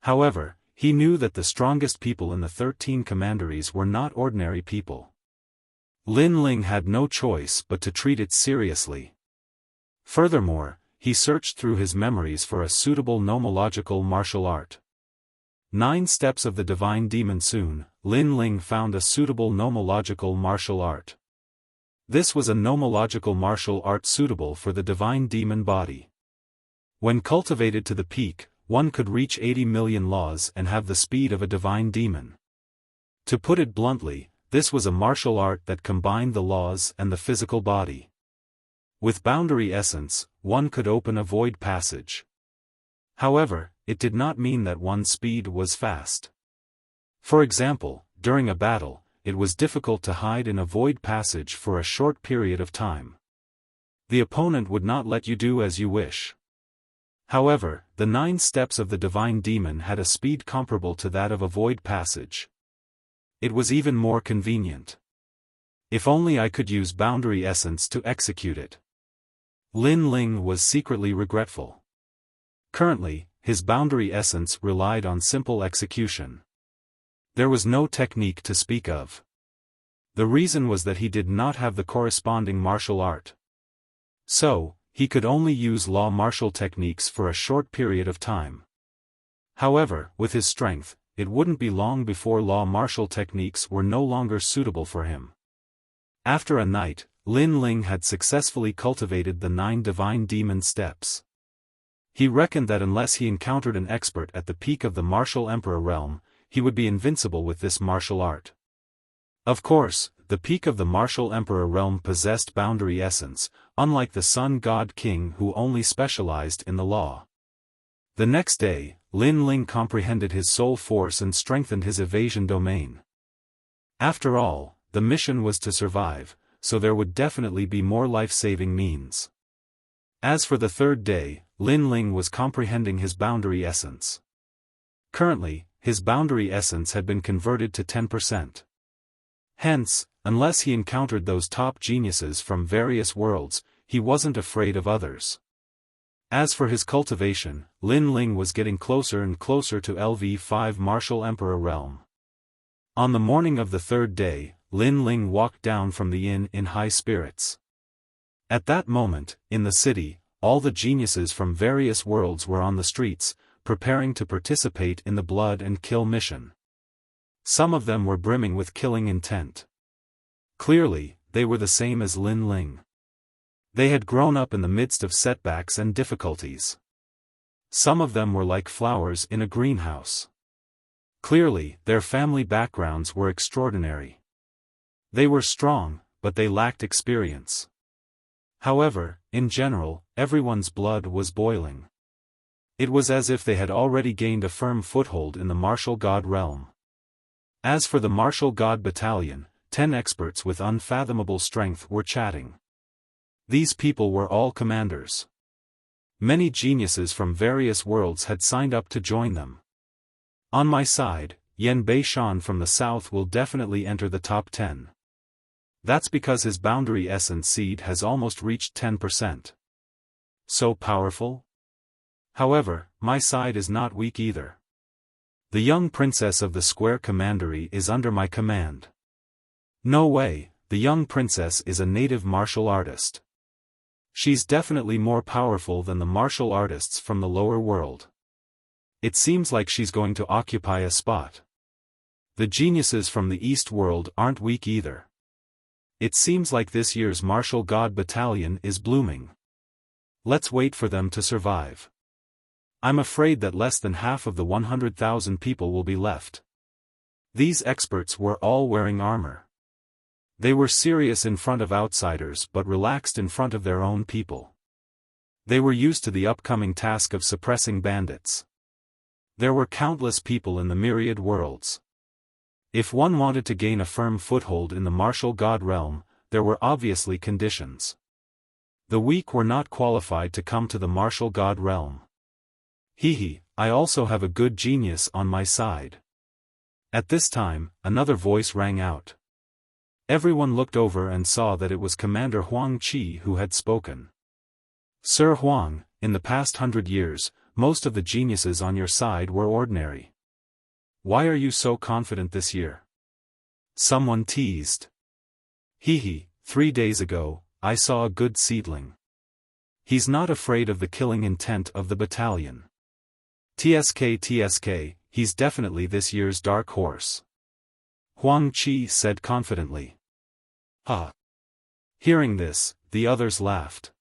However, he knew that the strongest people in the 13 commanderies were not ordinary people. Lin Ling had no choice but to treat it seriously. Furthermore, he searched through his memories for a suitable nomological martial art. 9 steps of the divine demon. Soon, Lin Ling found a suitable nomological martial art. This was a nomological martial art suitable for the divine demon body. When cultivated to the peak, one could reach 80 million laws and have the speed of a divine demon. To put it bluntly, this was a martial art that combined the laws and the physical body. With boundary essence, one could open a void passage. However, it did not mean that one's speed was fast. For example, during a battle, it was difficult to hide in a void passage for a short period of time. The opponent would not let you do as you wish. However, the 9 steps of the divine demon had a speed comparable to that of a void passage. It was even more convenient. If only I could use boundary essence to execute it. Lin Ling was secretly regretful. Currently, his boundary essence relied on simple execution. There was no technique to speak of. The reason was that he did not have the corresponding martial art. So, he could only use law martial techniques for a short period of time. However, with his strength, it wouldn't be long before law martial techniques were no longer suitable for him. After a night, Lin Ling had successfully cultivated the 9 divine demon steps. He reckoned that unless he encountered an expert at the peak of the martial emperor realm, he would be invincible with this martial art. Of course, the peak of the martial emperor realm possessed boundary essence, unlike the sun god king who only specialized in the law. The next day, Lin Ling comprehended his soul force and strengthened his evasion domain. After all, the mission was to survive, so there would definitely be more life-saving means. As for the third day, Lin Ling was comprehending his boundary essence. Currently, his boundary essence had been converted to 10%. Hence, unless he encountered those top geniuses from various worlds, he wasn't afraid of others. As for his cultivation, Lin Ling was getting closer and closer to LV5 Martial Emperor realm. On the morning of the third day, Lin Ling walked down from the inn in high spirits. At that moment, in the city, all the geniuses from various worlds were on the streets, preparing to participate in the blood and kill mission. Some of them were brimming with killing intent. Clearly, they were the same as Lin Ling. They had grown up in the midst of setbacks and difficulties. Some of them were like flowers in a greenhouse. Clearly, their family backgrounds were extraordinary. They were strong, but they lacked experience. However, in general, everyone's blood was boiling. It was as if they had already gained a firm foothold in the martial god realm. As for the martial god battalion, 10 experts with unfathomable strength were chatting. These people were all commanders. Many geniuses from various worlds had signed up to join them. On my side, Yan Beishan from the south will definitely enter the top 10. That's because his boundary essence seed has almost reached 10%. So powerful? However, my side is not weak either. The young princess of the Square Commandery is under my command. No way, the young princess is a native martial artist. She's definitely more powerful than the martial artists from the lower world. It seems like she's going to occupy a spot. The geniuses from the East world aren't weak either. It seems like this year's martial god battalion is blooming. Let's wait for them to survive. I'm afraid that less than half of the 100,000 people will be left. These experts were all wearing armor. They were serious in front of outsiders but relaxed in front of their own people. They were used to the upcoming task of suppressing bandits. There were countless people in the myriad worlds. If one wanted to gain a firm foothold in the martial god realm, there were obviously conditions. The weak were not qualified to come to the martial god realm. I also have a good genius on my side. At this time, another voice rang out. Everyone looked over and saw that it was Commander Huang Qi who had spoken. Sir Huang, in the past 100 years, most of the geniuses on your side were ordinary. Why are you so confident this year? Someone teased. 3 days ago, I saw a good seedling. He's not afraid of the killing intent of the battalion. TSK, he's definitely this year's dark horse. Huang Qi said confidently. Hearing this, the others laughed.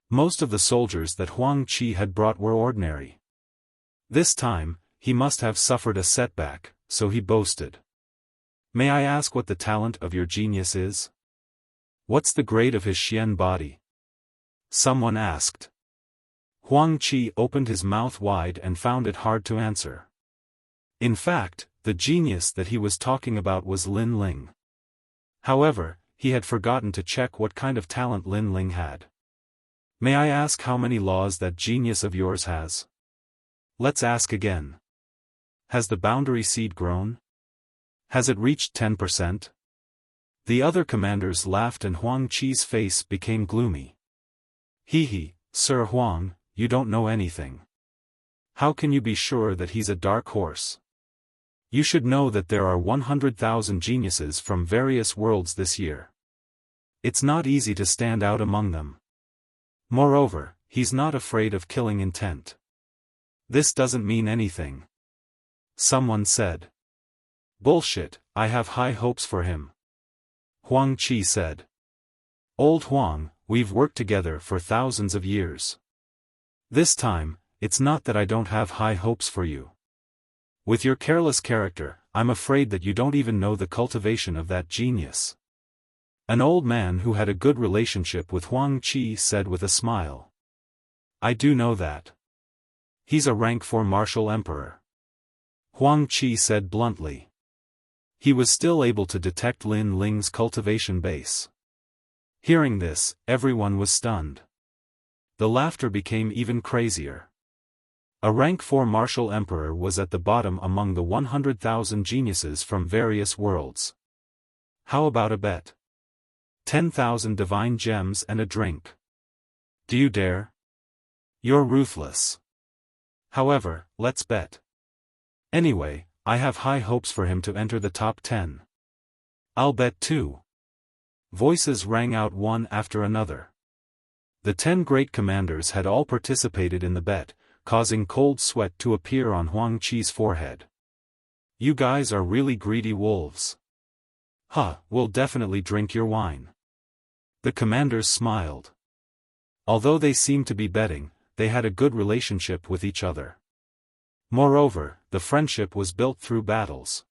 Most of the soldiers that Huang Qi had brought were ordinary. This time, he must have suffered a setback, so he boasted. May I ask what the talent of your genius is? What's the grade of his Xian body? Someone asked. Huang Qi opened his mouth wide and found it hard to answer. In fact, the genius that he was talking about was Lin Ling. However, he had forgotten to check what kind of talent Lin Ling had. May I ask how many laws that genius of yours has? Let's ask again. Has the boundary seed grown? Has it reached 10%? The other commanders laughed and Huang Qi's face became gloomy. He, Sir Huang, you don't know anything. How can you be sure that he's a dark horse? You should know that there are 100,000 geniuses from various worlds this year. It's not easy to stand out among them. Moreover, he's not afraid of killing intent. This doesn't mean anything. Someone said. Bullshit, I have high hopes for him. Huang Qi said. Old Huang, we've worked together for thousands of years. This time, it's not that I don't have high hopes for you. With your careless character, I'm afraid that you don't even know the cultivation of that genius. An old man who had a good relationship with Huang Qi said with a smile. I do know that. He's a rank 4 martial emperor. Huang Qi said bluntly. He was still able to detect Lin Ling's cultivation base. Hearing this, everyone was stunned. The laughter became even crazier. A rank 4 martial emperor was at the bottom among the 100,000 geniuses from various worlds. How about a bet? 10,000 divine gems and a drink. Do you dare? You're ruthless. However, let's bet. Anyway, I have high hopes for him to enter the top 10. I'll bet too. Voices rang out one after another. The 10 great commanders had all participated in the bet, causing cold sweat to appear on Huang Qi's forehead. You guys are really greedy wolves. We'll definitely drink your wine. The commanders smiled. Although they seemed to be betting, they had a good relationship with each other. Moreover, the friendship was built through battles.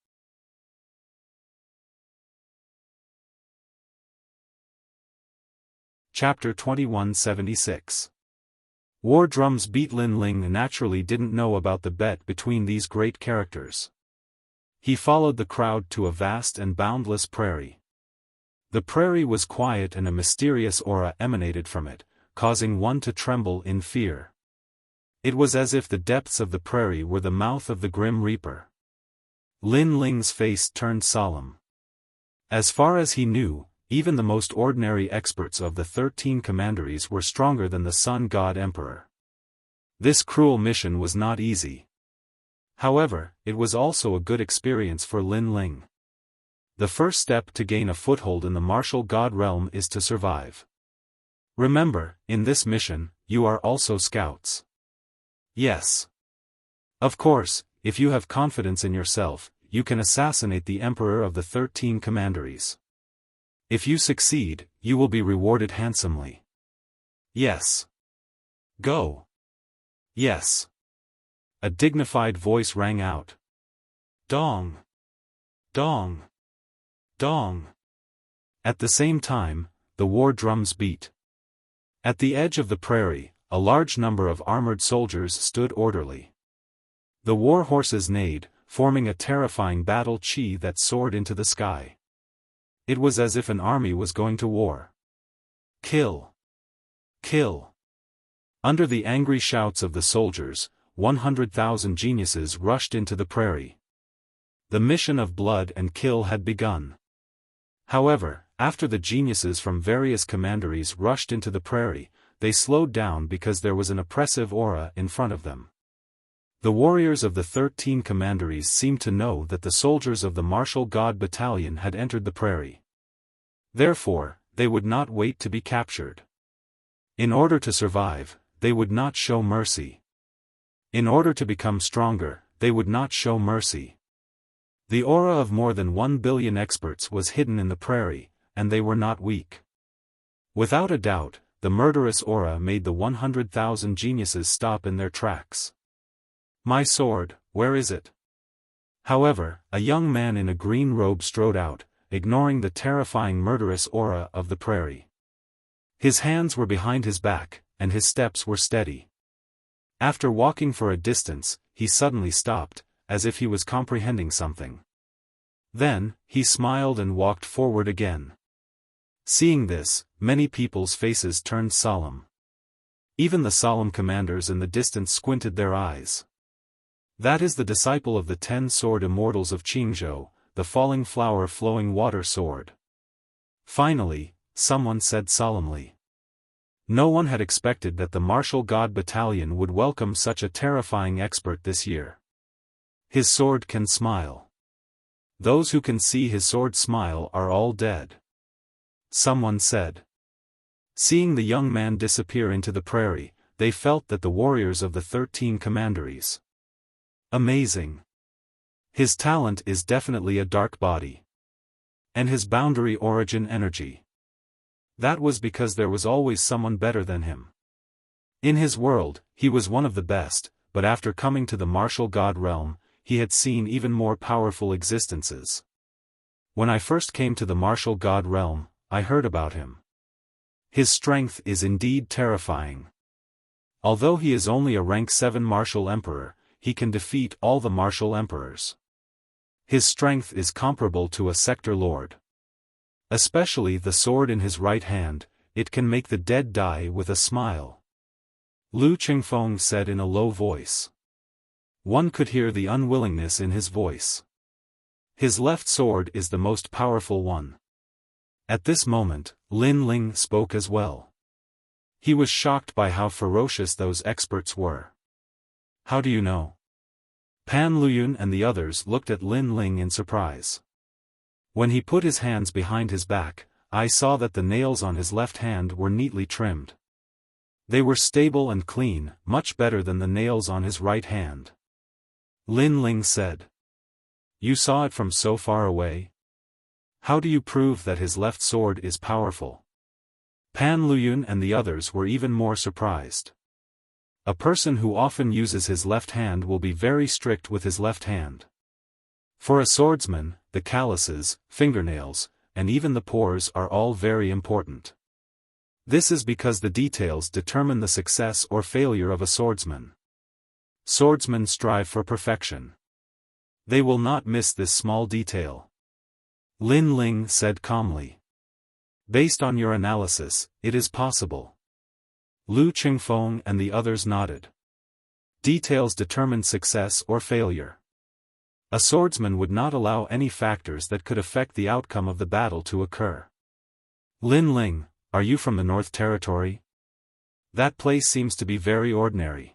Chapter 2176. War drums beat. Lin Ling naturally didn't know about the bet between these great characters. He followed the crowd to a vast and boundless prairie. The prairie was quiet and a mysterious aura emanated from it, causing one to tremble in fear. It was as if the depths of the prairie were the mouth of the Grim Reaper. Lin Ling's face turned solemn. As far as he knew, even the most ordinary experts of the 13 commanderies were stronger than the Sun God Emperor. This cruel mission was not easy. However, it was also a good experience for Lin Ling. The first step to gain a foothold in the martial god realm is to survive. Remember, in this mission, you are also scouts. Yes. Of course, if you have confidence in yourself, you can assassinate the Emperor of the 13 commanderies. If you succeed, you will be rewarded handsomely. Yes. Go. Yes. A dignified voice rang out. Dong. Dong. Dong. At the same time, the war drums beat. At the edge of the prairie, a large number of armored soldiers stood orderly. The war horses neighed, forming a terrifying battle chi that soared into the sky. It was as if an army was going to war. Kill! Kill! Under the angry shouts of the soldiers, 100,000 geniuses rushed into the prairie. The mission of blood and kill had begun. However, after the geniuses from various commanderies rushed into the prairie, they slowed down because there was an oppressive aura in front of them. The warriors of the 13 commanderies seemed to know that the soldiers of the martial god battalion had entered the prairie. Therefore, they would not wait to be captured. In order to survive, they would not show mercy. In order to become stronger, they would not show mercy. The aura of more than 1 billion experts was hidden in the prairie, and they were not weak. Without a doubt, the murderous aura made the 100,000 geniuses stop in their tracks. My sword, where is it? However, a young man in a green robe strode out, ignoring the terrifying murderous aura of the prairie. His hands were behind his back, and his steps were steady. After walking for a distance, he suddenly stopped, as if he was comprehending something. Then, he smiled and walked forward again. Seeing this, many people's faces turned solemn. Even the solemn commanders in the distance squinted their eyes. That is the disciple of the 10-sword immortals of Qingzhou, the falling flower flowing water sword. Finally, someone said solemnly. No one had expected that the martial god battalion would welcome such a terrifying expert this year. His sword can smile. Those who can see his sword smile are all dead. Someone said. Seeing the young man disappear into the prairie, they felt that the warriors of the 13 commanderies. Amazing. His talent is definitely a dark body. And his boundary origin energy. That was because there was always someone better than him. In his world, he was one of the best, but after coming to the martial god realm, he had seen even more powerful existences. When I first came to the martial god realm, I heard about him. His strength is indeed terrifying. Although he is only a rank 7 martial emperor, he can defeat all the martial emperors. His strength is comparable to a sector lord. Especially the sword in his right hand, it can make the dead die with a smile. Lu Qingfeng said in a low voice. One could hear the unwillingness in his voice. His left sword is the most powerful one. At this moment, Lin Ling spoke as well. He was shocked by how ferocious those experts were. How do you know? Pan Luyun and the others looked at Lin Ling in surprise. When he put his hands behind his back, I saw that the nails on his left hand were neatly trimmed. They were stable and clean, much better than the nails on his right hand. Lin Ling said. You saw it from so far away? How do you prove that his left sword is powerful? Pan Luyun and the others were even more surprised. A person who often uses his left hand will be very strict with his left hand. For a swordsman, the calluses, fingernails, and even the pores are all very important. This is because the details determine the success or failure of a swordsman. Swordsmen strive for perfection. They will not miss this small detail. Lin Ling said calmly. Based on your analysis, it is possible. Lu Qingfeng and the others nodded. Details determine success or failure. A swordsman would not allow any factors that could affect the outcome of the battle to occur. Lin Ling, are you from the North Territory? That place seems to be very ordinary.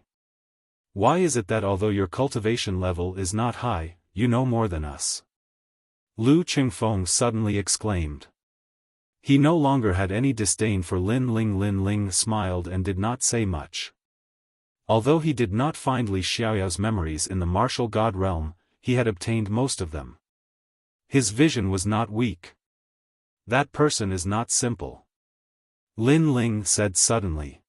Why is it that although your cultivation level is not high, you know more than us? Lu Qingfeng suddenly exclaimed. He no longer had any disdain for Lin Ling. Lin Ling smiled and did not say much. Although he did not find Li Xiaoyao's memories in the martial god realm, he had obtained most of them. His vision was not weak. That person is not simple. Lin Ling said suddenly.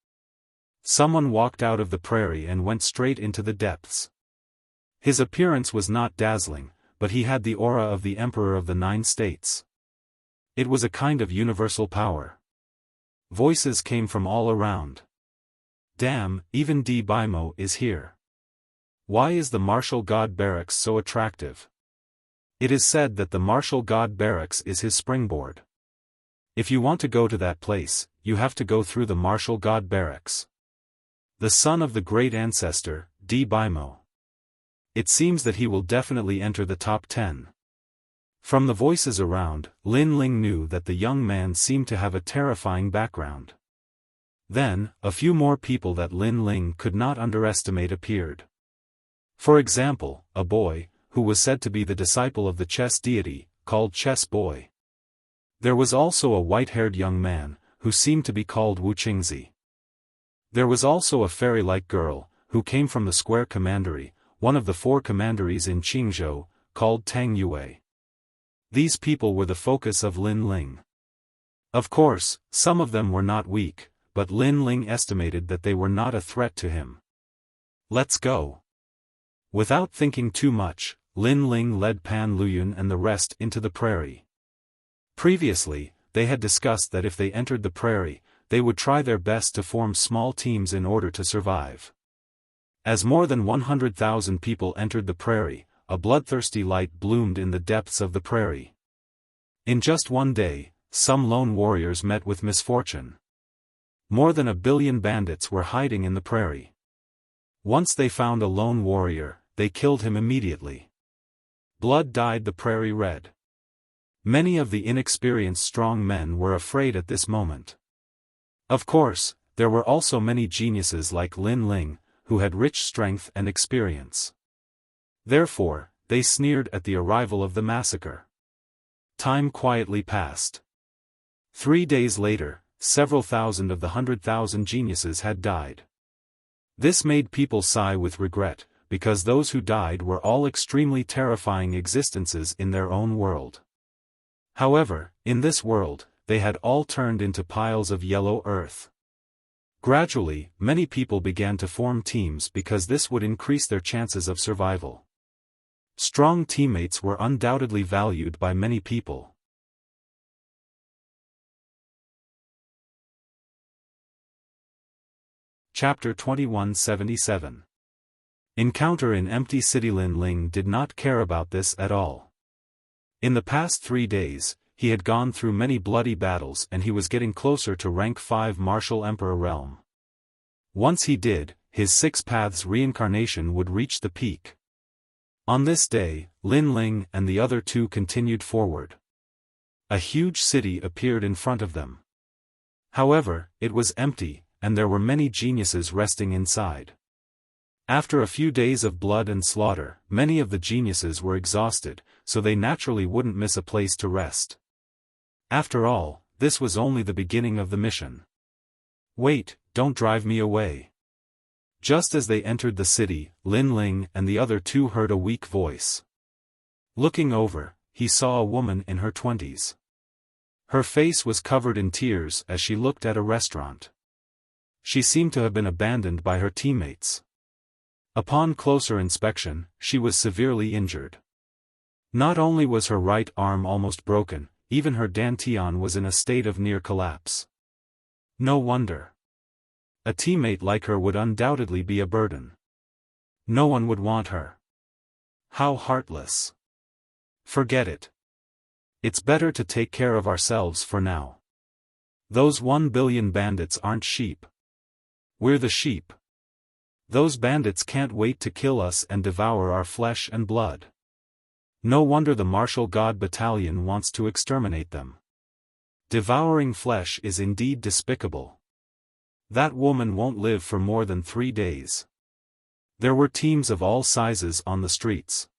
Someone walked out of the prairie and went straight into the depths. His appearance was not dazzling, but he had the aura of the Emperor of the 9 states. It was a kind of universal power. Voices came from all around. Damn, even Di Baimo is here. Why is the martial god barracks so attractive? It is said that the martial god barracks is his springboard. If you want to go to that place, you have to go through the martial god barracks. The son of the great ancestor, Di Baimo. It seems that he will definitely enter the top 10. From the voices around, Lin Ling knew that the young man seemed to have a terrifying background. Then, a few more people that Lin Ling could not underestimate appeared. For example, a boy, who was said to be the disciple of the chess deity, called Chess Boy. There was also a white-haired young man, who seemed to be called Wu Qingzi. There was also a fairy-like girl, who came from the Square Commandery, one of the 4 commanderies in Qingzhou, called Tang Yue. These people were the focus of Lin Ling. Of course, some of them were not weak, but Lin Ling estimated that they were not a threat to him. Let's go. Without thinking too much, Lin Ling led Pan Luyun and the rest into the prairie. Previously, they had discussed that if they entered the prairie, they would try their best to form small teams in order to survive. As more than 100,000 people entered the prairie, a bloodthirsty light bloomed in the depths of the prairie. In just one day, some lone warriors met with misfortune. More than 1 billion bandits were hiding in the prairie. Once they found a lone warrior, they killed him immediately. Blood dyed the prairie red. Many of the inexperienced strong men were afraid at this moment. Of course, there were also many geniuses like Lin Ling, who had rich strength and experience. Therefore, they sneered at the arrival of the massacre. Time quietly passed. 3 days later, several thousand of the 100,000 geniuses had died. This made people sigh with regret, because those who died were all extremely terrifying existences in their own world. However, in this world, they had all turned into piles of yellow earth. Gradually, many people began to form teams because this would increase their chances of survival. Strong teammates were undoubtedly valued by many people. Chapter 2177. Encounter in Empty City. Lin Ling did not care about this at all. In the past 3 days, he had gone through many bloody battles and he was getting closer to rank 5 Martial Emperor realm. Once he did, his 6 paths reincarnation would reach the peak. On this day, Lin Ling and the other 2 continued forward. A huge city appeared in front of them. However, it was empty, and there were many geniuses resting inside. After a few days of blood and slaughter, many of the geniuses were exhausted, so they naturally wouldn't miss a place to rest. After all, this was only the beginning of the mission. Wait, don't drive me away. Just as they entered the city, Lin Ling and the other 2 heard a weak voice. Looking over, he saw a woman in her 20s. Her face was covered in tears as she looked at a restaurant. She seemed to have been abandoned by her teammates. Upon closer inspection, she was severely injured. Not only was her right arm almost broken, even her dantian was in a state of near collapse. No wonder. A teammate like her would undoubtedly be a burden. No one would want her. How heartless. Forget it. It's better to take care of ourselves for now. Those 1 billion bandits aren't sheep. We're the sheep. Those bandits can't wait to kill us and devour our flesh and blood. No wonder the Martial God Battalion wants to exterminate them. Devouring flesh is indeed despicable. That woman won't live for more than 3 days. There were teams of all sizes on the streets.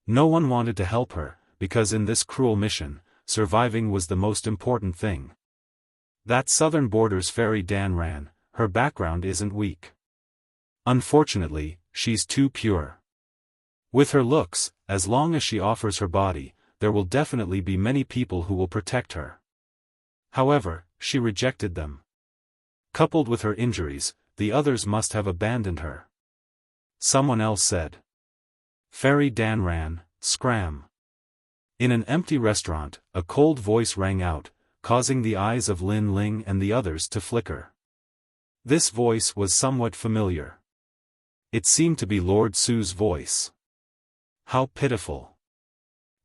No one wanted to help her, because in this cruel mission, surviving was the most important thing. That southern border's Fairy Danran, her background isn't weak. Unfortunately, she's too pure. With her looks, as long as she offers her body, there will definitely be many people who will protect her. However, she rejected them. Coupled with her injuries, the others must have abandoned her. Someone else said. Fairy Danran, scram. In an empty restaurant, a cold voice rang out, causing the eyes of Lin Ling and the others to flicker. This voice was somewhat familiar. It seemed to be Lord Su's voice. How pitiful.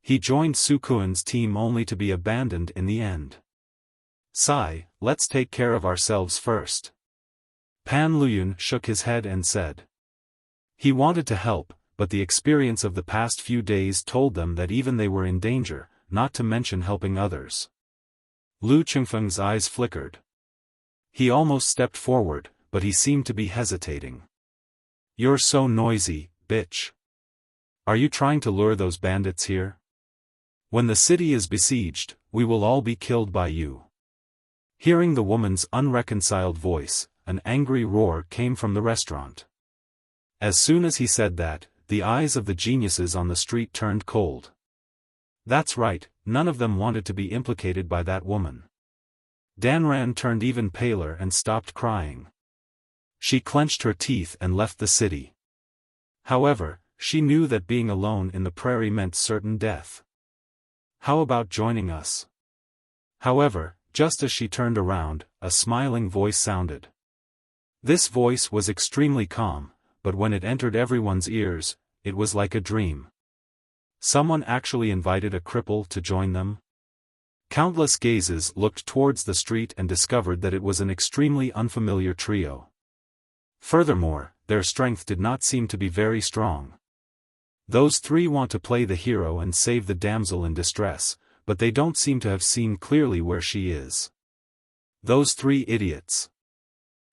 He joined Su Kuan's team only to be abandoned in the end. Sigh, let's take care of ourselves first. Pan Luyun shook his head and said. He wanted to help, but the experience of the past few days told them that even they were in danger, not to mention helping others. Lu Chengfeng's eyes flickered. He almost stepped forward, but he seemed to be hesitating. You're so noisy, bitch. Are you trying to lure those bandits here? When the city is besieged, we will all be killed by you. Hearing the woman's unreconciled voice, an angry roar came from the restaurant. As soon as he said that, the eyes of the geniuses on the street turned cold. That's right, none of them wanted to be implicated by that woman. Danran turned even paler and stopped crying. She clenched her teeth and left the city. However, she knew that being alone in the prairie meant certain death. How about joining us? However, just as she turned around, a smiling voice sounded. This voice was extremely calm, but when it entered everyone's ears, it was like a dream. Someone actually invited a cripple to join them? Countless gazes looked towards the street and discovered that it was an extremely unfamiliar trio. Furthermore, their strength did not seem to be very strong. Those three want to play the hero and save the damsel in distress, but they don't seem to have seen clearly where she is. Those three idiots.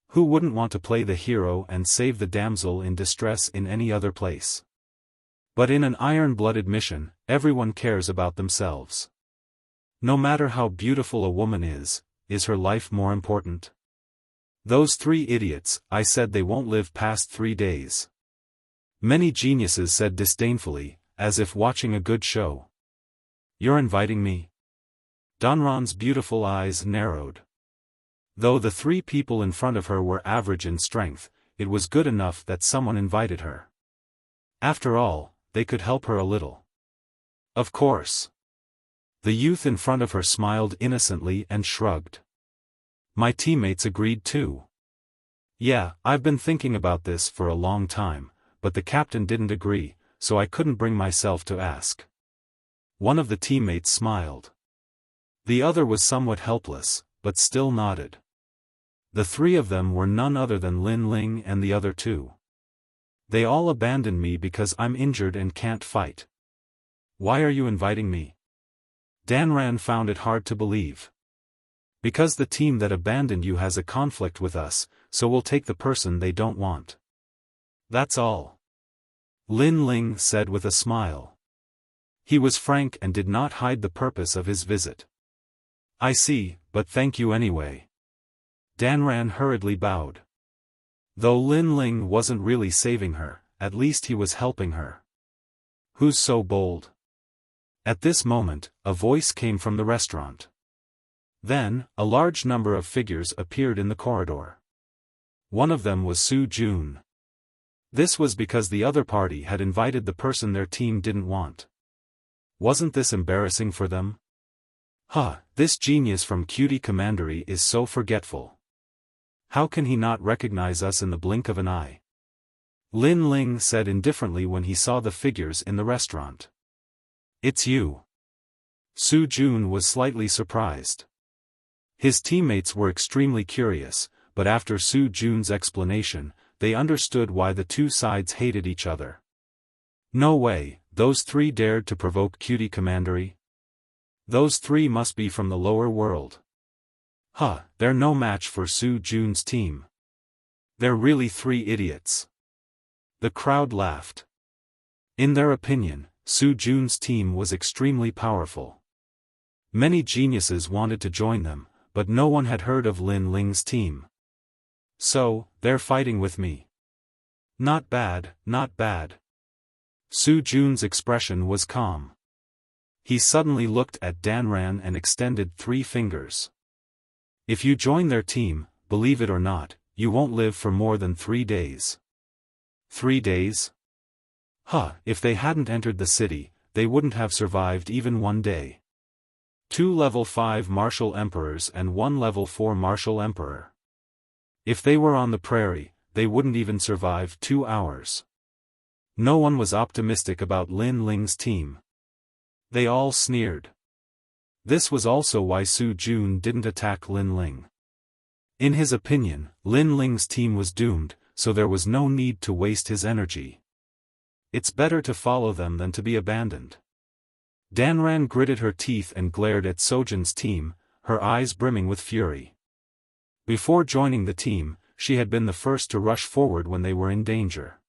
Who wouldn't want to play the hero and save the damsel in distress in any other place? But in an iron-blooded mission, everyone cares about themselves. No matter how beautiful a woman is her life more important? Those three idiots, I said they won't live past 3 days. Many geniuses said disdainfully, as if watching a good show. You're inviting me? Danran's beautiful eyes narrowed. Though the three people in front of her were average in strength, it was good enough that someone invited her. After all, they could help her a little. Of course. The youth in front of her smiled innocently and shrugged. My teammates agreed too. Yeah, I've been thinking about this for a long time, but the captain didn't agree, so I couldn't bring myself to ask. One of the teammates smiled. The other was somewhat helpless, but still nodded. The three of them were none other than Lin Ling and the other two. They all abandoned me because I'm injured and can't fight. Why are you inviting me? Danran found it hard to believe. Because the team that abandoned you has a conflict with us, so we'll take the person they don't want. That's all. Lin Ling said with a smile. He was frank and did not hide the purpose of his visit. I see, but thank you anyway. Danran hurriedly bowed. Though Lin Ling wasn't really saving her, at least he was helping her. Who's so bold? At this moment, a voice came from the restaurant. Then, a large number of figures appeared in the corridor. One of them was Su Jun. This was because the other party had invited the person their team didn't want. Wasn't this embarrassing for them? This genius from Cutie Commandery is so forgetful. How can he not recognize us in the blink of an eye? Lin Ling said indifferently when he saw the figures in the restaurant. It's you. Su Jun was slightly surprised. His teammates were extremely curious, but after Su Jun's explanation, they understood why the two sides hated each other. No way, those three dared to provoke Cutie Commandery? Those three must be from the lower world. They're no match for Su Jun's team. They're really three idiots. The crowd laughed. In their opinion, Su Jun's team was extremely powerful. Many geniuses wanted to join them, but no one had heard of Lin Ling's team. So, they're fighting with me. Not bad, not bad. Su Jun's expression was calm. He suddenly looked at Danran and extended 3 fingers. If you join their team, believe it or not, you won't live for more than 3 days. 3 days? If they hadn't entered the city, they wouldn't have survived even 1 day. 2 level 5 martial emperors and 1 level 4 martial emperor. If they were on the prairie, they wouldn't even survive 2 hours. No one was optimistic about Lin Ling's team. They all sneered. This was also why Su Jun didn't attack Lin Ling. In his opinion, Lin Ling's team was doomed, so there was no need to waste his energy. It's better to follow them than to be abandoned. Danran gritted her teeth and glared at Sojin's team, her eyes brimming with fury. Before joining the team, she had been the first to rush forward when they were in danger.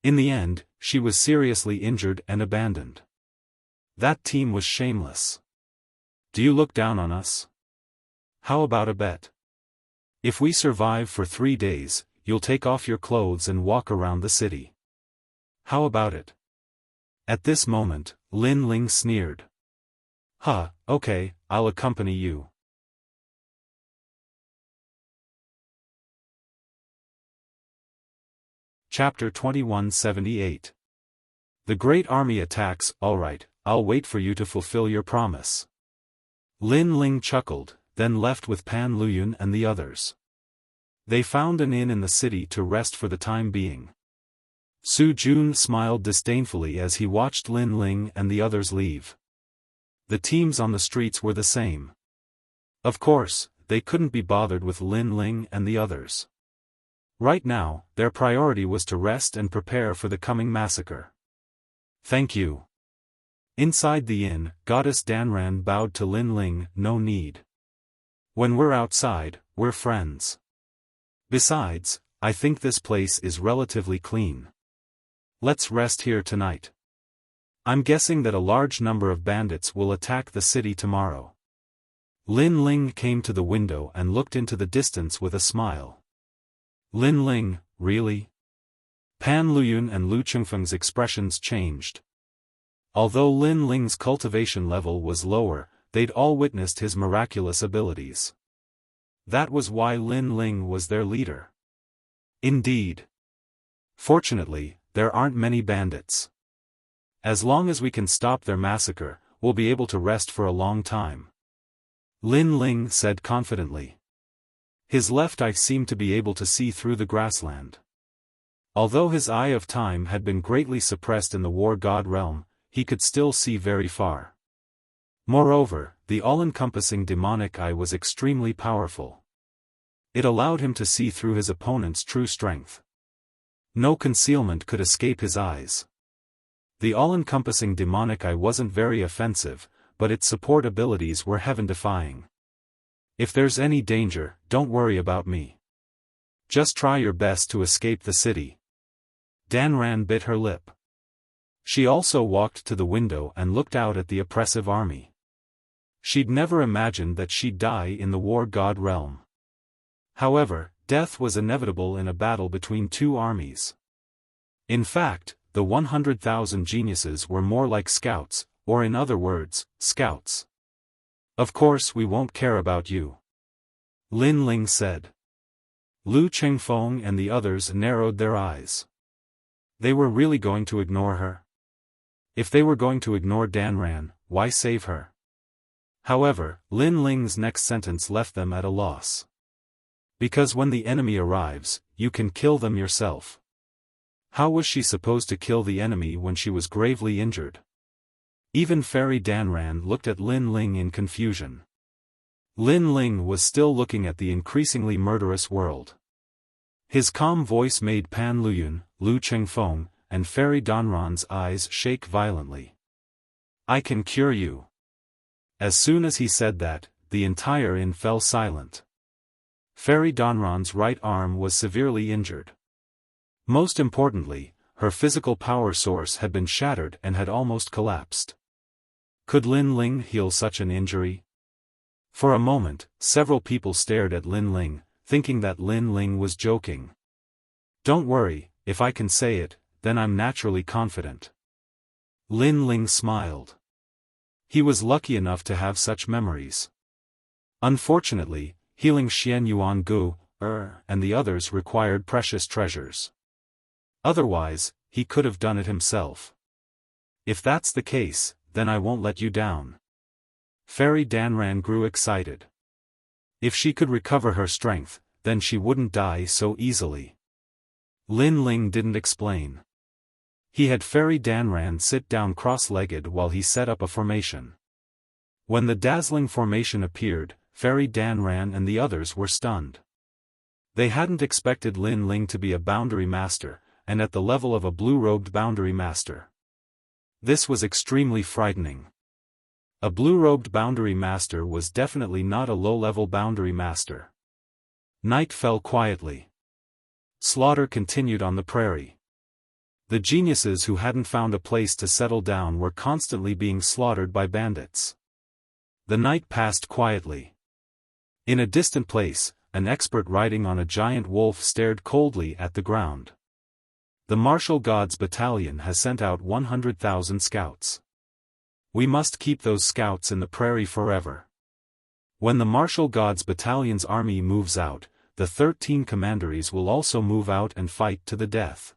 In the end, she was seriously injured and abandoned. That team was shameless. Do you look down on us? How about a bet? If we survive for 3 days, you'll take off your clothes and walk around the city. How about it? At this moment, Lin Ling sneered. Okay, I'll accompany you. Chapter 2178. The Great Army attacks. Alright, I'll wait for you to fulfill your promise. Lin Ling chuckled, then left with Pan Luyun and the others. They found an inn in the city to rest for the time being. Su Jun smiled disdainfully as he watched Lin Ling and the others leave. The teams on the streets were the same. Of course, they couldn't be bothered with Lin Ling and the others. Right now, their priority was to rest and prepare for the coming massacre. Thank you. Inside the inn, Goddess Danran bowed to Lin Ling. No need. When we're outside, we're friends. Besides, I think this place is relatively clean. Let's rest here tonight. I'm guessing that a large number of bandits will attack the city tomorrow. Lin Ling came to the window and looked into the distance with a smile. Lin Ling, really? Pan Luyun and Lu Chengfeng's expressions changed. Although Lin Ling's cultivation level was lower, they'd all witnessed his miraculous abilities. That was why Lin Ling was their leader. Indeed. Fortunately, there aren't many bandits. As long as we can stop their massacre, we'll be able to rest for a long time. Lin Ling said confidently. His left eye seemed to be able to see through the grassland. Although his eye of time had been greatly suppressed in the war god realm, he could still see very far. Moreover, the all-encompassing demonic eye was extremely powerful. It allowed him to see through his opponent's true strength. No concealment could escape his eyes. The all-encompassing demonic eye wasn't very offensive, but its support abilities were heaven-defying. If there's any danger, don't worry about me. Just try your best to escape the city. Danran bit her lip. She also walked to the window and looked out at the oppressive army. She'd never imagined that she'd die in the war god realm. However, death was inevitable in a battle between two armies. In fact, the 100,000 geniuses were more like scouts, or in other words, scouts. Of course we won't care about you. Lin Ling said. Lu Chengfeng and the others narrowed their eyes. They were really going to ignore her? If they were going to ignore Danran, why save her? However, Lin Ling's next sentence left them at a loss. Because when the enemy arrives, you can kill them yourself. How was she supposed to kill the enemy when she was gravely injured? Even Fairy Danran looked at Lin Ling in confusion. Lin Ling was still looking at the increasingly murderous world. His calm voice made Pan Luyun, Lu Chengfeng, and Fairy Danran's eyes shake violently. I can cure you. As soon as he said that, the entire inn fell silent. Fairy Danran's right arm was severely injured. Most importantly, her physical power source had been shattered and had almost collapsed. Could Lin Ling heal such an injury? For a moment, several people stared at Lin Ling, thinking that Lin Ling was joking. Don't worry, if I can say it, then I'm naturally confident. Lin Ling smiled. He was lucky enough to have such memories. Unfortunately, healing Xian Yuan Gu, and the others required precious treasures. Otherwise, he could have done it himself. If that's the case, then I won't let you down. Fairy Danran grew excited. If she could recover her strength, then she wouldn't die so easily. Lin Ling didn't explain. He had Fairy Danran sit down cross-legged while he set up a formation. When the dazzling formation appeared, Fairy Danran and the others were stunned. They hadn't expected Lin Ling to be a boundary master, and at the level of a blue-robed boundary master. This was extremely frightening. A blue-robed boundary master was definitely not a low-level boundary master. Night fell quietly. Slaughter continued on the prairie. The geniuses who hadn't found a place to settle down were constantly being slaughtered by bandits. The night passed quietly. In a distant place, an expert riding on a giant wolf stared coldly at the ground. The martial gods battalion has sent out 100,000 scouts. We must keep those scouts in the prairie forever. When the martial gods battalion's army moves out, the 13 commanderies will also move out and fight to the death.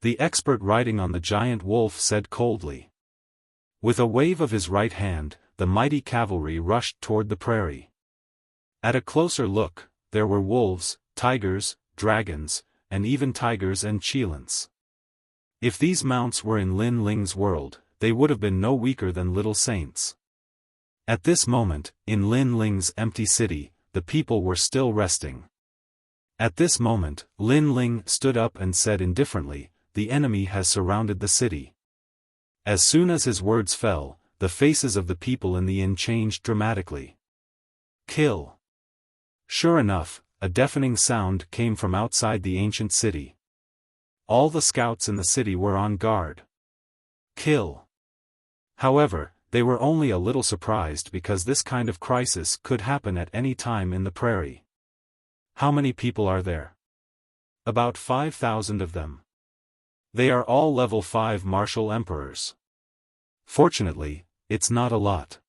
The expert riding on the giant wolf said coldly. With a wave of his right hand, the mighty cavalry rushed toward the prairie. At a closer look, there were wolves, tigers, dragons, and even tigers and cheetahs. If these mounts were in Lin Ling's world, they would have been no weaker than little saints. At this moment, in Lin Ling's empty city, the people were still resting. At this moment, Lin Ling stood up and said indifferently, "The enemy has surrounded the city." As soon as his words fell, the faces of the people in the inn changed dramatically. Kill! Sure enough, a deafening sound came from outside the ancient city. All the scouts in the city were on guard. Kill! However, they were only a little surprised because this kind of crisis could happen at any time in the prairie. How many people are there? About 5,000 of them. They are all level 5 martial emperors. Fortunately, it's not a lot.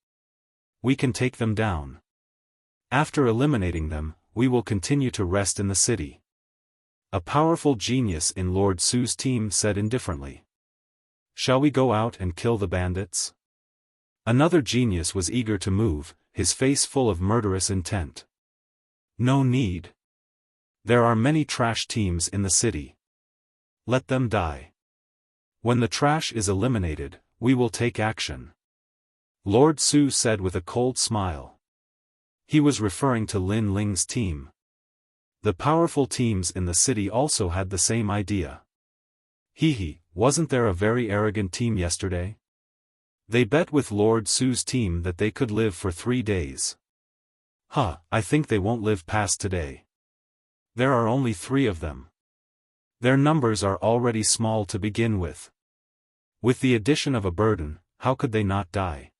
We can take them down. After eliminating them, we will continue to rest in the city. A powerful genius in Lord Su's team said indifferently. Shall we go out and kill the bandits? Another genius was eager to move, his face full of murderous intent. No need. There are many trash teams in the city. Let them die. When the trash is eliminated, we will take action. Lord Su said with a cold smile. He was referring to Lin Ling's team. The powerful teams in the city also had the same idea. Wasn't there a very arrogant team yesterday? They bet with Lord Su's team that they could live for 3 days. I think they won't live past today. There are only 3 of them. Their numbers are already small to begin with. With the addition of a burden, how could they not die?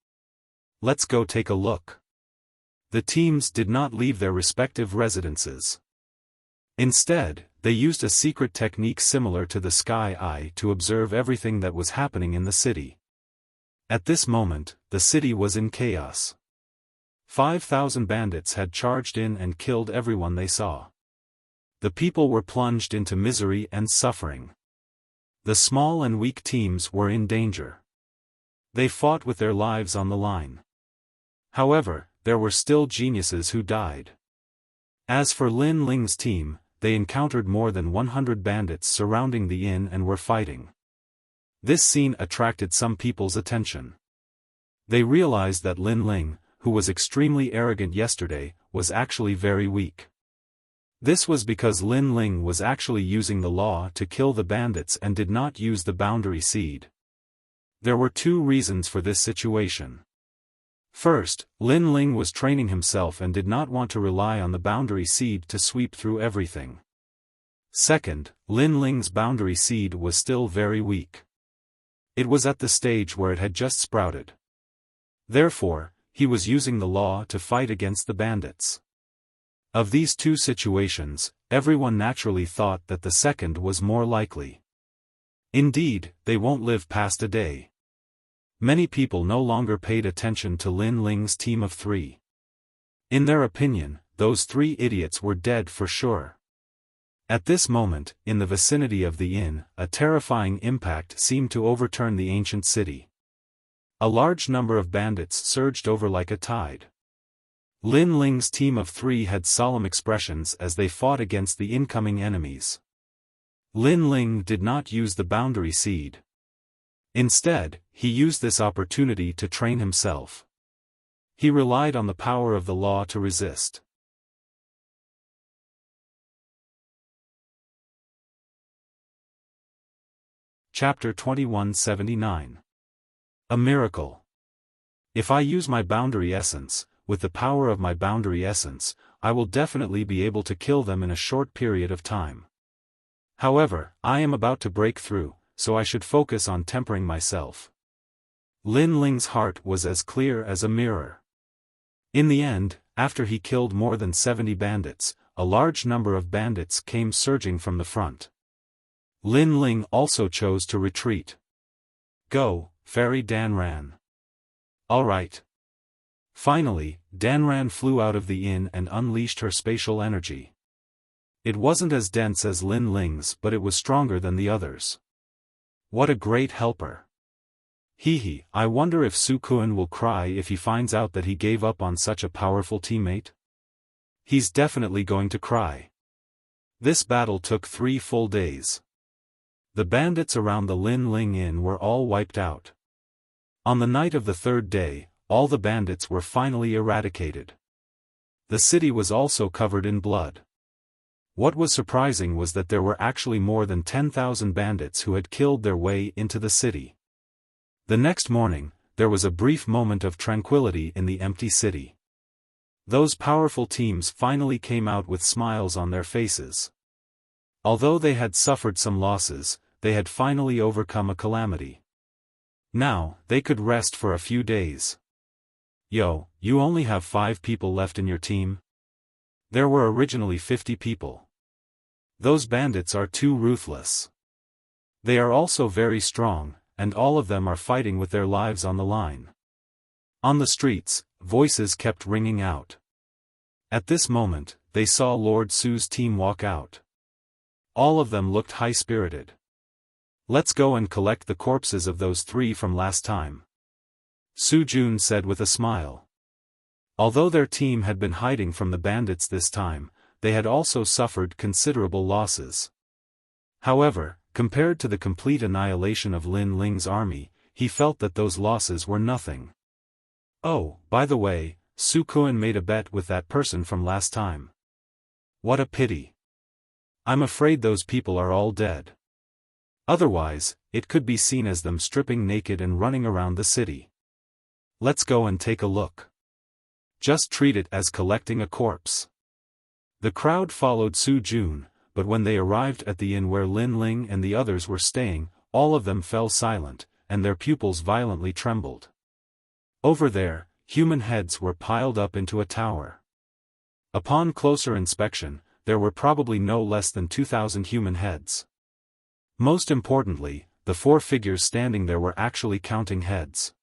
Let's go take a look. The teams did not leave their respective residences. Instead, they used a secret technique similar to the Sky Eye to observe everything that was happening in the city. At this moment, the city was in chaos. 5,000 bandits had charged in and killed everyone they saw. The people were plunged into misery and suffering. The small and weak teams were in danger. They fought with their lives on the line. However, there were still geniuses who died. As for Lin Ling's team, they encountered more than 100 bandits surrounding the inn and were fighting. This scene attracted some people's attention. They realized that Lin Ling, who was extremely arrogant yesterday, was actually very weak. This was because Lin Ling was actually using the law to kill the bandits and did not use the boundary seed. There were 2 reasons for this situation. First, Lin Ling was training himself and did not want to rely on the boundary seed to sweep through everything. Second, Lin Ling's boundary seed was still very weak. It was at the stage where it had just sprouted. Therefore, he was using the law to fight against the bandits. Of these 2 situations, everyone naturally thought that the second was more likely. Indeed, they won't live past a day. Many people no longer paid attention to Lin Ling's team of 3. In their opinion, those 3 idiots were dead for sure. At this moment, in the vicinity of the inn, a terrifying impact seemed to overturn the ancient city. A large number of bandits surged over like a tide. Lin Ling's team of 3 had solemn expressions as they fought against the incoming enemies. Lin Ling did not use the boundary seed. Instead, he used this opportunity to train himself. He relied on the power of the law to resist. Chapter 2179. A Miracle. If I use my boundary essence, with the power of my boundary essence, I will definitely be able to kill them in a short period of time. However, I am about to break through, so I should focus on tempering myself. Lin Ling's heart was as clear as a mirror. In the end, after he killed more than 70 bandits, a large number of bandits came surging from the front. Lin Ling also chose to retreat. Go, Fairy Danran. All right. Finally, Danran flew out of the inn and unleashed her spatial energy. It wasn't as dense as Lin Ling's, but it was stronger than the others. What a great helper. Hee, I wonder if Su Kuan will cry if he finds out that he gave up on such a powerful teammate? He's definitely going to cry. This battle took 3 full days. The bandits around the Lin Ling Inn were all wiped out. On the night of the 3rd day, all the bandits were finally eradicated. The city was also covered in blood. What was surprising was that there were actually more than 10,000 bandits who had killed their way into the city. The next morning, there was a brief moment of tranquility in the empty city. Those powerful teams finally came out with smiles on their faces. Although they had suffered some losses, they had finally overcome a calamity. Now, they could rest for a few days. Yo, you only have 5 people left in your team? There were originally 50 people. Those bandits are too ruthless. They are also very strong, and all of them are fighting with their lives on the line. On the streets, voices kept ringing out. At this moment, they saw Lord Su's team walk out. All of them looked high-spirited. Let's go and collect the corpses of those 3 from last time, Su Jun said with a smile. Although their team had been hiding from the bandits this time, they had also suffered considerable losses. However, compared to the complete annihilation of Lin Ling's army, he felt that those losses were nothing. Oh, by the way, Su Kuan made a bet with that person from last time. What a pity. I'm afraid those people are all dead. Otherwise, it could be seen as them stripping naked and running around the city. Let's go and take a look. Just treat it as collecting a corpse. The crowd followed Su Jun, but when they arrived at the inn where Lin Ling and the others were staying, all of them fell silent, and their pupils violently trembled. Over there, human heads were piled up into a tower. Upon closer inspection, there were probably no less than 2,000 human heads. Most importantly, the 4 figures standing there were actually counting heads.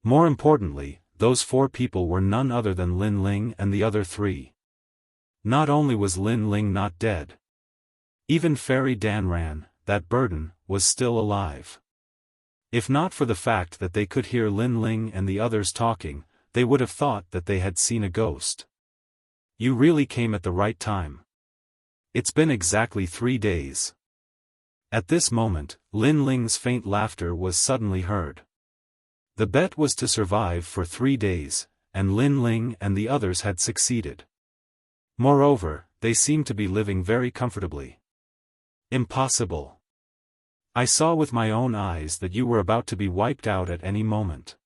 More importantly, those 4 people were none other than Lin Ling and the other 3. Not only was Lin Ling not dead. Even Fairy Danran, that burden, was still alive. If not for the fact that they could hear Lin Ling and the others talking, they would have thought that they had seen a ghost. You really came at the right time. It's been exactly 3 days. At this moment, Lin Ling's faint laughter was suddenly heard. The bet was to survive for 3 days, and Lin Ling and the others had succeeded. Moreover, they seemed to be living very comfortably. Impossible. I saw with my own eyes that you were about to be wiped out at any moment.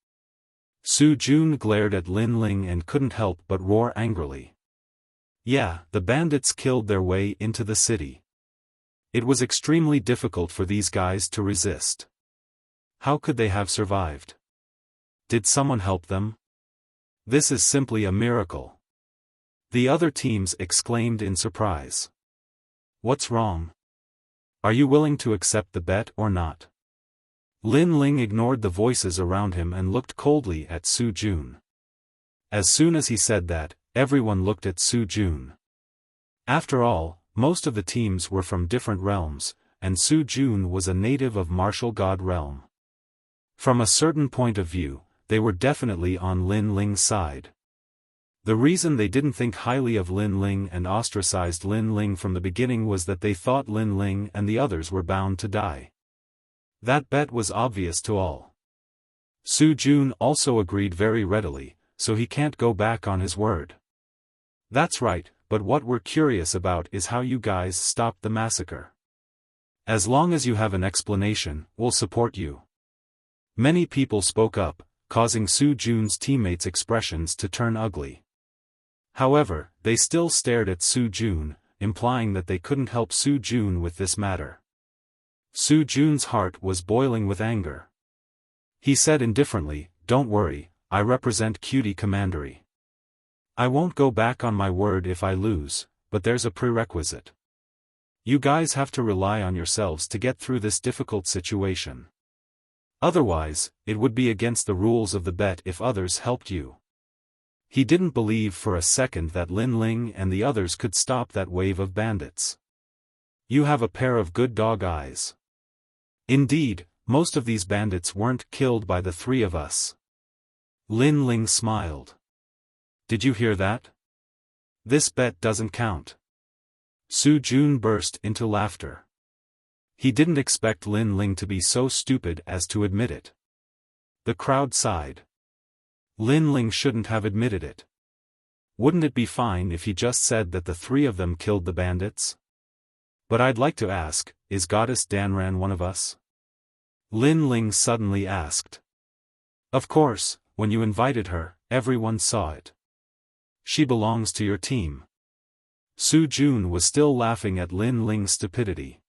Su Jun glared at Lin Ling and couldn't help but roar angrily. Yeah, the bandits killed their way into the city. It was extremely difficult for these guys to resist. How could they have survived? Did someone help them? This is simply a miracle. The other teams exclaimed in surprise. What's wrong? Are you willing to accept the bet or not? Lin Ling ignored the voices around him and looked coldly at Su Jun. As soon as he said that, everyone looked at Su Jun. After all, most of the teams were from different realms, and Su Jun was a native of Martial God realm. From a certain point of view, they were definitely on Lin Ling's side. The reason they didn't think highly of Lin Ling and ostracized Lin Ling from the beginning was that they thought Lin Ling and the others were bound to die. That bet was obvious to all. Su Jun also agreed very readily, so he can't go back on his word. That's right, but what we're curious about is how you guys stopped the massacre. As long as you have an explanation, we'll support you. Many people spoke up, causing Su Jun's teammates' expressions to turn ugly. However, they still stared at Su Jun, implying that they couldn't help Su Jun with this matter. Su Jun's heart was boiling with anger. He said indifferently, "Don't worry, I represent Cutie Commandery. I won't go back on my word if I lose, but there's a prerequisite. You guys have to rely on yourselves to get through this difficult situation. Otherwise, it would be against the rules of the bet if others helped you." He didn't believe for a second that Lin Ling and the others could stop that wave of bandits. You have a pair of good dog eyes. Indeed, most of these bandits weren't killed by the three of us. Lin Ling smiled. Did you hear that? This bet doesn't count. Su Jun burst into laughter. He didn't expect Lin Ling to be so stupid as to admit it. The crowd sighed. Lin Ling shouldn't have admitted it. Wouldn't it be fine if he just said that the three of them killed the bandits? But I'd like to ask, is Goddess Danran one of us? Lin Ling suddenly asked. Of course, when you invited her, everyone saw it. She belongs to your team. Su Jun was still laughing at Lin Ling's stupidity.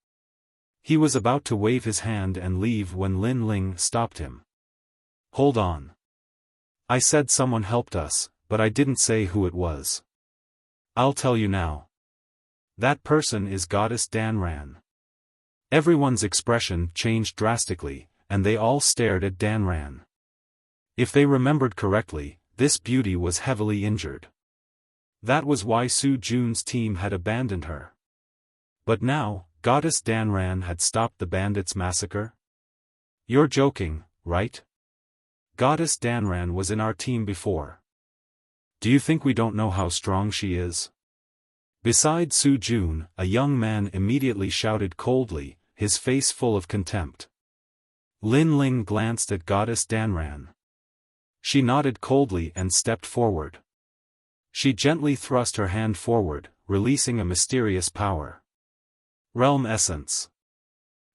He was about to wave his hand and leave when Lin Ling stopped him. Hold on. I said someone helped us, but I didn't say who it was. I'll tell you now. That person is Goddess Danran. Everyone's expression changed drastically, and they all stared at Danran. If they remembered correctly, this beauty was heavily injured. That was why Su Jun's team had abandoned her. But now, Goddess Danran had stopped the bandits' massacre? You're joking, right? Goddess Danran was in our team before. Do you think we don't know how strong she is? Beside Su Jun, a young man immediately shouted coldly, his face full of contempt. Lin Ling glanced at Goddess Danran. She nodded coldly and stepped forward. She gently thrust her hand forward, releasing a mysterious power. Realm Essence.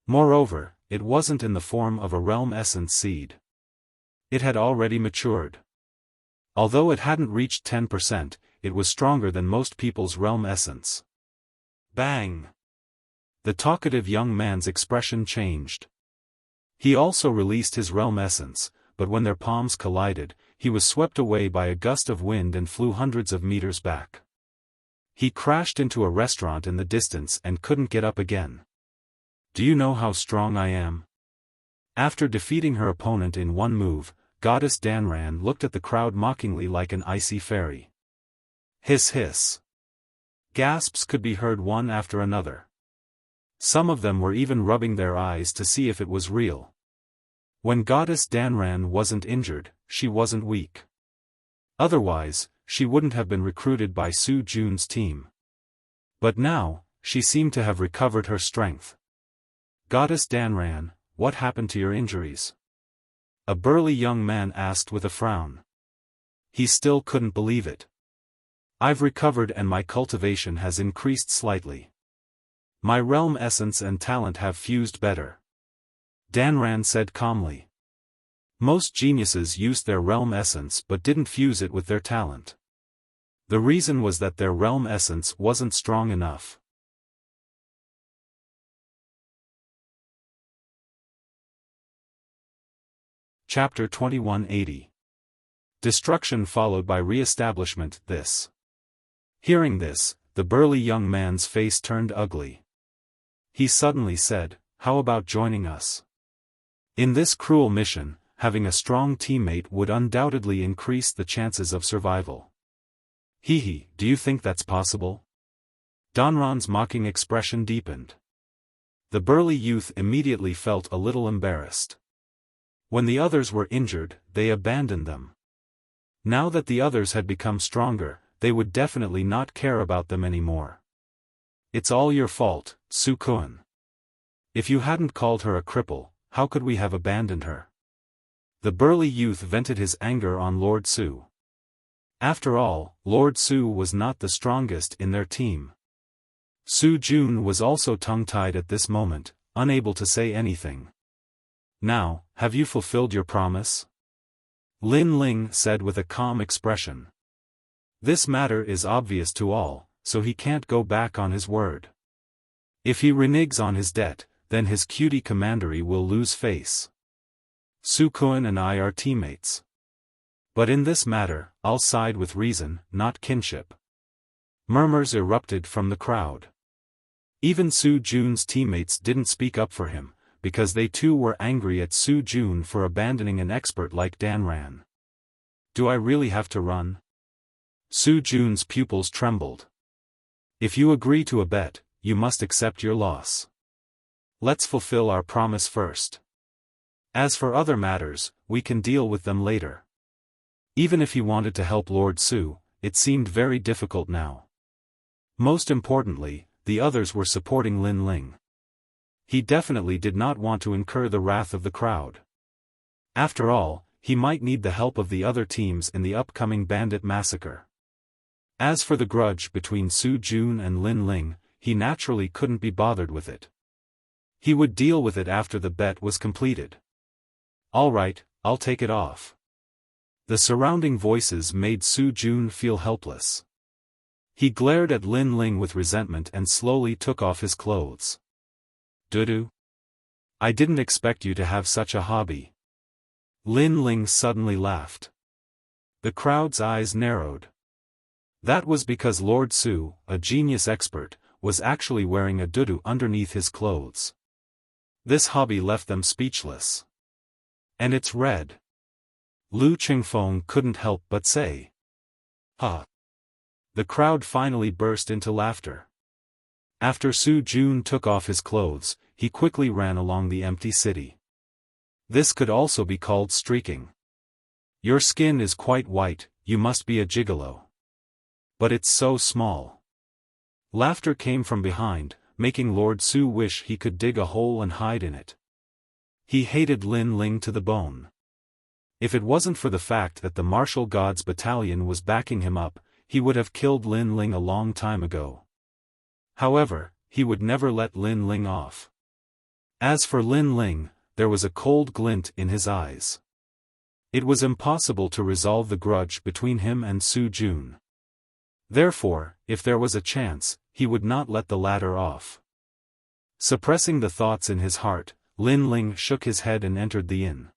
Moreover, it wasn't in the form of a Realm Essence seed. It had already matured. Although it hadn't reached 10%, it was stronger than most people's Realm Essence. Bang! The talkative young man's expression changed. He also released his Realm Essence, but when their palms collided, he was swept away by a gust of wind and flew hundreds of meters back. He crashed into a restaurant in the distance and couldn't get up again. Do you know how strong I am? After defeating her opponent in one move, Goddess Danran looked at the crowd mockingly like an icy fairy. Hiss hiss. Gasps could be heard one after another. Some of them were even rubbing their eyes to see if it was real. When Goddess Danran wasn't injured, she wasn't weak. Otherwise, she wouldn't have been recruited by Su Jun's team. But now, she seemed to have recovered her strength. Goddess Danran, what happened to your injuries? A burly young man asked with a frown. He still couldn't believe it. I've recovered and my cultivation has increased slightly. My realm essence and talent have fused better. Danran said calmly. Most geniuses used their realm essence but didn't fuse it with their talent. The reason was that their realm essence wasn't strong enough. Chapter 2180. Destruction followed by re-establishment. Hearing this, the burly young man's face turned ugly. He suddenly said, "How about joining us? In this cruel mission, having a strong teammate would undoubtedly increase the chances of survival." "Hee, do you think that's possible?" Danran's mocking expression deepened. The burly youth immediately felt a little embarrassed. When the others were injured, they abandoned them. Now that the others had become stronger, they would definitely not care about them anymore. "It's all your fault, Su Kun. If you hadn't called her a cripple, how could we have abandoned her?" The burly youth vented his anger on Lord Su. After all, Lord Su was not the strongest in their team. Su Jun was also tongue-tied at this moment, unable to say anything. "Now, have you fulfilled your promise?" Lin Ling said with a calm expression. "This matter is obvious to all, so he can't go back on his word. If he reneges on his debt, then his cutie commandery will lose face. Su Kun and I are teammates. But in this matter, I'll side with reason, not kinship." Murmurs erupted from the crowd. Even Su Jun's teammates didn't speak up for him, because they too were angry at Su Jun for abandoning an expert like Danran. "Do I really have to run?" Su Jun's pupils trembled. "If you agree to a bet, you must accept your loss." Let's fulfill our promise first. As for other matters, we can deal with them later. Even if he wanted to help Lord Su, it seemed very difficult now. Most importantly, the others were supporting Lin Ling. He definitely did not want to incur the wrath of the crowd. After all, he might need the help of the other teams in the upcoming bandit massacre. As for the grudge between Su Jun and Lin Ling, he naturally couldn't be bothered with it. He would deal with it after the bet was completed. All right, I'll take it off. The surrounding voices made Su Jun feel helpless. He glared at Lin Ling with resentment and slowly took off his clothes. Dudu? I didn't expect you to have such a hobby. Lin Ling suddenly laughed. The crowd's eyes narrowed. That was because Lord Su, a genius expert, was actually wearing a dudu underneath his clothes. This hobby left them speechless. And it's red. Lu Qingfeng couldn't help but say. Ha! The crowd finally burst into laughter. After Su Jun took off his clothes, he quickly ran along the empty city. This could also be called streaking. Your skin is quite white, you must be a gigolo. But it's so small. Laughter came from behind, making Lord Su wish he could dig a hole and hide in it. He hated Lin Ling to the bone. If it wasn't for the fact that the martial gods battalion was backing him up, he would have killed Lin Ling a long time ago. However, he would never let Lin Ling off. As for Lin Ling, there was a cold glint in his eyes. It was impossible to resolve the grudge between him and Su Jun. Therefore, if there was a chance, he would not let the latter off. Suppressing the thoughts in his heart, Lin Ling shook his head and entered the inn.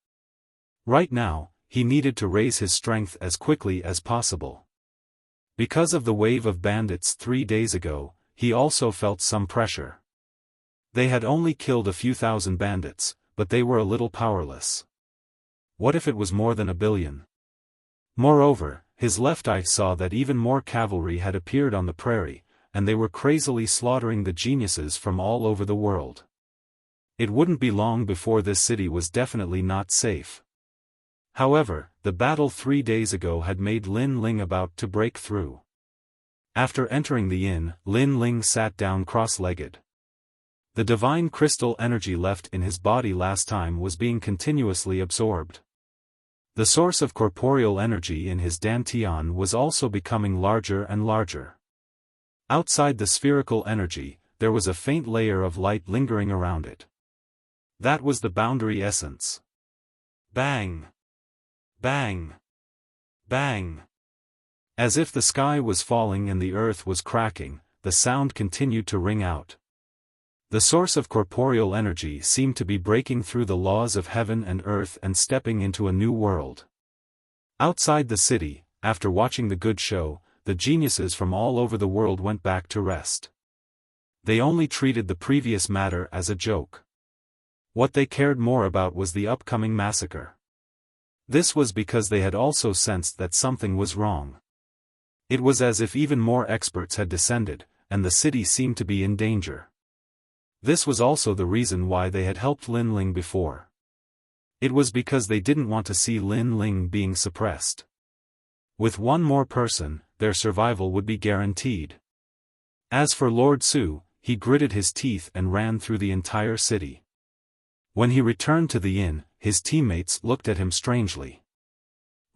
Right now, he needed to raise his strength as quickly as possible. Because of the wave of bandits 3 days ago, he also felt some pressure. They had only killed a few thousand bandits, but they were a little powerless. What if it was more than 1 billion? Moreover, his left eye saw that even more cavalry had appeared on the prairie, and they were crazily slaughtering the geniuses from all over the world. It wouldn't be long before this city was definitely not safe. However, the battle 3 days ago had made Lin Ling about to break through. After entering the inn, Lin Ling sat down cross-legged. The divine crystal energy left in his body last time was being continuously absorbed. The source of corporeal energy in his dantian was also becoming larger and larger. Outside the spherical energy, there was a faint layer of light lingering around it. That was the boundary essence. Bang! Bang! Bang! As if the sky was falling and the earth was cracking, the sound continued to ring out. The source of corporeal energy seemed to be breaking through the laws of heaven and earth and stepping into a new world. Outside the city, after watching the good show, the geniuses from all over the world went back to rest. They only treated the previous matter as a joke. What they cared more about was the upcoming massacre. This was because they had also sensed that something was wrong. It was as if even more experts had descended, and the city seemed to be in danger. This was also the reason why they had helped Lin Ling before. It was because they didn't want to see Lin Ling being suppressed. With one more person, their survival would be guaranteed. As for Lord Su, he gritted his teeth and ran through the entire city. When he returned to the inn, his teammates looked at him strangely.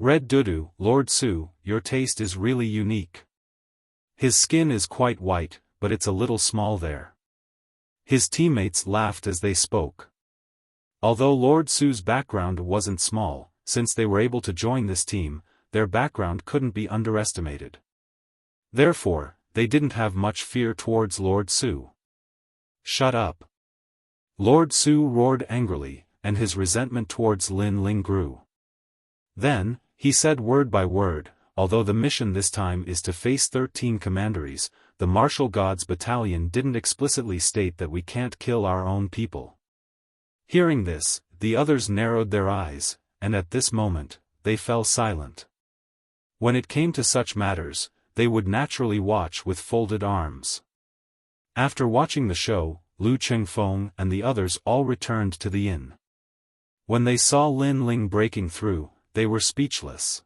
Red Dudu, Lord Su, your taste is really unique. His skin is quite white, but it's a little small there. His teammates laughed as they spoke. Although Lord Su's background wasn't small, since they were able to join this team, their background couldn't be underestimated. Therefore, they didn't have much fear towards Lord Su. Shut up! Lord Su roared angrily, and his resentment towards Lin Ling grew. Then, he said word by word, although the mission this time is to face 13 commanderies, the martial gods battalion didn't explicitly state that we can't kill our own people. Hearing this, the others narrowed their eyes, and at this moment, they fell silent. When it came to such matters, they would naturally watch with folded arms. After watching the show, Lu Qingfeng and the others all returned to the inn. When they saw Lin Ling breaking through, they were speechless.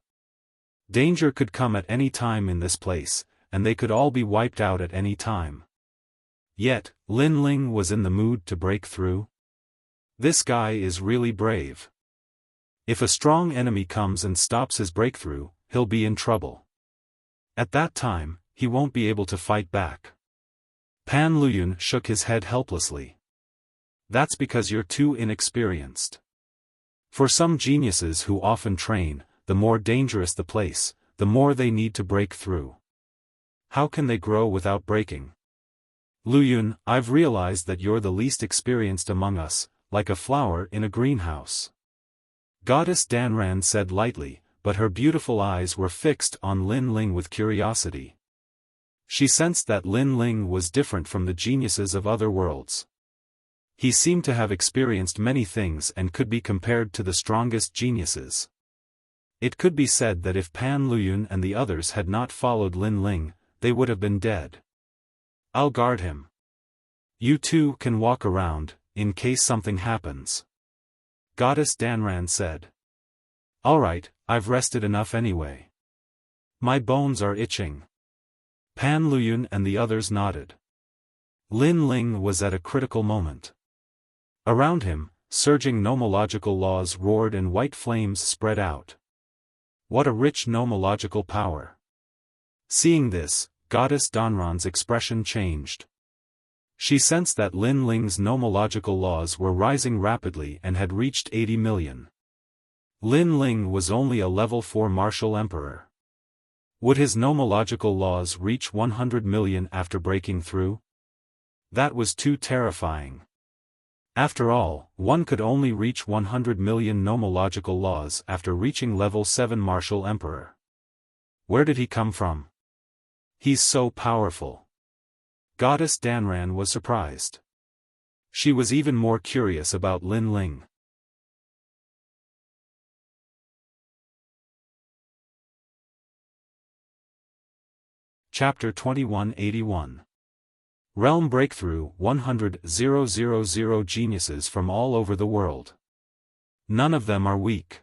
Danger could come at any time in this place, and they could all be wiped out at any time. Yet, Lin Ling was in the mood to break through. This guy is really brave. If a strong enemy comes and stops his breakthrough, he'll be in trouble. At that time, he won't be able to fight back. Pan Luyun shook his head helplessly. That's because you're too inexperienced. For some geniuses who often train, the more dangerous the place, the more they need to break through. How can they grow without breaking? Luyun, I've realized that you're the least experienced among us, like a flower in a greenhouse. Goddess Danran said lightly, but her beautiful eyes were fixed on Lin Ling with curiosity. She sensed that Lin Ling was different from the geniuses of other worlds. He seemed to have experienced many things and could be compared to the strongest geniuses. It could be said that if Pan Luyun and the others had not followed Lin Ling, they would have been dead. I'll guard him. You two can walk around, in case something happens. Goddess Danran said. Alright, I've rested enough anyway. My bones are itching. Pan Luyun and the others nodded. Lin Ling was at a critical moment. Around him, surging nomological laws roared and white flames spread out. What a rich nomological power. Seeing this, Goddess Danran's expression changed. She sensed that Lin Ling's nomological laws were rising rapidly and had reached 80 million. Lin Ling was only a level 4 martial emperor. Would his nomological laws reach 100 million after breaking through? That was too terrifying. After all, one could only reach 100 million nomological laws after reaching level 7 martial emperor. Where did he come from? He's so powerful. Goddess Danran was surprised. She was even more curious about Lin Ling. Chapter 2181. Realm Breakthrough 100,000 geniuses from all over the world. None of them are weak.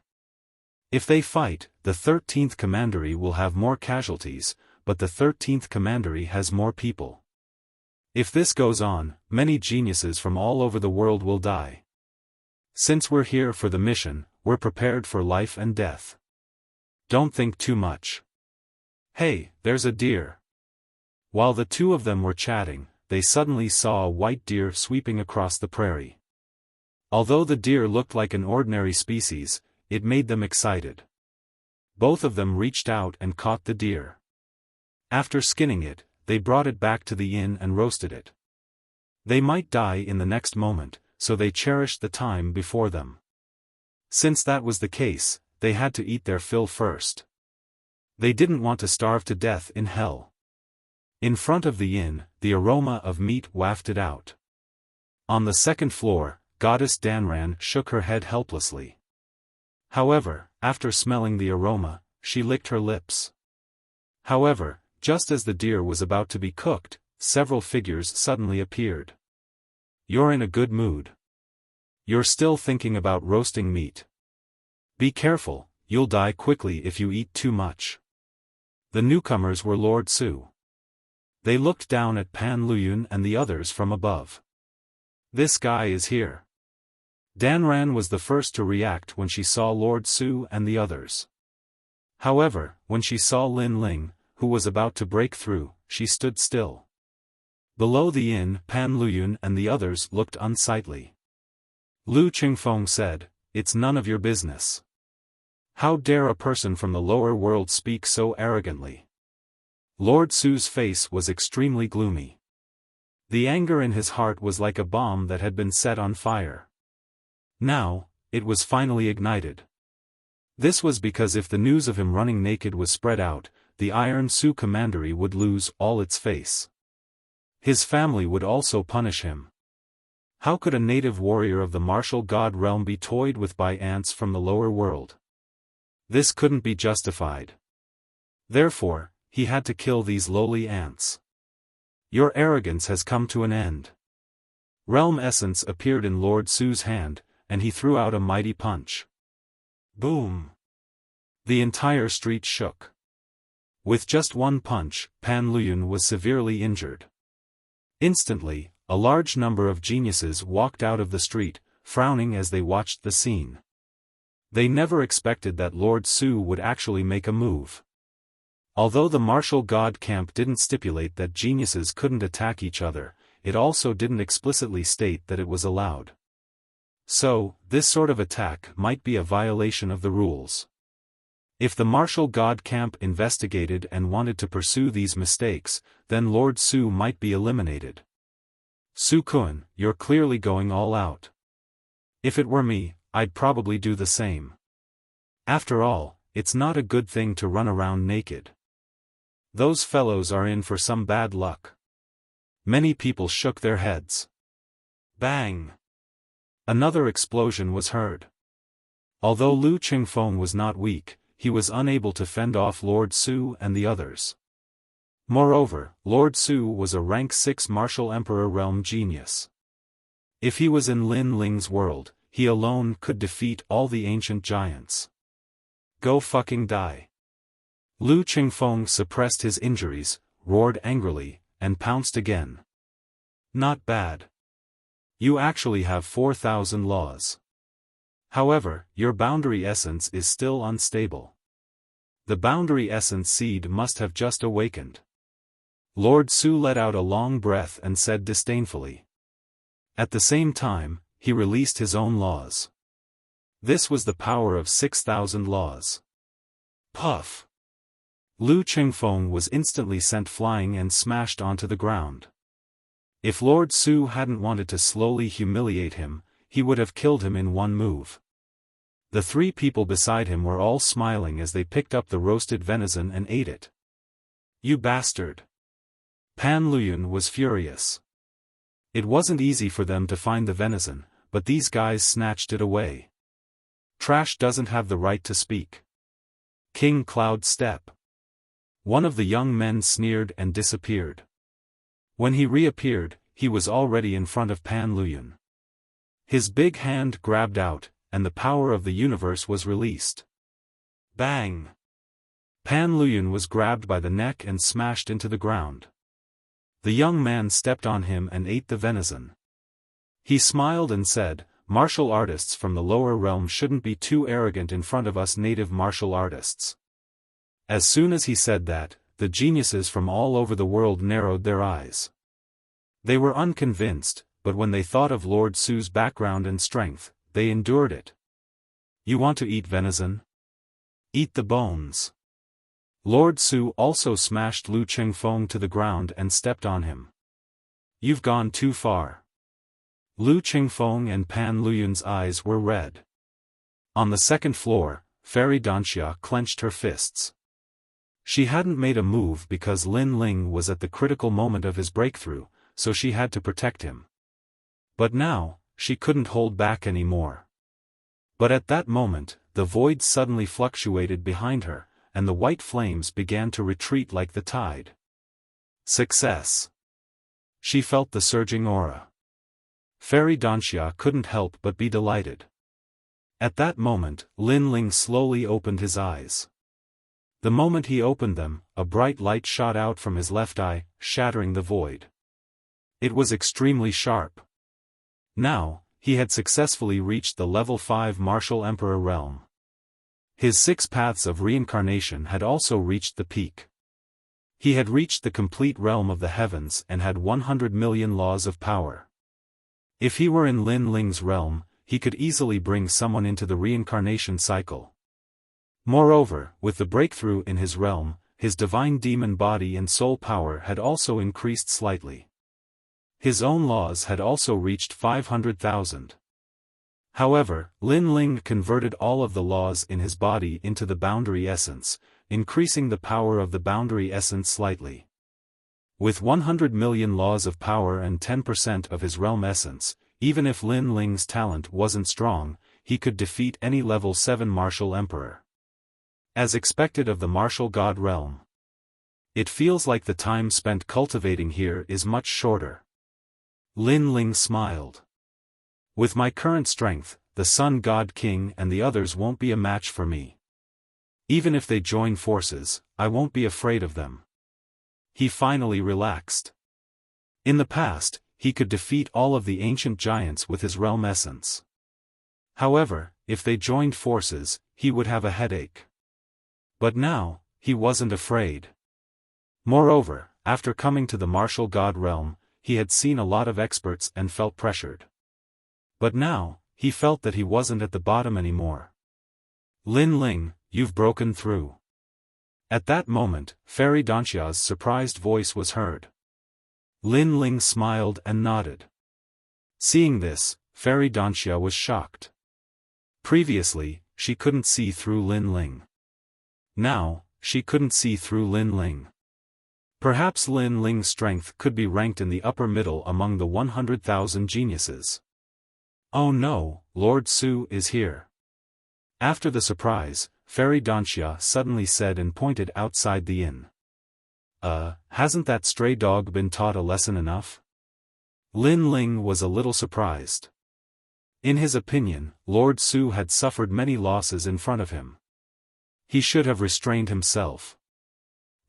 If they fight, the 13th commandery will have more casualties, but the 13th commandery has more people. If this goes on, many geniuses from all over the world will die. Since we're here for the mission, we're prepared for life and death. Don't think too much. Hey, there's a deer. While the two of them were chatting, they suddenly saw a white deer sweeping across the prairie. Although the deer looked like an ordinary species, it made them excited. Both of them reached out and caught the deer. After skinning it, they brought it back to the inn and roasted it. They might die in the next moment, so they cherished the time before them. Since that was the case, they had to eat their fill first. They didn't want to starve to death in hell. In front of the inn, the aroma of meat wafted out. On the second floor, Goddess Danran shook her head helplessly. However, after smelling the aroma, she licked her lips. However, just as the deer was about to be cooked, several figures suddenly appeared. You're in a good mood. You're still thinking about roasting meat. Be careful, you'll die quickly if you eat too much. The newcomers were Lord Su. They looked down at Pan Luyun and the others from above. This guy is here. Danran was the first to react when she saw Lord Su and the others. However, when she saw Lin Ling, who was about to break through, she stood still. Below the inn, Pan Luyun and the others looked unsightly. Lu Qingfeng said, "It's none of your business. How dare a person from the lower world speak so arrogantly?" Lord Su's face was extremely gloomy. The anger in his heart was like a bomb that had been set on fire. Now, it was finally ignited. This was because if the news of him running naked was spread out, the Iron Su Commandery would lose all its face. His family would also punish him. How could a native warrior of the martial god realm be toyed with by ants from the lower world? This couldn't be justified. Therefore, he had to kill these lowly ants. Your arrogance has come to an end. Realm essence appeared in Lord Su's hand, and he threw out a mighty punch. Boom! The entire street shook. With just one punch, Pan Luyun was severely injured. Instantly, a large number of geniuses walked out of the street, frowning as they watched the scene. They never expected that Lord Su would actually make a move. Although the martial god camp didn't stipulate that geniuses couldn't attack each other, it also didn't explicitly state that it was allowed. So, this sort of attack might be a violation of the rules. If the martial god camp investigated and wanted to pursue these mistakes, then Lord Su might be eliminated. Su-kun, you're clearly going all out. If it were me, I'd probably do the same. After all, it's not a good thing to run around naked. Those fellows are in for some bad luck. Many people shook their heads. Bang! Another explosion was heard. Although Lu Qingfeng was not weak, he was unable to fend off Lord Su and the others. Moreover, Lord Su was a rank 6 martial emperor realm genius. If he was in Lin Ling's world, he alone could defeat all the ancient giants. Go fucking die. Lu Qingfeng suppressed his injuries, roared angrily, and pounced again. Not bad. You actually have 4,000 laws. However, your boundary essence is still unstable. The boundary essence seed must have just awakened. Lord Su let out a long breath and said disdainfully. At the same time, he released his own laws. This was the power of 6,000 laws. Puff! Lu Qingfeng was instantly sent flying and smashed onto the ground. If Lord Su hadn't wanted to slowly humiliate him, he would have killed him in one move. The 3 people beside him were all smiling as they picked up the roasted venison and ate it. You bastard! Pan Luyun was furious. It wasn't easy for them to find the venison, but these guys snatched it away. Trash doesn't have the right to speak. King Cloud step. One of the young men sneered and disappeared. When he reappeared, he was already in front of Pan Luyun. His big hand grabbed out, and the power of the universe was released. Bang! Pan Luyun was grabbed by the neck and smashed into the ground. The young man stepped on him and ate the venison. He smiled and said, "Martial artists from the lower realm shouldn't be too arrogant in front of us native martial artists." As soon as he said that, the geniuses from all over the world narrowed their eyes. They were unconvinced, but when they thought of Lord Su's background and strength, they endured it. You want to eat venison? Eat the bones. Lord Su also smashed Lu Qingfeng to the ground and stepped on him. You've gone too far. Lu Qingfeng and Pan Luyun's eyes were red. On the second floor, Fairy Danxia clenched her fists. She hadn't made a move because Lin Ling was at the critical moment of his breakthrough, so she had to protect him. But now, she couldn't hold back anymore. But at that moment, the void suddenly fluctuated behind her, and the white flames began to retreat like the tide. Success! She felt the surging aura. Fairy Danxia couldn't help but be delighted. At that moment, Lin Ling slowly opened his eyes. The moment he opened them, a bright light shot out from his left eye, shattering the void. It was extremely sharp. Now, he had successfully reached the level 5 Martial Emperor realm. His 6 paths of reincarnation had also reached the peak. He had reached the complete realm of the heavens and had 100 million laws of power. If he were in Lin Ling's realm, he could easily bring someone into the reincarnation cycle. Moreover, with the breakthrough in his realm, his divine demon body and soul power had also increased slightly. His own laws had also reached 500,000. However, Lin Ling converted all of the laws in his body into the boundary essence, increasing the power of the boundary essence slightly. With 100 million laws of power and 10% of his realm essence, even if Lin Ling's talent wasn't strong, he could defeat any level 7 martial emperor. As expected of the martial god realm. It feels like the time spent cultivating here is much shorter. Lin Ling smiled. With my current strength, the Sun God King and the others won't be a match for me. Even if they join forces, I won't be afraid of them. He finally relaxed. In the past, he could defeat all of the ancient giants with his realm essence. However, if they joined forces, he would have a headache. But now, he wasn't afraid. Moreover, after coming to the martial god realm, he had seen a lot of experts and felt pressured. But now, he felt that he wasn't at the bottom anymore. Lin Ling, you've broken through. At that moment, Fairy Danxia's surprised voice was heard. Lin Ling smiled and nodded. Seeing this, Fairy Danxia was shocked. Previously, she couldn't see through Lin Ling. Now, she couldn't see through Lin Ling. Perhaps Lin Ling's strength could be ranked in the upper middle among the 100,000 geniuses. Oh no, Lord Su is here. After the surprise, Fairy Danxia suddenly said and pointed outside the inn. Hasn't that stray dog been taught a lesson enough? Lin Ling was a little surprised. In his opinion, Lord Su had suffered many losses in front of him. He should have restrained himself.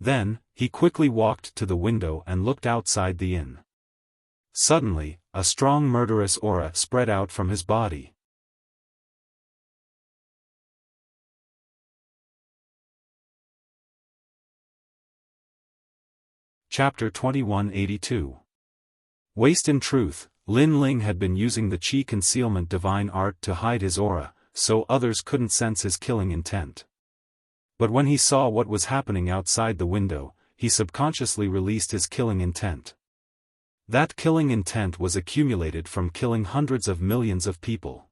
Then, he quickly walked to the window and looked outside the inn. Suddenly, a strong murderous aura spread out from his body. Chapter 2182. Waste. In truth, Lin Ling had been using the Qi concealment divine art to hide his aura, so others couldn't sense his killing intent. But when he saw what was happening outside the window, he subconsciously released his killing intent. That killing intent was accumulated from killing hundreds of millions of people.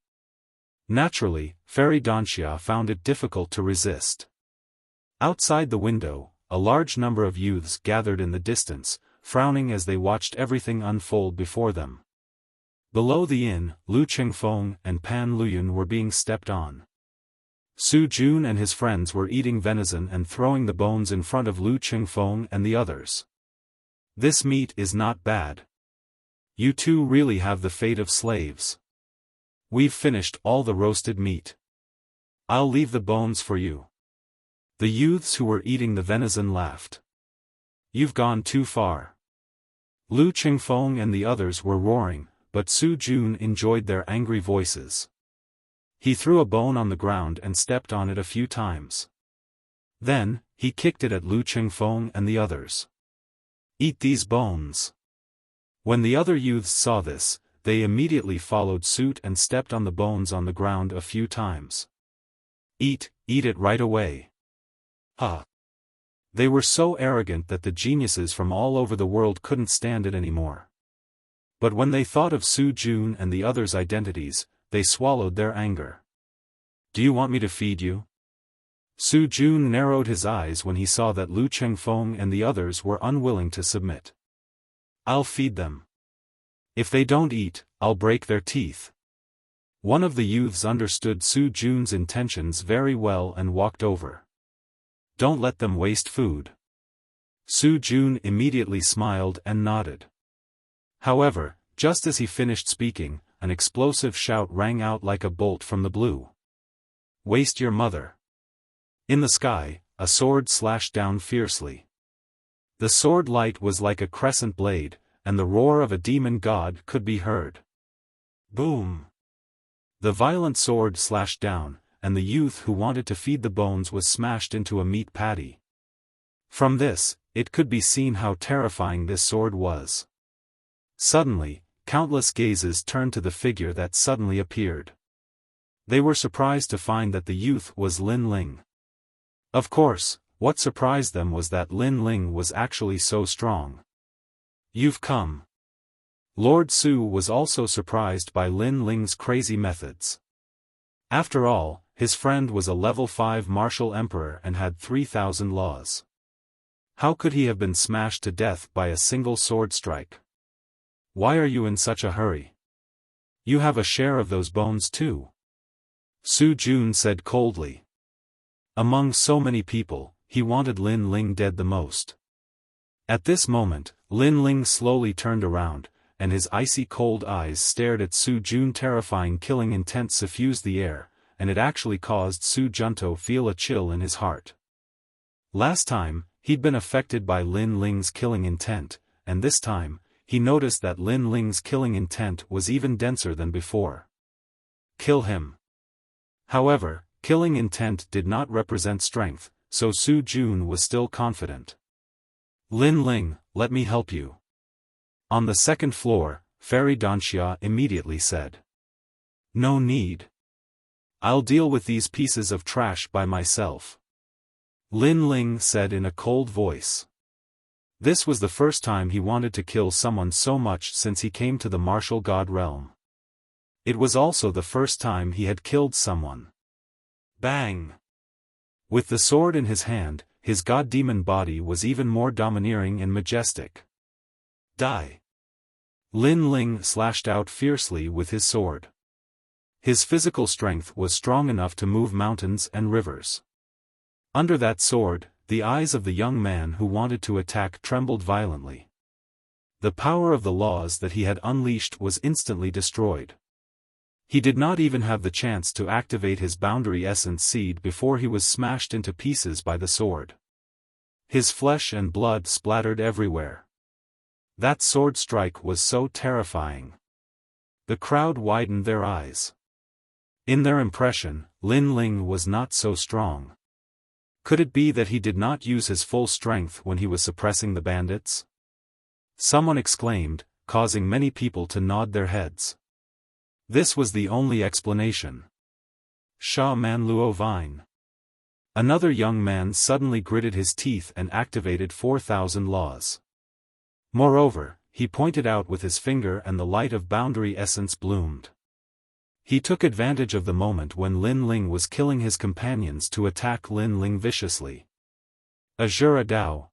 Naturally, Fairy Danxia found it difficult to resist. Outside the window, a large number of youths gathered in the distance, frowning as they watched everything unfold before them. Below the inn, Lu Qingfeng and Pan Luyun were being stepped on. Su Jun and his friends were eating venison and throwing the bones in front of Lu Qingfeng and the others. This meat is not bad. You two really have the fate of slaves. We've finished all the roasted meat. I'll leave the bones for you. The youths who were eating the venison laughed. You've gone too far. Lu Qingfeng and the others were roaring, but Su Jun enjoyed their angry voices. He threw a bone on the ground and stepped on it a few times. Then, he kicked it at Lu Qingfeng and the others. Eat these bones. When the other youths saw this, they immediately followed suit and stepped on the bones on the ground a few times. Eat it right away. They were so arrogant that the geniuses from all over the world couldn't stand it anymore. But when they thought of Su Jun and the others' identities, they swallowed their anger. Do you want me to feed you? Su Jun narrowed his eyes when he saw that Lu Qingfeng and the others were unwilling to submit. I'll feed them. If they don't eat, I'll break their teeth. One of the youths understood Su Jun's intentions very well and walked over. Don't let them waste food. Su Jun immediately smiled and nodded. However, just as he finished speaking, an explosive shout rang out like a bolt from the blue. Waste your mother. In the sky, a sword slashed down fiercely. The sword light was like a crescent blade, and the roar of a demon god could be heard. Boom! The violent sword slashed down, and the youth who wanted to feed the bones was smashed into a meat patty. From this, it could be seen how terrifying this sword was. Suddenly, countless gazes turned to the figure that suddenly appeared. They were surprised to find that the youth was Lin Ling. Of course, what surprised them was that Lin Ling was actually so strong. You've come. Lord Su was also surprised by Lin Ling's crazy methods. After all, his friend was a level 5 martial emperor and had 3,000 laws. How could he have been smashed to death by a single sword strike? Why are you in such a hurry? You have a share of those bones too. Su Jun said coldly. Among so many people, he wanted Lin Ling dead the most. At this moment, Lin Ling slowly turned around, and his icy cold eyes stared at Su Jun. Terrifying killing intent suffused the air, and it actually caused Su Junto feel a chill in his heart. Last time, he'd been affected by Lin Ling's killing intent, and this time, he noticed that Lin Ling's killing intent was even denser than before. Kill him. However, killing intent did not represent strength, so Su Jun was still confident. Lin Ling, let me help you. On the second floor, Fairy Danxia immediately said. No need. I'll deal with these pieces of trash by myself. Lin Ling said in a cold voice. This was the first time he wanted to kill someone so much since he came to the martial god realm. It was also the first time he had killed someone. Bang! With the sword in his hand, his god-demon body was even more domineering and majestic. Die! Lin Ling slashed out fiercely with his sword. His physical strength was strong enough to move mountains and rivers. Under that sword, the eyes of the young man who wanted to attack trembled violently. The power of the laws that he had unleashed was instantly destroyed. He did not even have the chance to activate his boundary essence seed before he was smashed into pieces by the sword. His flesh and blood splattered everywhere. That sword strike was so terrifying. The crowd widened their eyes. In their impression, Lin Ling was not so strong. Could it be that he did not use his full strength when he was suppressing the bandits? Someone exclaimed, causing many people to nod their heads. This was the only explanation. Sha Man Luo Vine. Another young man suddenly gritted his teeth and activated 4,000 laws. Moreover, he pointed out with his finger and the light of boundary essence bloomed. He took advantage of the moment when Lin Ling was killing his companions to attack Lin Ling viciously. Azura Dao.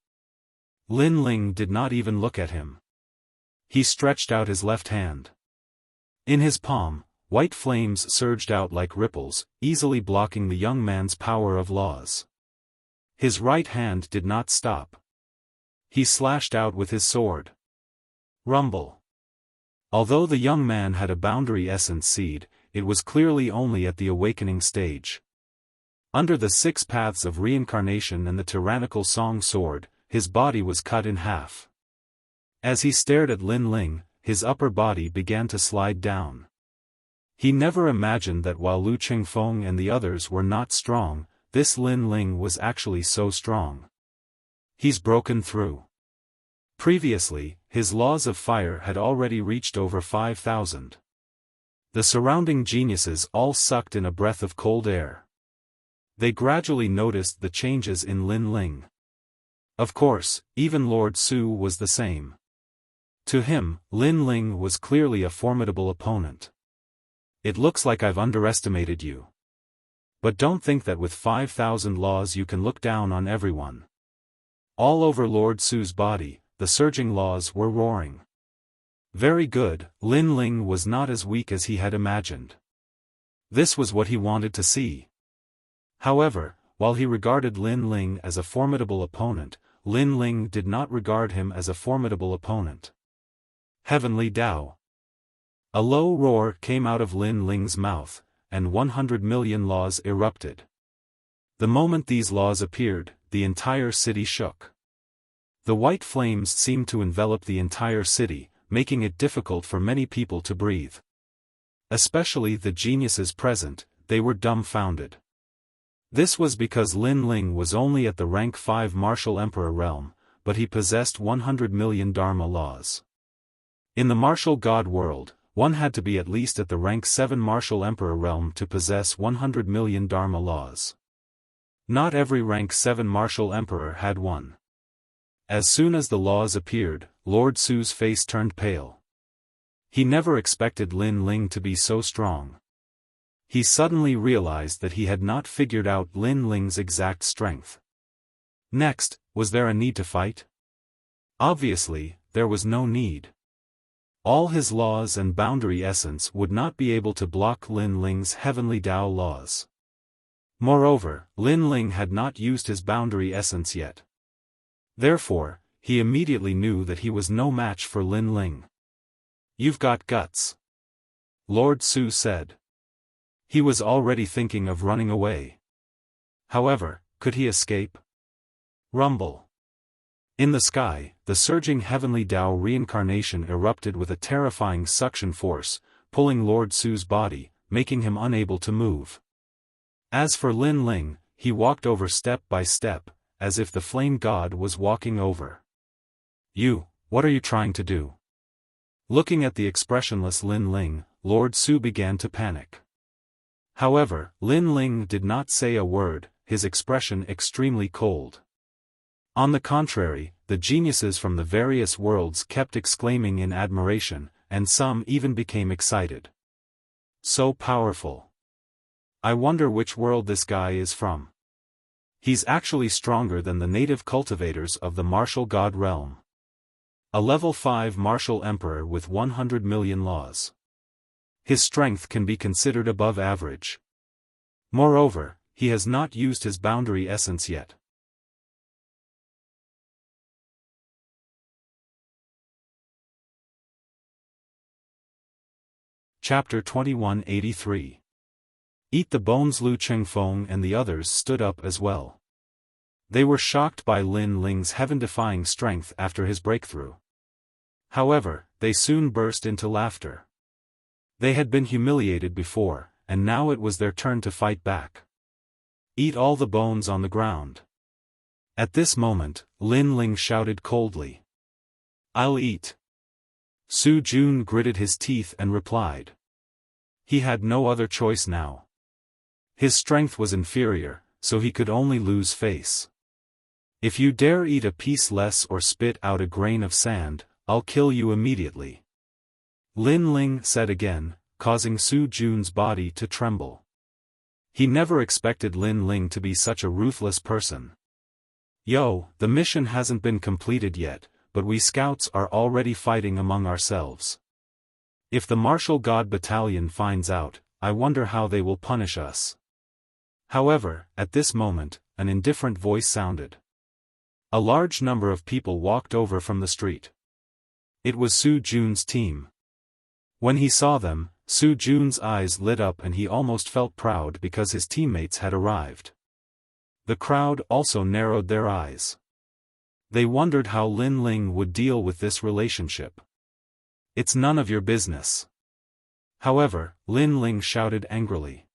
Lin Ling did not even look at him. He stretched out his left hand. In his palm, white flames surged out like ripples, easily blocking the young man's power of laws. His right hand did not stop. He slashed out with his sword. Rumble. Although the young man had a boundary essence seed, it was clearly only at the awakening stage. Under the 6 paths of reincarnation and the tyrannical song sword, his body was cut in half. As he stared at Lin Ling, his upper body began to slide down. He never imagined that while Lu Qingfeng and the others were not strong, this Lin Ling was actually so strong. He's broken through. Previously, his laws of fire had already reached over 5,000. The surrounding geniuses all sucked in a breath of cold air. They gradually noticed the changes in Lin Ling. Of course, even Lord Su was the same. To him, Lin Ling was clearly a formidable opponent. It looks like I've underestimated you. But don't think that with 5,000 laws you can look down on everyone. All over Lord Su's body, the surging laws were roaring. Very good, Lin Ling was not as weak as he had imagined. This was what he wanted to see. However, while he regarded Lin Ling as a formidable opponent, Lin Ling did not regard him as a formidable opponent. Heavenly Tao. A low roar came out of Lin Ling's mouth, and 100 million laws erupted. The moment these laws appeared, the entire city shook. The white flames seemed to envelop the entire city, making it difficult for many people to breathe. Especially the geniuses present, they were dumbfounded. This was because Lin Ling was only at the rank 5 martial emperor realm, but he possessed 100 million dharma laws. In the martial god world, one had to be at least at the rank 7 martial emperor realm to possess 100 million dharma laws. Not every rank 7 martial emperor had one. As soon as the laws appeared, Lord Su's face turned pale. He never expected Lin Ling to be so strong. He suddenly realized that he had not figured out Lin Ling's exact strength. Next, was there a need to fight? Obviously, there was no need. All his laws and boundary essence would not be able to block Lin Ling's heavenly Tao laws. Moreover, Lin Ling had not used his boundary essence yet. Therefore, he immediately knew that he was no match for Lin Ling. You've got guts, Lord Su said. He was already thinking of running away. However, could he escape? Rumble. In the sky, the surging heavenly Tao reincarnation erupted with a terrifying suction force, pulling Lord Su's body, making him unable to move. As for Lin Ling, he walked over step by step, as if the flame god was walking over. What are you trying to do? Looking at the expressionless Lin Ling, Lord Su began to panic. However, Lin Ling did not say a word, his expression extremely cold. On the contrary, the geniuses from the various worlds kept exclaiming in admiration, and some even became excited. So powerful. I wonder which world this guy is from. He's actually stronger than the native cultivators of the martial god realm. A level 5 martial emperor with 100 million laws. His strength can be considered above average. Moreover, he has not used his boundary essence yet. Chapter 2183. Eat the bones. Lu Chengfeng and the others stood up as well. They were shocked by Lin Ling's heaven-defying strength after his breakthrough. However, they soon burst into laughter. They had been humiliated before, and now it was their turn to fight back. Eat all the bones on the ground. At this moment, Lin Ling shouted coldly. I'll eat. Su Jun gritted his teeth and replied. He had no other choice now. His strength was inferior, so he could only lose face. If you dare eat a piece less or spit out a grain of sand, I'll kill you immediately. Lin Ling said again, causing Su Jun's body to tremble. He never expected Lin Ling to be such a ruthless person. The mission hasn't been completed yet, but we scouts are already fighting among ourselves. If the martial god battalion finds out, I wonder how they will punish us. However, at this moment, an indifferent voice sounded. A large number of people walked over from the street. It was Su Jun's team. When he saw them, Su Jun's eyes lit up and he almost felt proud because his teammates had arrived. The crowd also narrowed their eyes. They wondered how Lin Ling would deal with this relationship. It's none of your business. However, Lin Ling shouted angrily.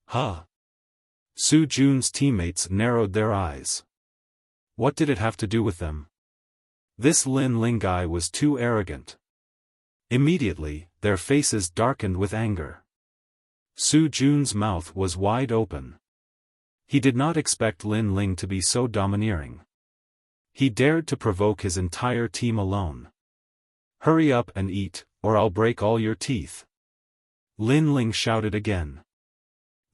Huh? Su Jun's teammates narrowed their eyes. What did it have to do with them? This Lin Ling guy was too arrogant. Immediately, their faces darkened with anger. Su Jun's mouth was wide open. He did not expect Lin Ling to be so domineering. He dared to provoke his entire team alone. Hurry up and eat, or I'll break all your teeth. Lin Ling shouted again.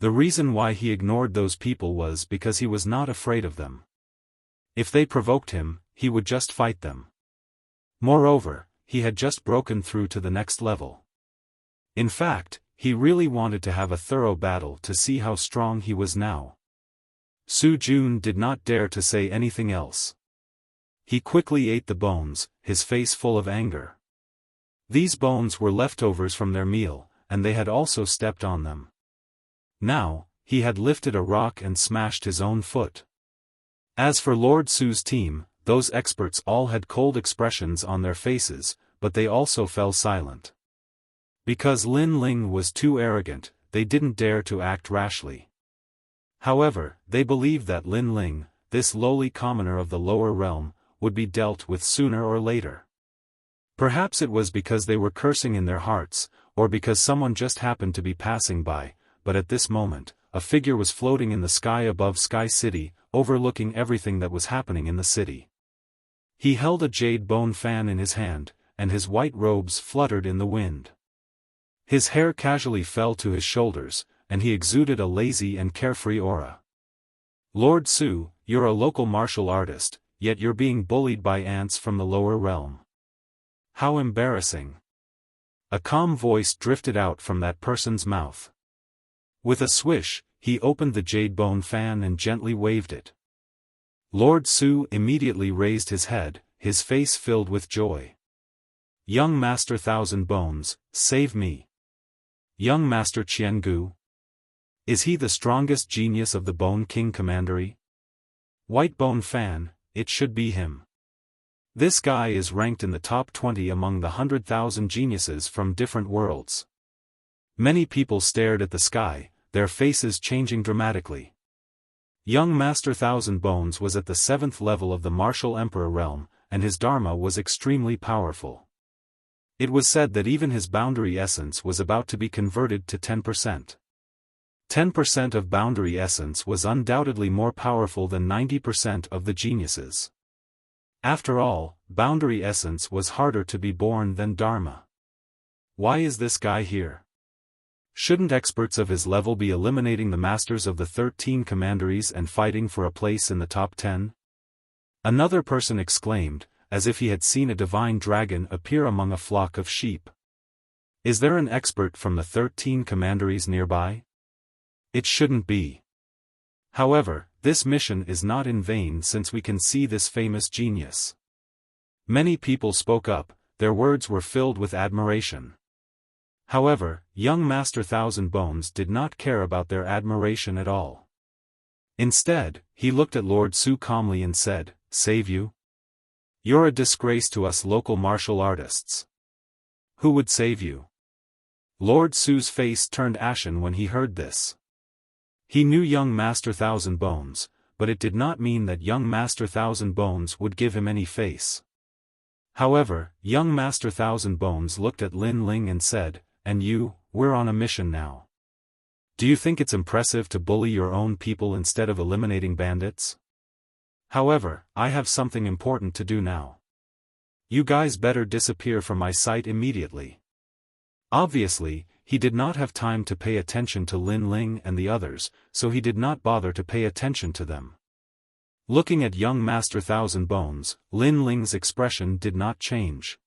The reason why he ignored those people was because he was not afraid of them. If they provoked him, he would just fight them. Moreover, he had just broken through to the next level. In fact, he really wanted to have a thorough battle to see how strong he was now. Su Jun did not dare to say anything else. He quickly ate the bones, his face full of anger. These bones were leftovers from their meal, and they had also stepped on them. Now, he had lifted a rock and smashed his own foot. As for Lord Su's team, those experts all had cold expressions on their faces, but they also fell silent. Because Lin Ling was too arrogant, they didn't dare to act rashly. However, they believed that Lin Ling, this lowly commoner of the lower realm, would be dealt with sooner or later. Perhaps it was because they were cursing in their hearts, or because someone just happened to be passing by, but at this moment, a figure was floating in the sky above Sky City, overlooking everything that was happening in the city. He held a jade bone fan in his hand, and his white robes fluttered in the wind. His hair casually fell to his shoulders, and he exuded a lazy and carefree aura. Lord Su, you're a local martial artist, yet you're being bullied by ants from the lower realm. How embarrassing. A calm voice drifted out from that person's mouth. With a swish, he opened the jade bone fan and gently waved it. Lord Su immediately raised his head, his face filled with joy. Young Master Thousand Bones, save me. Young Master Qiangu. Is he the strongest genius of the Bone King Commandery? White Bone Fan, it should be him. This guy is ranked in the top 20 among the 100,000 geniuses from different worlds. Many people stared at the sky, their faces changing dramatically. Young Master Thousand Bones was at the 7th level of the Martial Emperor realm, and his Dharma was extremely powerful. It was said that even his boundary essence was about to be converted to 10%. 10% of boundary essence was undoubtedly more powerful than 90% of the geniuses. After all, boundary essence was harder to be born than Dharma. Why is this guy here? Shouldn't experts of his level be eliminating the masters of the 13 commanderies and fighting for a place in the top 10? Another person exclaimed, as if he had seen a divine dragon appear among a flock of sheep. Is there an expert from the 13 commanderies nearby? It shouldn't be. However, this mission is not in vain since we can see this famous genius. Many people spoke up, their words were filled with admiration. However, young Master Thousand Bones did not care about their admiration at all. Instead, he looked at Lord Su calmly and said, "Save you? You're a disgrace to us local martial artists. Who would save you?" Lord Su's face turned ashen when he heard this. He knew young Master Thousand Bones, but it did not mean that young Master Thousand Bones would give him any face. However, young Master Thousand Bones looked at Lin Ling and said, "And you, we're on a mission now. Do you think it's impressive to bully your own people instead of eliminating bandits? However, I have something important to do now. You guys better disappear from my sight immediately." Obviously, he did not have time to pay attention to Lin Ling and the others, so he did not bother to pay attention to them. Looking at young Master Thousand Bones, Lin Ling's expression did not change.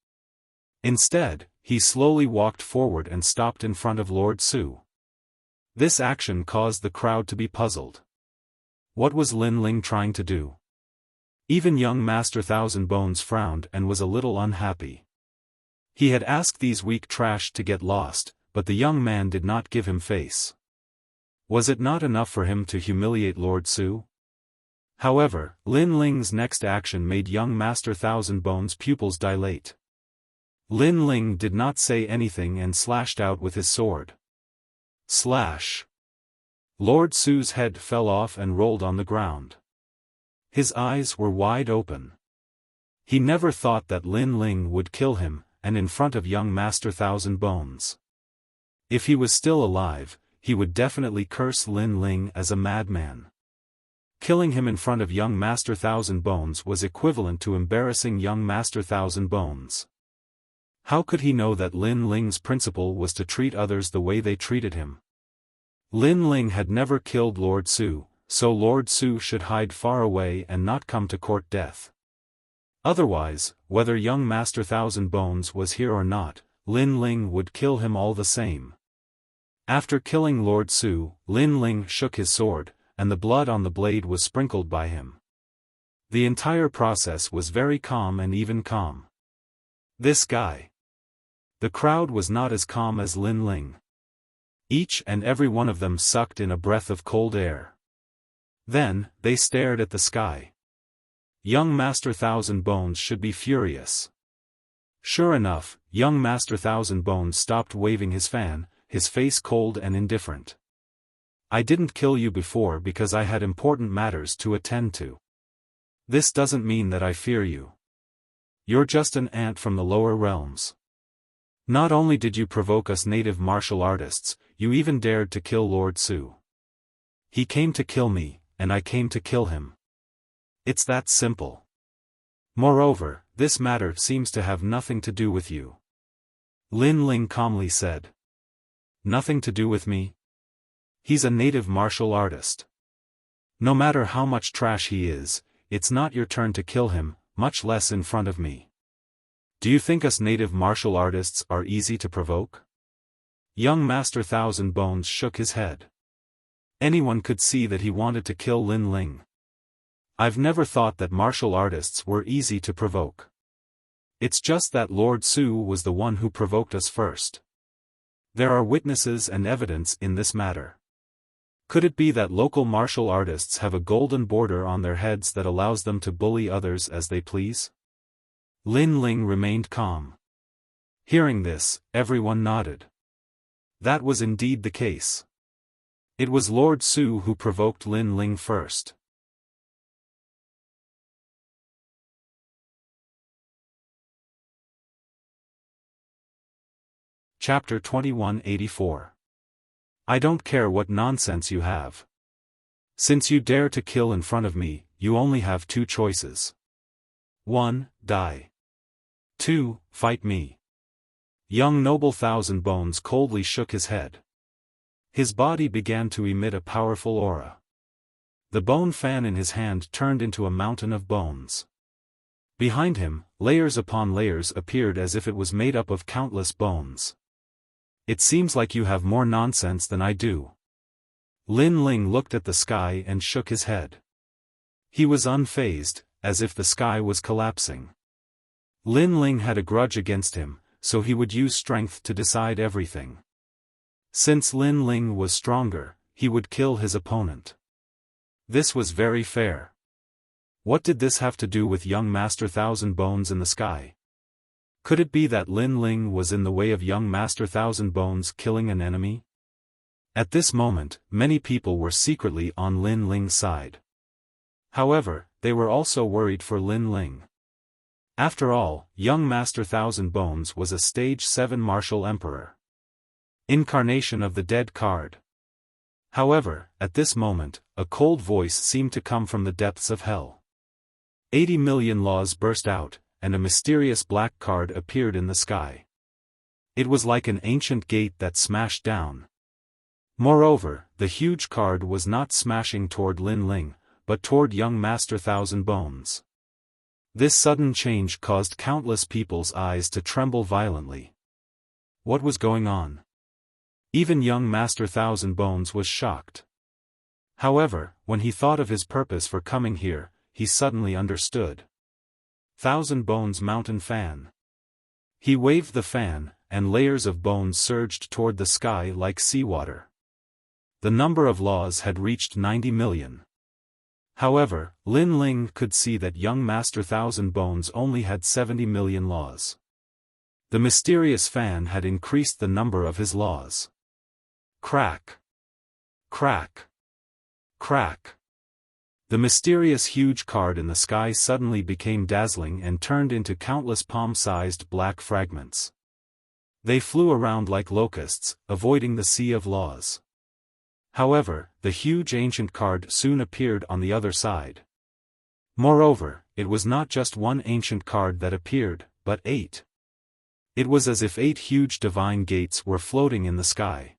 Instead, he slowly walked forward and stopped in front of Lord Su. This action caused the crowd to be puzzled. What was Lin Ling trying to do? Even young Master Thousand Bones frowned and was a little unhappy. He had asked these weak trash to get lost, but the young man did not give him face. Was it not enough for him to humiliate Lord Su? However, Lin Ling's next action made young Master Thousand Bones' pupils dilate. Lin Ling did not say anything and slashed out with his sword. Slash! Lord Su's head fell off and rolled on the ground. His eyes were wide open. He never thought that Lin Ling would kill him, and in front of young Master Thousand Bones. If he was still alive, he would definitely curse Lin Ling as a madman. Killing him in front of young Master Thousand Bones was equivalent to embarrassing young Master Thousand Bones. How could he know that Lin Ling's principle was to treat others the way they treated him? Lin Ling had never killed Lord Su, so Lord Su should hide far away and not come to court death. Otherwise, whether young Master Thousand Bones was here or not, Lin Ling would kill him all the same. After killing Lord Su, Lin Ling shook his sword, and the blood on the blade was sprinkled by him. The entire process was very calm and even calm. This guy. The crowd was not as calm as Lin Ling. Each and every one of them sucked in a breath of cold air. Then, they stared at the sky. Young Master Thousand Bones should be furious. Sure enough, young Master Thousand Bones stopped waving his fan, his face cold and indifferent. "I didn't kill you before because I had important matters to attend to. This doesn't mean that I fear you. You're just an ant from the lower realms. Not only did you provoke us native martial artists, you even dared to kill Lord Su. He came to kill me, and I came to kill him. It's that simple. Moreover, this matter seems to have nothing to do with you." Lin Ling calmly said. "Nothing to do with me? He's a native martial artist. No matter how much trash he is, it's not your turn to kill him, much less in front of me. Do you think us native martial artists are easy to provoke?" Young Master Thousand Bones shook his head. Anyone could see that he wanted to kill Lin Ling. "I've never thought that martial artists were easy to provoke. It's just that Lord Su was the one who provoked us first. There are witnesses and evidence in this matter. Could it be that local martial artists have a golden border on their heads that allows them to bully others as they please? Lin Ling remained calm. Hearing this, everyone nodded. That was indeed the case. It was Lord Su who provoked Lin Ling first. Chapter 2184. I don't care what nonsense you have. Since you dare to kill in front of me, you only have two choices. 1. Die. 2. Fight me. Young noble Thousand Bones coldly shook his head. His body began to emit a powerful aura. The bone fan in his hand turned into a mountain of bones. Behind him, layers upon layers appeared as if it was made up of countless bones. It seems like you have more nonsense than I do. Lin Ling looked at the sky and shook his head. He was unfazed, as if the sky was collapsing. Lin Ling had a grudge against him, so he would use strength to decide everything. Since Lin Ling was stronger, he would kill his opponent. This was very fair. What did this have to do with young Master Thousand Bones in the sky? Could it be that Lin Ling was in the way of young Master Thousand Bones killing an enemy? At this moment, many people were secretly on Lin Ling's side. However, they were also worried for Lin Ling. After all, young Master Thousand Bones was a Stage 7 martial emperor. Incarnation of the dead card. However, at this moment, a cold voice seemed to come from the depths of hell. 80 million laws burst out, and a mysterious black card appeared in the sky. It was like an ancient gate that smashed down. Moreover, the huge card was not smashing toward Lin Ling, but toward young Master Thousand Bones. This sudden change caused countless people's eyes to tremble violently. What was going on? Even young Master Thousand Bones was shocked. However, when he thought of his purpose for coming here, he suddenly understood. Thousand Bones Mountain Fan. He waved the fan, and layers of bones surged toward the sky like seawater. The number of laws had reached 90 million. However, Lin Ling could see that young Master Thousand Bones only had 70 million laws. The mysterious fan had increased the number of his laws. Crack! Crack! Crack! The mysterious huge card in the sky suddenly became dazzling and turned into countless palm-sized black fragments. They flew around like locusts, avoiding the sea of laws. However, the huge ancient card soon appeared on the other side. Moreover, it was not just one ancient card that appeared, but 8. It was as if 8 huge divine gates were floating in the sky.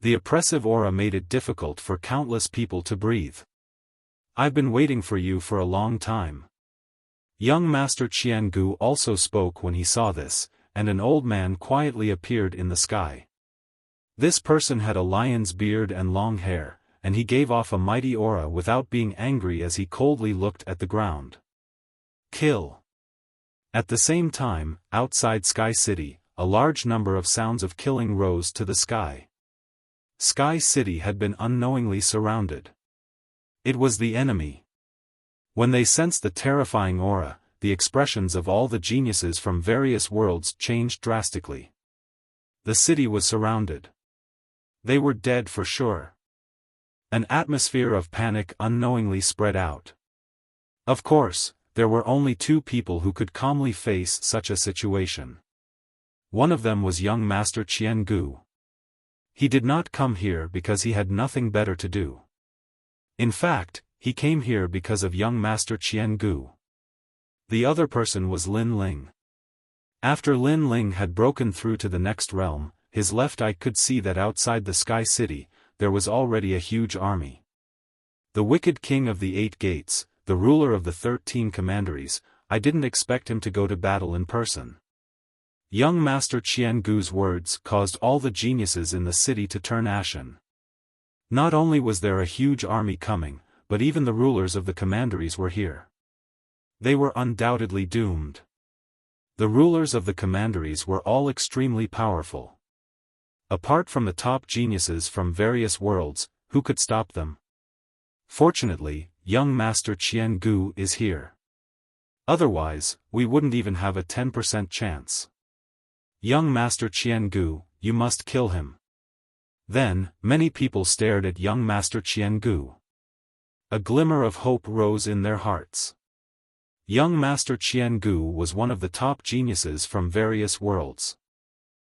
The oppressive aura made it difficult for countless people to breathe. I've been waiting for you for a long time. Young Master Qiangu also spoke when he saw this, and an old man quietly appeared in the sky. This person had a lion's beard and long hair, and he gave off a mighty aura without being angry as he coldly looked at the ground. Kill! At the same time, outside Sky City, a large number of sounds of killing rose to the sky. Sky City had been unknowingly surrounded. It was the enemy. When they sensed the terrifying aura, the expressions of all the geniuses from various worlds changed drastically. The city was surrounded. They were dead for sure. An atmosphere of panic unknowingly spread out. Of course, there were only 2 people who could calmly face such a situation. One of them was young Master Qiangu. He did not come here because he had nothing better to do. In fact, he came here because of young Master Qiangu. The other person was Lin Ling. After Lin Ling had broken through to the next realm, his left eye could see that outside the Sky City, there was already a huge army. The wicked king of the 8 gates, the ruler of the 13 commanderies, I didn't expect him to go to battle in person. Young Master Qiangu's words caused all the geniuses in the city to turn ashen. Not only was there a huge army coming, but even the rulers of the commanderies were here. They were undoubtedly doomed. The rulers of the commanderies were all extremely powerful. Apart from the top geniuses from various worlds, who could stop them? Fortunately, young Master Qian Gu is here. Otherwise, we wouldn't even have a 10% chance. Young Master Qian Gu, you must kill him. Then, many people stared at young Master Qian Gu. A glimmer of hope rose in their hearts. Young Master Qian Gu was one of the top geniuses from various worlds.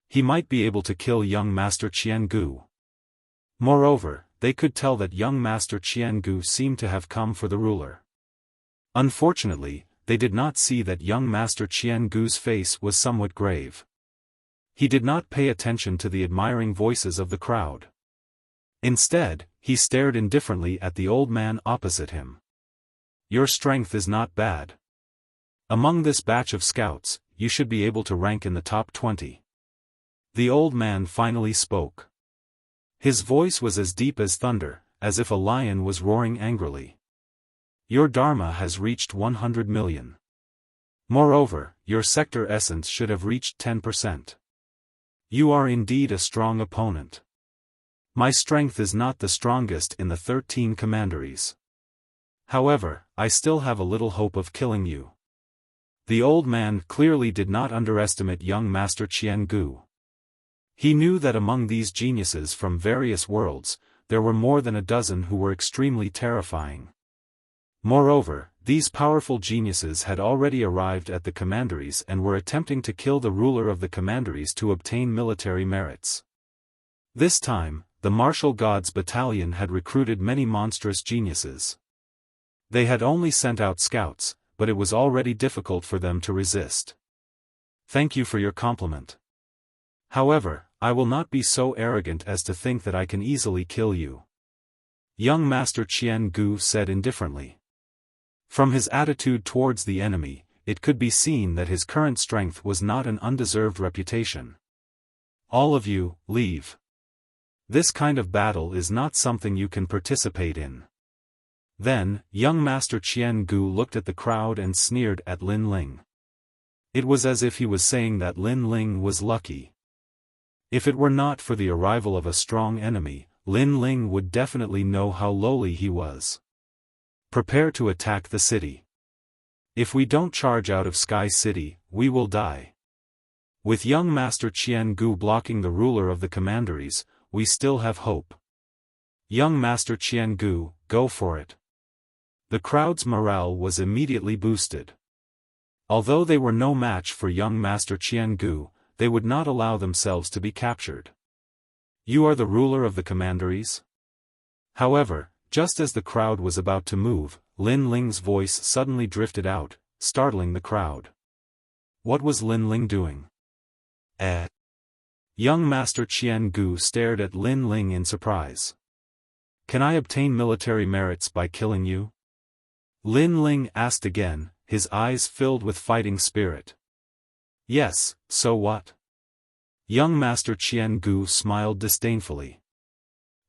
He might be able to kill young Master Qian Gu. Moreover, they could tell that young Master Qian Gu seemed to have come for the ruler. Unfortunately, they did not see that young Master Qian Gu's face was somewhat grave. He did not pay attention to the admiring voices of the crowd. Instead, he stared indifferently at the old man opposite him. Your strength is not bad. Among this batch of scouts, you should be able to rank in the top 20. The old man finally spoke. His voice was as deep as thunder, as if a lion was roaring angrily. Your dharma has reached 100 million. Moreover, your sector essence should have reached 10%. You are indeed a strong opponent. My strength is not the strongest in the 13 commanderies. However, I still have a little hope of killing you. The old man clearly did not underestimate young Master Qian Gu. He knew that among these geniuses from various worlds, there were more than a dozen who were extremely terrifying. Moreover, these powerful geniuses had already arrived at the commanderies and were attempting to kill the ruler of the commanderies to obtain military merits. This time, the martial gods battalion had recruited many monstrous geniuses. They had only sent out scouts, but it was already difficult for them to resist. Thank you for your compliment. However, I will not be so arrogant as to think that I can easily kill you. Young Master Qian Gu said indifferently. From his attitude towards the enemy, it could be seen that his current strength was not an undeserved reputation. All of you, leave. This kind of battle is not something you can participate in. Then, young Master Qian Gu looked at the crowd and sneered at Lin Ling. It was as if he was saying that Lin Ling was lucky. If it were not for the arrival of a strong enemy, Lin Ling would definitely know how lowly he was. Prepare to attack the city. If we don't charge out of Sky City, we will die. With young Master Qian Gu blocking the ruler of the commanderies, we still have hope. Young Master Qian Gu, go for it. The crowd's morale was immediately boosted. Although they were no match for young Master Qian Gu, they would not allow themselves to be captured. You are the ruler of the commanderies? However, just as the crowd was about to move, Lin Ling's voice suddenly drifted out, startling the crowd. What was Lin Ling doing? Young Master Qian Gu stared at Lin Ling in surprise. Can I obtain military merits by killing you? Lin Ling asked again, his eyes filled with fighting spirit. Yes, so what? Young Master Qian Gu smiled disdainfully.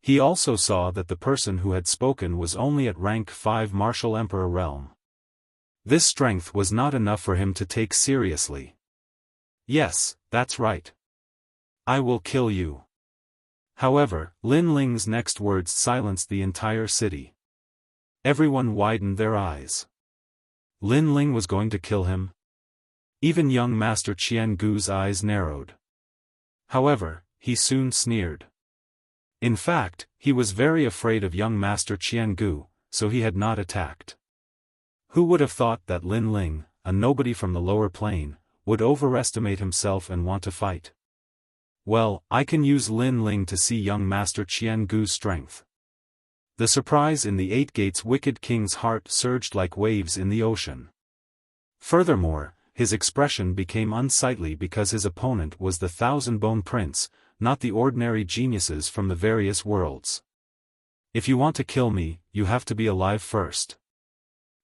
He also saw that the person who had spoken was only at rank 5 Martial Emperor realm. This strength was not enough for him to take seriously. Yes, that's right. I will kill you. However, Lin Ling's next words silenced the entire city. Everyone widened their eyes. Lin Ling was going to kill him? Even young Master Qian Gu's eyes narrowed. However, he soon sneered. In fact, he was very afraid of young Master Qian Gu, so he had not attacked. Who would have thought that Lin Ling, a nobody from the lower plane, would overestimate himself and want to fight? Well, I can use Lin Ling to see young Master Qian Gu's strength. The surprise in the Eight Gates Wicked King's heart surged like waves in the ocean. Furthermore, his expression became unsightly because his opponent was the Thousand-Bone Prince, not the ordinary geniuses from the various worlds. If you want to kill me, you have to be alive first.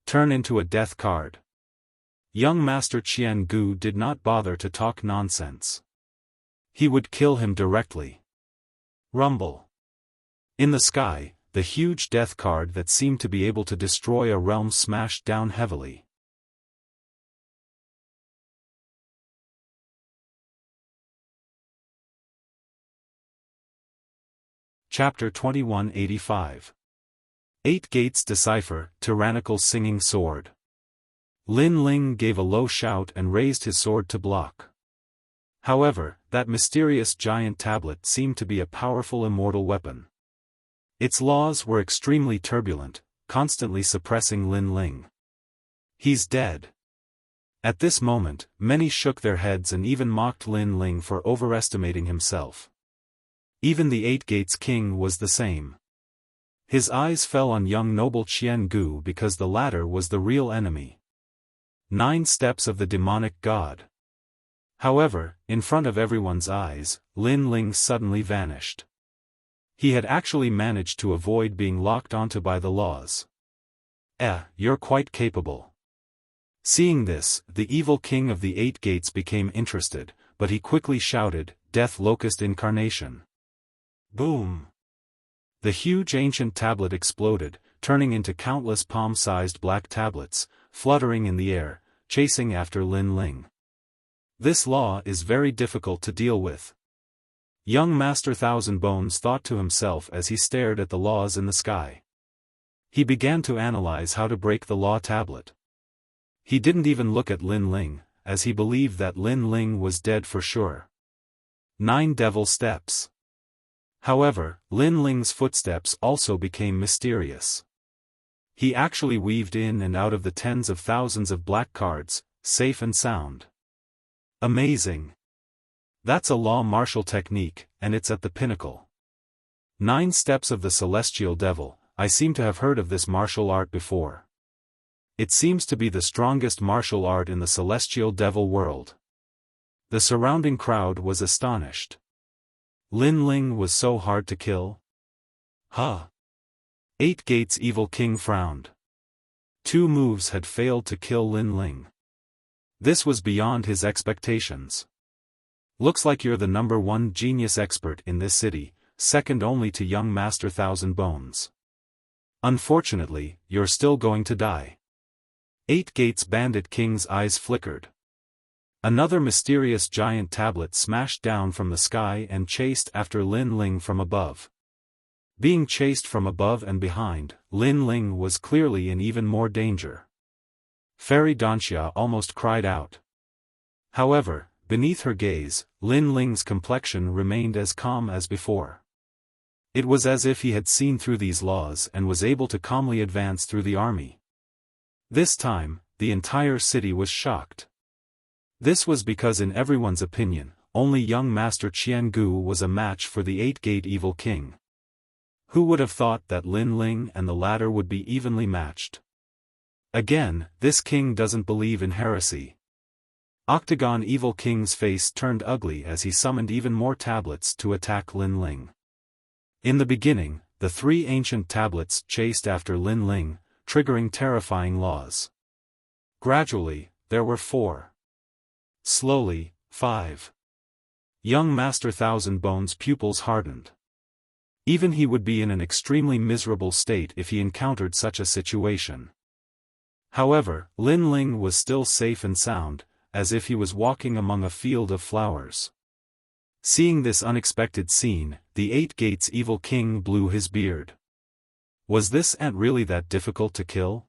Turn into a death card. Young Master Qian Gu did not bother to talk nonsense. He would kill him directly. Rumble. In the sky, the huge death card that seemed to be able to destroy a realm smashed down heavily. Chapter 2185. 8 Gates Decipher, Tyrannical Singing Sword. Lin Ling gave a low shout and raised his sword to block. However, that mysterious giant tablet seemed to be a powerful immortal weapon. Its laws were extremely turbulent, constantly suppressing Lin Ling. He's dead. At this moment, many shook their heads and even mocked Lin Ling for overestimating himself. Even the 8 Gates King was the same. His eyes fell on young noble Qian Gu because the latter was the real enemy. 9 steps of the demonic god. However, in front of everyone's eyes, Lin Ling suddenly vanished. He had actually managed to avoid being locked onto by the laws. You're quite capable. Seeing this, the evil king of the 8 Gates became interested, but he quickly shouted, "Death Locust Incarnation." Boom! The huge ancient tablet exploded, turning into countless palm-sized black tablets, fluttering in the air, chasing after Lin Ling. This law is very difficult to deal with. Young Master Thousand Bones thought to himself as he stared at the laws in the sky. He began to analyze how to break the law tablet. He didn't even look at Lin Ling, as he believed that Lin Ling was dead for sure. 9 Devil Steps. However, Lin Ling's footsteps also became mysterious. He actually weaved in and out of the tens of thousands of black cards, safe and sound. Amazing. That's a law martial technique, and it's at the pinnacle. 9 Steps of the Celestial Devil. I seem to have heard of this martial art before. It seems to be the strongest martial art in the Celestial Devil world. The surrounding crowd was astonished. Lin Ling was so hard to kill? 8 Gates Evil King frowned. 2 moves had failed to kill Lin Ling. This was beyond his expectations. Looks like you're the #1 genius expert in this city, second only to young Master Thousand Bones. Unfortunately, you're still going to die. 8 Gates Bandit King's eyes flickered. Another mysterious giant tablet smashed down from the sky and chased after Lin Ling from above. Being chased from above and behind, Lin Ling was clearly in even more danger. Fairy Danxia almost cried out. However, beneath her gaze, Lin Ling's complexion remained as calm as before. It was as if he had seen through these laws and was able to calmly advance through the army. This time, the entire city was shocked. This was because in everyone's opinion, only young Master Qian Gu was a match for the 8 Gate Evil King. Who would have thought that Lin Ling and the latter would be evenly matched? Again, this king doesn't believe in heresy. Octagon Evil King's face turned ugly as he summoned even more tablets to attack Lin Ling. In the beginning, the 3 ancient tablets chased after Lin Ling, triggering terrifying laws. Gradually, there were 4. Slowly, 5. Young Master Thousand Bones' pupils hardened. Even he would be in an extremely miserable state if he encountered such a situation. However, Lin Ling was still safe and sound, as if he was walking among a field of flowers. Seeing this unexpected scene, the 8 Gates Evil King blew his beard. Was this ant really that difficult to kill?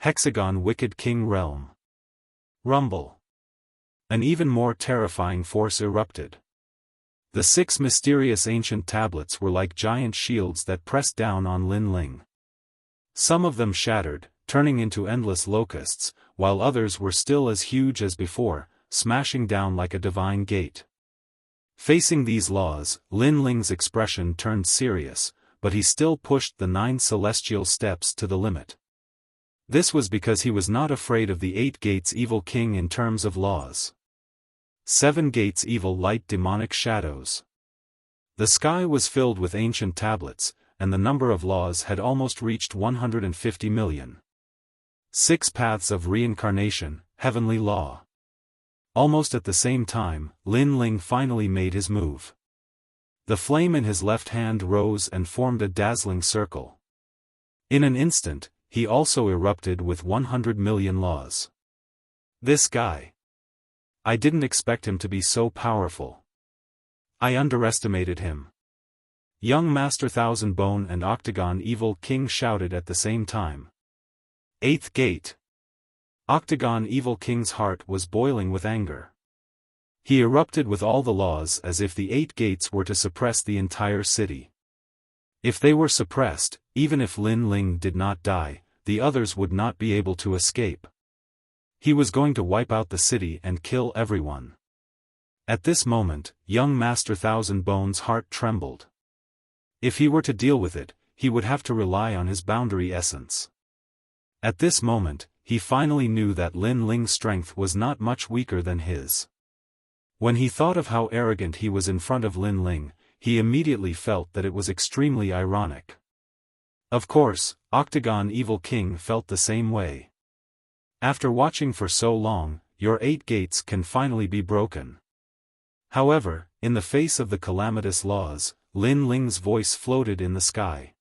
Hexagon Wicked King Realm. Rumble. An even more terrifying force erupted. The 6 mysterious ancient tablets were like giant shields that pressed down on Lin Ling. Some of them shattered, turning into endless locusts, while others were still as huge as before, smashing down like a divine gate. Facing these laws, Lin Ling's expression turned serious, but he still pushed the 9 celestial steps to the limit. This was because he was not afraid of the 8 Gates Evil King in terms of laws. 7 Gates Evil Light Demonic Shadows. The sky was filled with ancient tablets, and the number of laws had almost reached 150 million. 6 Paths of Reincarnation, Heavenly Law. Almost at the same time, Lin Ling finally made his move. The flame in his left hand rose and formed a dazzling circle. In an instant, he also erupted with 100 million laws. This guy. I didn't expect him to be so powerful. I underestimated him. Young Master Thousand Bone and Octagon Evil King shouted at the same time. Eighth Gate. Octagon Evil King's heart was boiling with anger. He erupted with all the laws as if the 8 gates were to suppress the entire city. If they were suppressed, even if Lin Ling did not die, the others would not be able to escape. He was going to wipe out the city and kill everyone. At this moment, young Master Thousand Bone's heart trembled. If he were to deal with it, he would have to rely on his boundary essence. At this moment, he finally knew that Lin Ling's strength was not much weaker than his. When he thought of how arrogant he was in front of Lin Ling, he immediately felt that it was extremely ironic. Of course, Octagon Evil King felt the same way. After watching for so long, your 8 gates can finally be broken. However, in the face of the calamitous laws, Lin Ling's voice floated in the sky.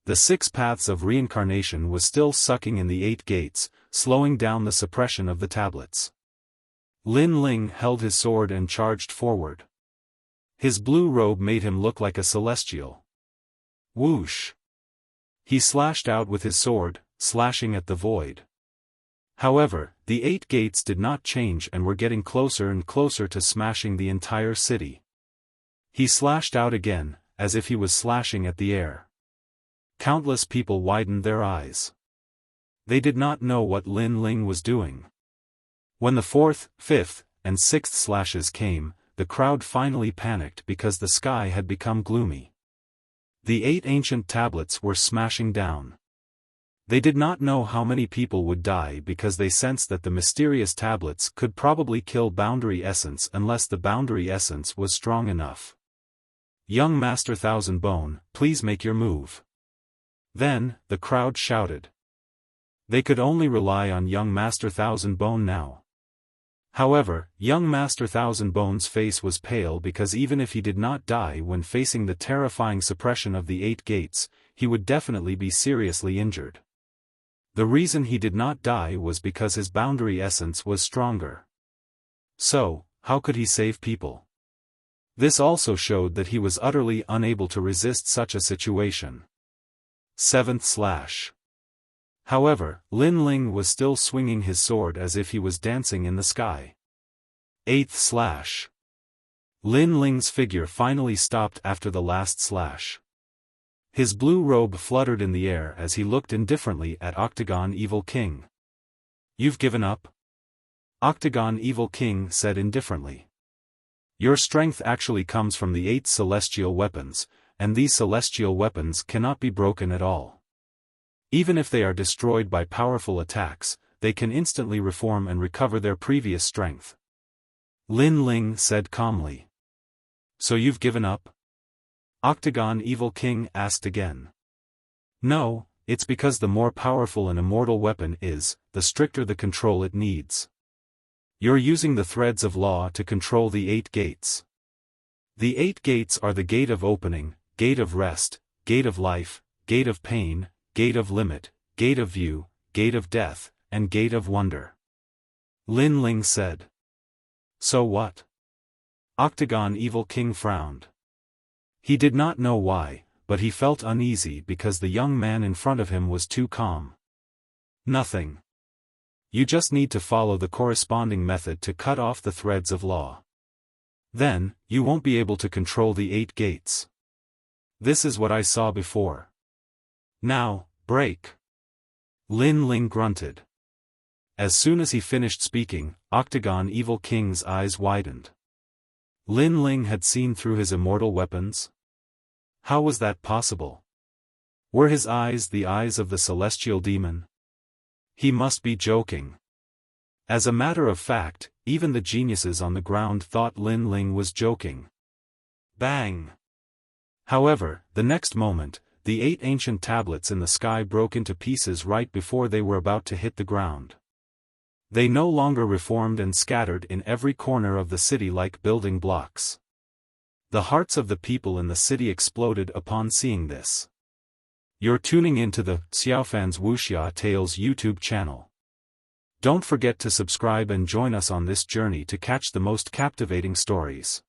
The 6 paths of reincarnation was still sucking in the 8 gates, slowing down the suppression of the tablets. Lin Ling held his sword and charged forward. His blue robe made him look like a celestial. Whoosh! He slashed out with his sword, slashing at the void. However, the 8 gates did not change and were getting closer and closer to smashing the entire city. He slashed out again, as if he was slashing at the air. Countless people widened their eyes. They did not know what Lin Ling was doing. When the 4th, 5th, and 6th slashes came, the crowd finally panicked because the sky had become gloomy. The 8 ancient tablets were smashing down. They did not know how many people would die because they sensed that the mysterious tablets could probably kill Boundary Essence unless the Boundary Essence was strong enough. Young Master Thousand Bone, please make your move. Then, the crowd shouted. They could only rely on young Master Thousand Bone now. However, young Master Thousand Bone's face was pale because even if he did not die when facing the terrifying suppression of the 8 gates, he would definitely be seriously injured. The reason he did not die was because his boundary essence was stronger. So, how could he save people? This also showed that he was utterly unable to resist such a situation. 7th slash. However, Lin Ling was still swinging his sword as if he was dancing in the sky. 8th slash. Lin Ling's figure finally stopped after the last slash. His blue robe fluttered in the air as he looked indifferently at Octagon Evil King. You've given up? Octagon Evil King said indifferently. Your strength actually comes from the 8 celestial weapons, and these celestial weapons cannot be broken at all. Even if they are destroyed by powerful attacks, they can instantly reform and recover their previous strength. Lin Ling said calmly. So you've given up? Octagon Evil King asked again. No, it's because the more powerful an immortal weapon is, the stricter the control it needs. You're using the threads of law to control the 8 gates. The 8 gates are the gate of opening, gate of rest, gate of life, gate of pain, gate of limit, gate of view, gate of death, and gate of wonder. Lin Ling said. So what? Octagon Evil King frowned. He did not know why, but he felt uneasy because the young man in front of him was too calm. Nothing. You just need to follow the corresponding method to cut off the threads of law. Then, you won't be able to control the 8 gates. This is what I saw before. Now, break. Lin Ling grunted. As soon as he finished speaking, Octagon Evil King's eyes widened. Lin Ling had seen through his immortal weapons? How was that possible? Were his eyes the eyes of the celestial demon? He must be joking. As a matter of fact, even the geniuses on the ground thought Lin Ling was joking. Bang! However, the next moment, the 8 ancient tablets in the sky broke into pieces right before they were about to hit the ground. They no longer reformed and scattered in every corner of the city like building blocks. The hearts of the people in the city exploded upon seeing this. You're tuning into the Xiaofan's Wuxia Tales YouTube channel. Don't forget to subscribe and join us on this journey to catch the most captivating stories.